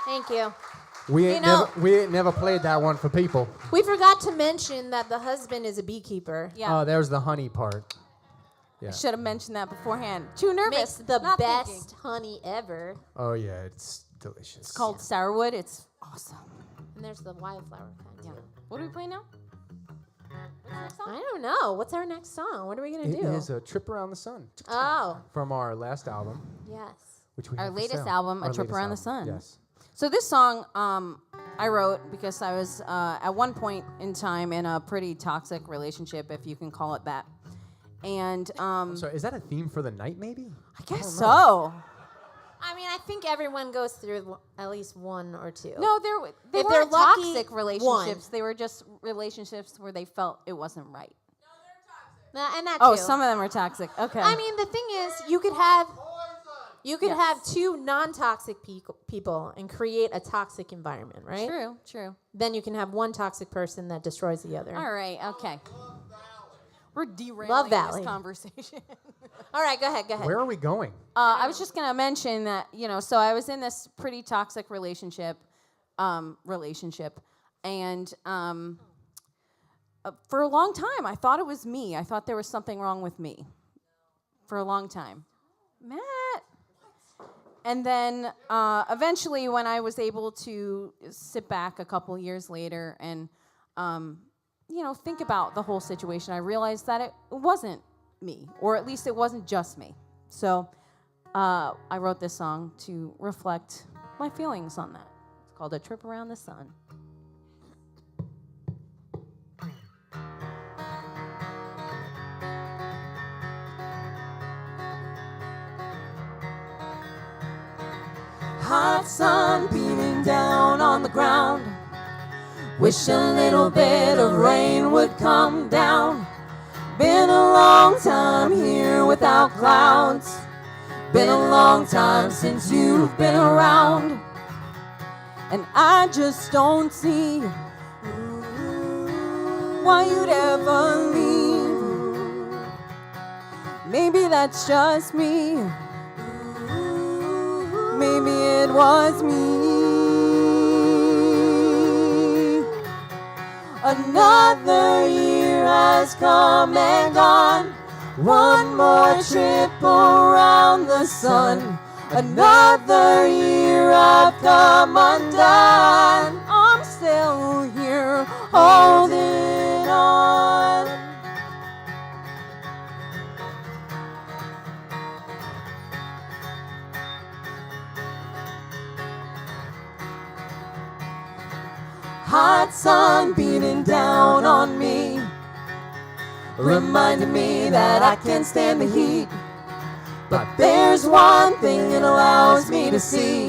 Thank you. We You ain't know- never played that one for people. We forgot to mention that the husband is a beekeeper. Yeah. Oh, there's the honey part. Yeah. I should have mentioned that beforehand. Too nervous. Makes the Not best thinking. honey ever. Oh yeah, it's delicious. It's called sourwood. It's awesome. And there's the wildflower kind Yeah. too. What do we play now? What's the next song? I don't know. What's our next song? What are we gonna It do? is a trip around the sun Oh, from our last album, yes. which we Our have for latest sale. album, A Our Trip latest Around the album, Sun. Yes. So this song I wrote because I was at one point in time in a pretty toxic relationship, if you can call it that. And So is that a theme for the night, maybe? I guess so. I mean, I think everyone goes through at least one or two. No, they If weren't they're lucky, toxic relationships. They were just relationships where they felt it wasn't right. And that Oh, too. some of them are toxic. Okay. I mean, the thing is, you could have two non-toxic people and create a toxic environment, right? True, true. Then you can have one toxic person that destroys the other. All right, okay. We're derailing Love Valley. this conversation. All right, go ahead. Where are we going? I was just going to mention that, so I was in this pretty toxic relationship, and for a long time, I thought it was me. I thought there was something wrong with me for a long time. Matt. And then eventually when I was able to sit back a couple years later and, think about the whole situation, I realized that it wasn't me, or at least it wasn't just me. So I wrote this song to reflect my feelings on that. It's called A Trip Around the Sun. Hot sun beaming down on the ground. Wish a little bit of rain would come down. Been a long time here without clouds. Been a long time since you've been around. And I just don't see why you'd ever leave. Maybe that's just me. Maybe it was me. Another year has come and gone. One more trip around the sun. Another year I've come undone. I'm still here holding on. hot sun beating down on me, reminding me that I can't stand the heat. But there's one thing it allows me to see,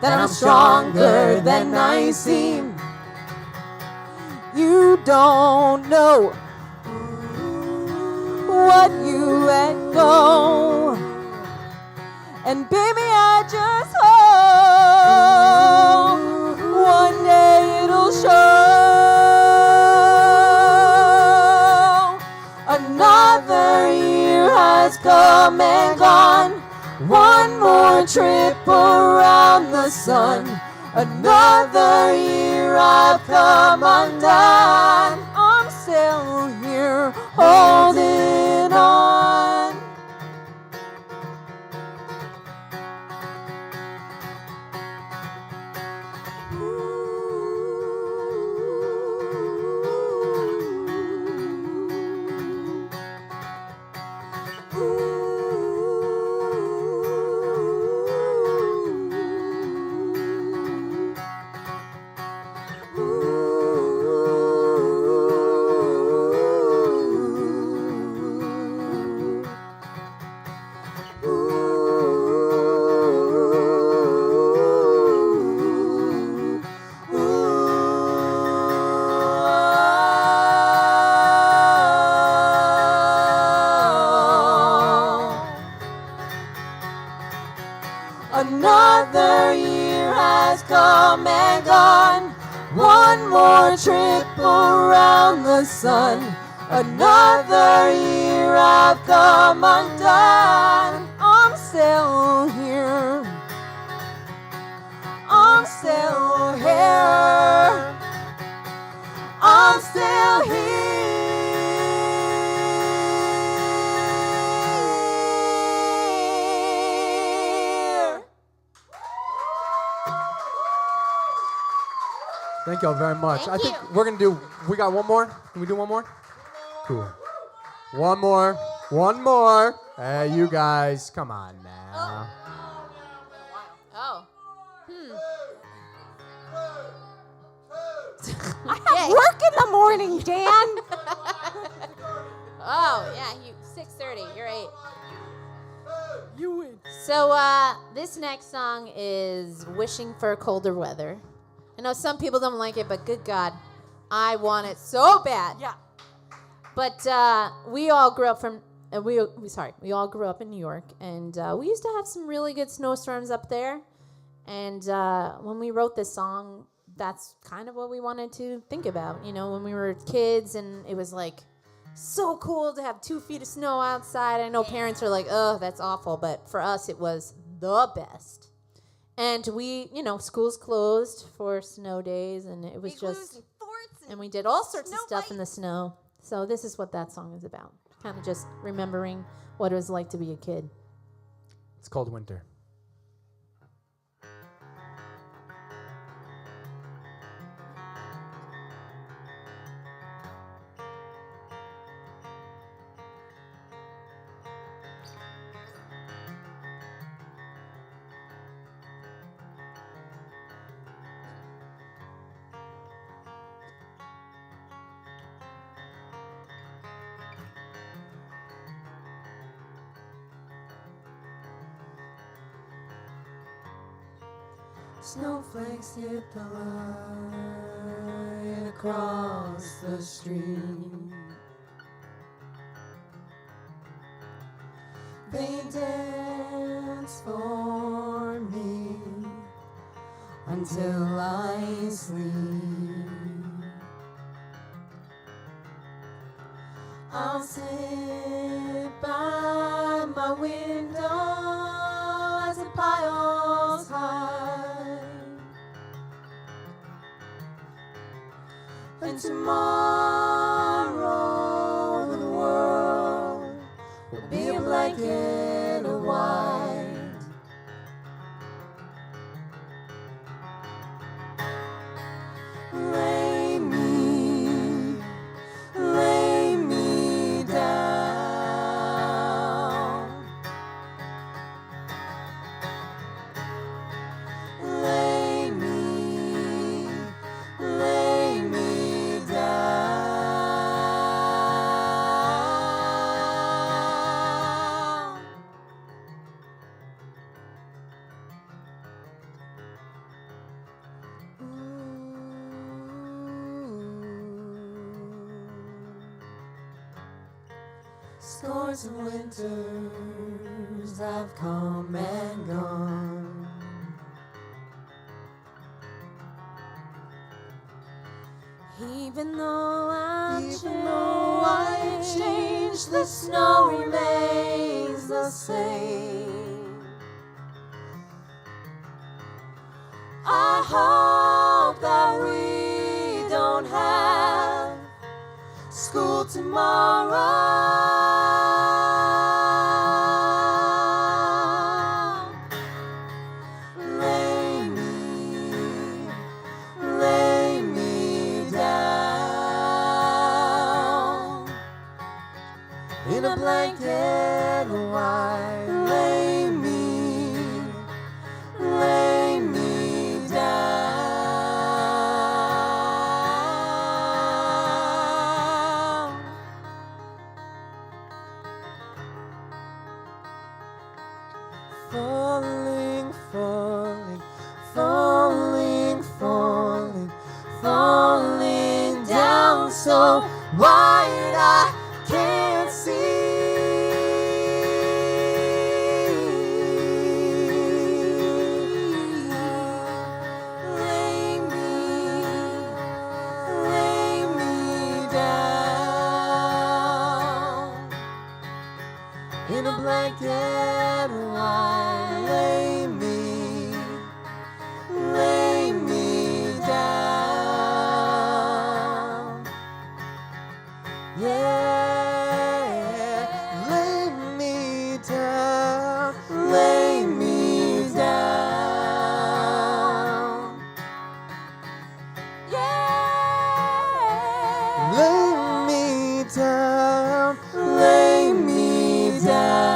that I'm stronger than I seem. You don't know what you let go, and baby, I just hope one day it'll show. Another year has come and gone, one more trip around the sun. Another year I've come undone. I'm still here holding on. Another year has come and gone, one more trip around the sun. Another year I've come undone. I'm still here. I'm still here. I'm still here. Thank y'all very much. I think we're going to do, we got one more? Can we do one more? Cool. One more. One more. Hey, you guys, come on now. Oh. I have work in the morning, Dan. Oh, yeah, 6:30. You're 8. You win. So this next song is Wishing for Colder Weather. I know some people don't like it, but good God, I want it so bad. Yeah. But we all grew up we all grew up in New York, and we used to have some really good snowstorms up there. And when we wrote this song, that's kind of what we wanted to think about. You know, when we were kids, and it was like so cool to have 2 feet of snow outside. I know parents are like, oh, that's awful, but for us, it was the best. And we, schools closed for snow days, and it was and we did all sorts of stuff in the snow. So this is what that song is about. Kind of just remembering what it was like to be a kid. It's called Winter. Snowflakes hit the line across the street. They dance for me until I sleep. I'll sit by my window as it piles high, and tomorrow the world will be a blanket of white. Lay me down. Lay Scores of winters have come and gone. Even though I've changed, the snow remains the same. I hope that we don't have school tomorrow. Lay me down in a blanket of white. Lay me down. Falling, falling, falling, falling, falling down so wide I can't see. Lay me down in a blanket of white. Lay me down. Yeah, lay me down. Lay me down. Yeah, lay me down. Lay me down.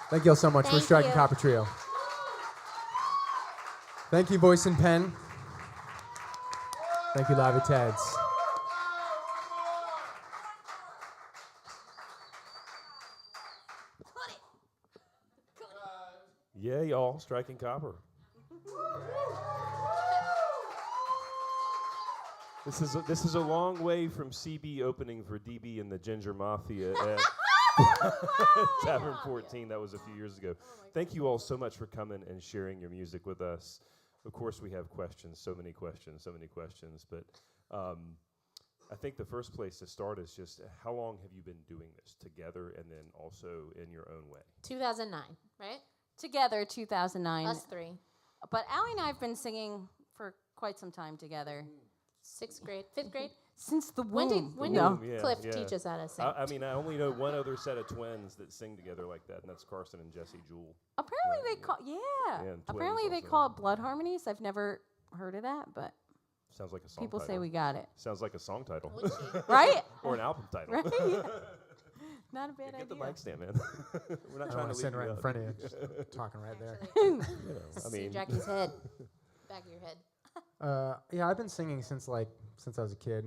Thank you all so much for Thank Striking you. Copper Trio. Thank you, Voice and Pen. Thank you, Live at Ted's. Yeah, y'all, Striking Copper. This is a long way from CB opening for DB and the Ginger Mafia at Tavern 14. That was a few years ago. Thank you all so much for coming and sharing your music with us. Of course, we have questions, so many questions. But I think the first place to start is just how long have you been doing this together and then also in your own way? 2009, right? Together, 2009. Us three. But Allie and I have been singing for quite some time together. 6th grade, 5th grade. Since the When womb. did No. Yeah, Cliff yeah. teach us how to sing? I mean, I only know one other set of twins that sing together like that, and that's Carson and Jesse Jewell. Apparently Right, they call, Yeah, and Apparently twins they also. call it blood harmonies. I've never heard of that, but Sounds like a song people title. say we got it. Sounds like a song title. Would she? Right? Or an album title. Right? Yeah. Not a bad Get the idea. mic stand, man. We're not I trying want to to sit leave right you in out. front of you, just talking right there. You know, I See mean, Jackie's head. Back of your head. Yeah, I've been singing since I was a kid,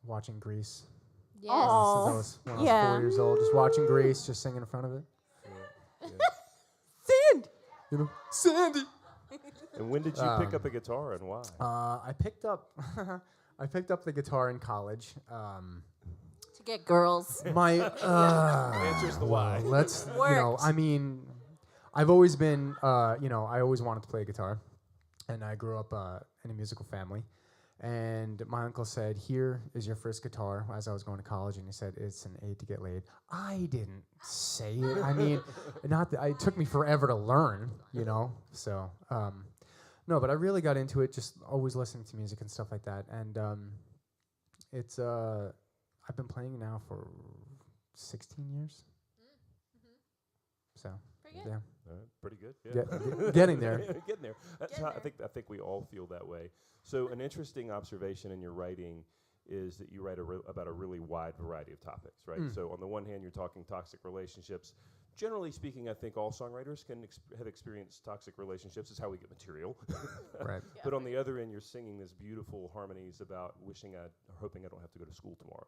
watching Grease. Yes. Aw. Since when I was Yeah. 4 years old, just watching Grease, just singing in front of it. Sand! You know, Sandy. and when did you pick up a guitar and why? I picked up the guitar in college. To get girls. My Answers the why. let's Worked. I mean, I've always been I always wanted to play guitar, and I grew up in a musical family. And my uncle said, "Here is your first guitar," as I was going to college, and he said, "It's an aid to get laid." I didn't say it. I mean, not that it took me forever to learn, So, no, but I really got into it, just always listening to music and stuff like that. And it's I've been playing now for 16 years. So, Pretty good. yeah, Pretty good. Yeah. getting there. Getting there. That's how I think we all feel that way. So an interesting observation in your writing is that you write about a really wide variety of topics, right? So on the one hand, you're talking toxic relationships, generally speaking, I think all songwriters can have experienced toxic relationships. It's how we get material. Right. But on the other end, you're singing this beautiful harmonies about hoping I don't have to go to school tomorrow.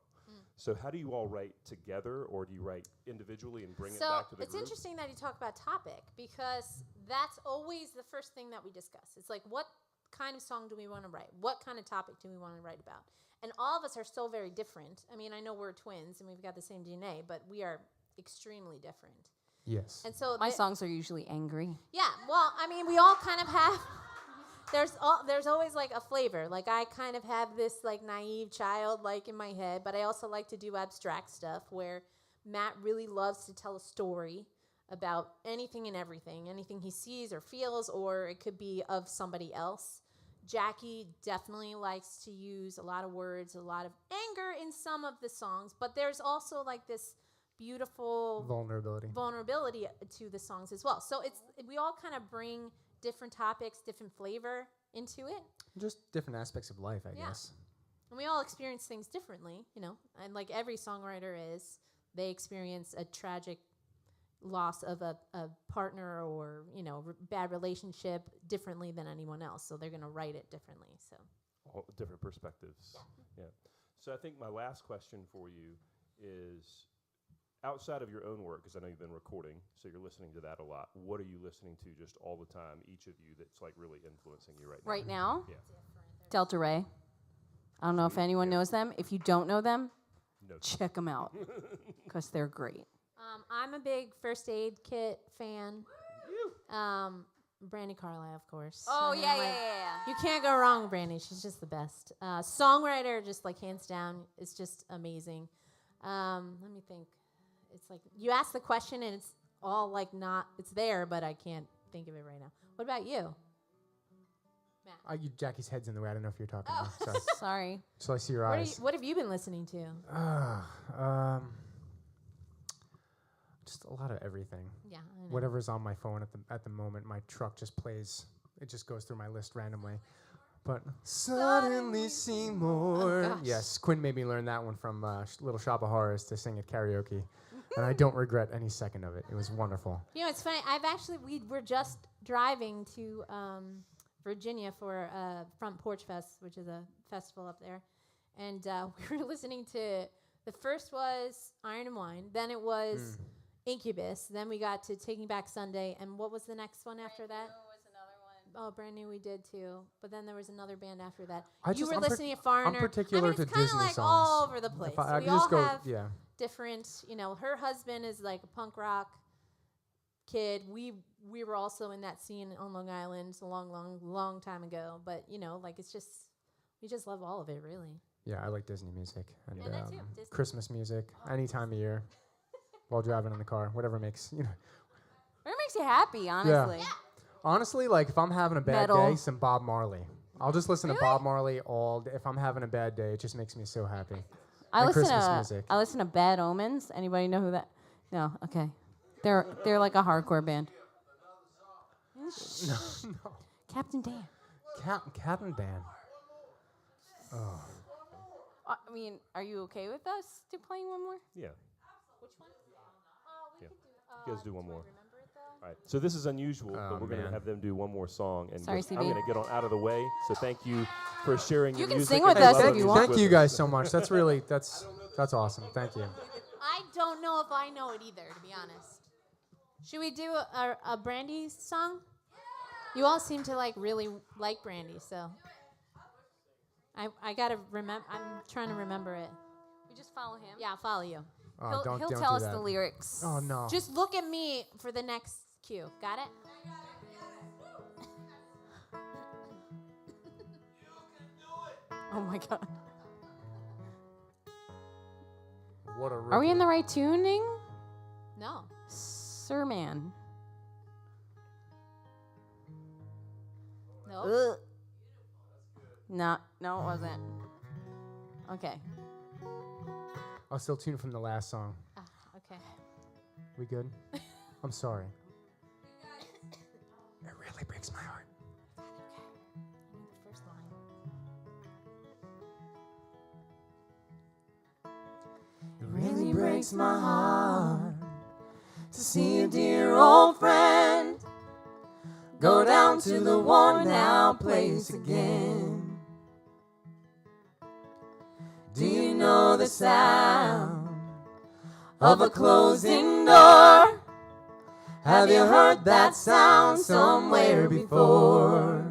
So how do you all write together, or do you write individually and bring it back to the it's group? interesting that you talk about topic, because that's always the first thing that we discuss. It's like, what kind of song do we want to write? What kind of topic do we want to write about? And all of us are so very different. I mean, I know we're twins and we've got the same DNA, but we are extremely different. Yes. And so My songs are usually angry. yeah, well, I mean, we all kind of have. There's always like a flavor. Like I kind of have this like naive child like in my head, but I also like to do abstract stuff where Matt really loves to tell a story about anything and everything, anything he sees or feels, or it could be of somebody else. Jackie definitely likes to use a lot of words, a lot of anger in some of the songs, but there's also like this beautiful vulnerability to the songs as well. So we all kind of bring different topics, different flavor into it. Just different aspects of life, I Yeah. guess. And we all experience things differently, and like every songwriter they experience a tragic loss of a partner or, bad relationship differently than anyone else. So they're going to write it differently. So All different perspectives. Yeah. So I think my last question for you is, outside of your own work, because I know you've been recording, so you're listening to that a lot, what are you listening to just all the time, each of you, that's like really influencing you right now? Right now, Yeah. Delta Rae. I don't know if anyone knows them. If you don't know them, No. check them out because they're great. I'm a big First Aid Kit fan. Brandy Carlisle, of course. Oh, I mean, yeah, like, yeah, yeah. You can't go wrong with Brandy. She's just the best. Songwriter, just like hands down, is just amazing. Let me think. It's like you ask the question and it's all like it's there, but I can't think of it right now. What about you? Jackie's head's in the way. I don't know if you're talking Oh. to me. Sorry. So I see your eyes. What have you been listening to? Just a lot of everything. Yeah, I know. Whatever's on my phone at the moment, my truck just plays. It just goes through my list randomly. But suddenly Seymour. gosh. Yes, Quinn made me learn that one from Little Shop of Horrors to sing at karaoke, and I don't regret any second of it. It was wonderful. It's funny. We were just driving to Virginia for Front Porch Fest, which is a festival up there, and we were listening to. The first was Iron and Wine, then it was Incubus, then we got to Taking Back Sunday, and what was the next one after that? Oh, Brand New we did too. But then there was another band after that. You were listening to Foreigner. I'm particular to it's kind of Disney like songs. all over the place. If I We could just all go, have yeah. different, her husband is like a punk rock kid. We were also in that scene on Long Island a long time ago. But, it's just, we just love all of it, really. Yeah, I like Disney music and that too, Disney. Christmas music any time of year while driving in the car, whatever makes What makes you happy, honestly? Yeah. Honestly, like if I'm having a bad Metal. day, some Bob Marley. I'll just listen to Bob Marley all day. If I'm having a bad day, it just makes me so happy. I And listen Christmas to music. I listen to Bad Omens. Anybody know who that? No. Okay. They're like a hardcore band. No. Captain Dan. Captain Dan. Oh. I mean, are you okay with us playing one more? Yeah. Which one? Yeah. You guys do one more. All right. So this is unusual, but we're going to man. have them do one more song. And Sorry, I'm CB. going to get out of the way. So thank you for sharing your can music. sing and with your us love if of you music want. Thank with you us. guys so much. That's really that's awesome. Thank you. I don't know if I know it either, to be honest. Should we do a Brandy song? You all seem to really like Brandy, so I gotta remember. I'm trying to remember it. We just follow him. Yeah, I'll follow you. Oh, He'll don't tell do us that. the lyrics. Oh no. Just look at me for the next cue. Got it? Oh my god. What a Are we in rookie. the right tuning? No. Sir Man. No. No, it wasn't. Okay. I'll still tune from the last song. Okay. We good? I'm sorry. It really breaks my heart. I need the first line. It really breaks my heart to see a dear old friend go down to the worn out place again. Do you know the sound of a closing door? Have you heard that sound somewhere before?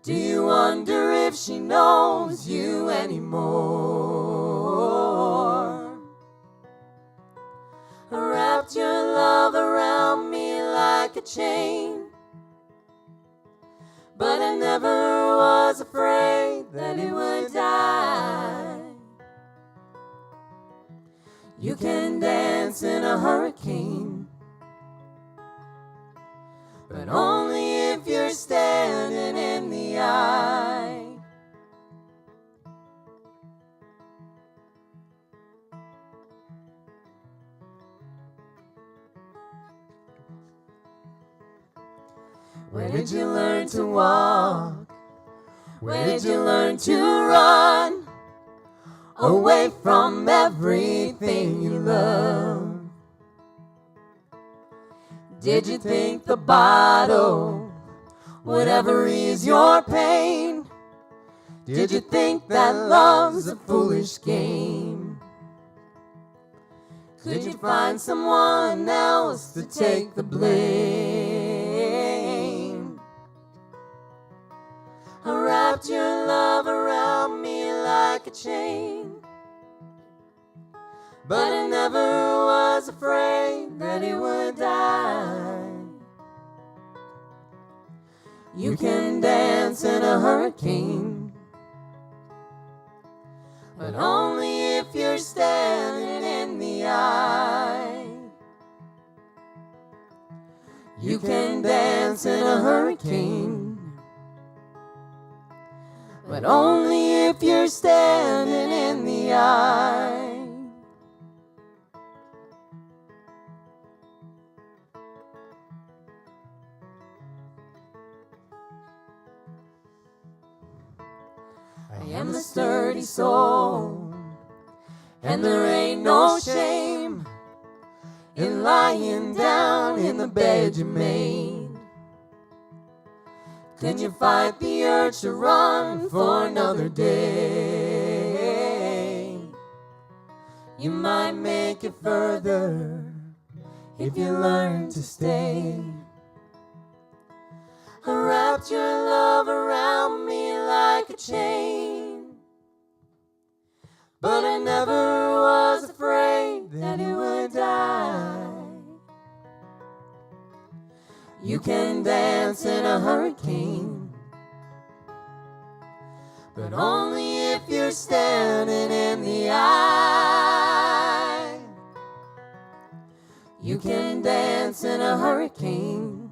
Do you wonder if she knows you anymore? I wrapped your love around me like a chain, but I never was afraid that it would die. You can dance in a hurricane, but only if you're standing in the eye. Where did you learn to walk? Where did you learn to run? Away from everything you love. Did you think the bottle would ever ease your pain? Did you think that love's a foolish game? Could you find someone else to take the blame? I wrapped your love around me like a chain, but I never was afraid that it would die. You can dance in a hurricane, but only if you're standing in the eye. You can dance in a hurricane, but only if you're standing in the eye. I am the sturdy soul, and there ain't no shame in lying down in the bed you made. Can you fight the urge to run for another day? You might make it further if you learn to stay. I wrapped your love around me like a chain, but I never was afraid that it would die. You can dance in a hurricane, but only if you're standing in the eye. You can dance in a hurricane,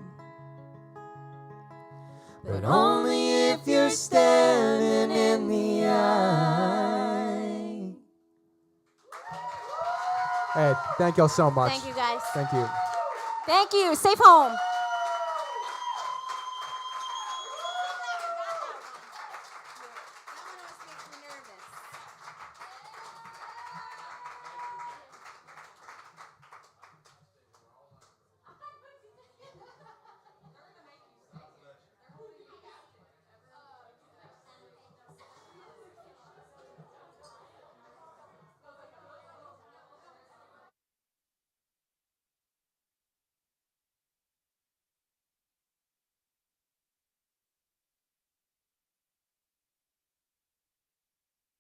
but only if you're standing in the eye. Hey, thank y'all so much. Thank you, guys. Thank you. Thank you. Safe home.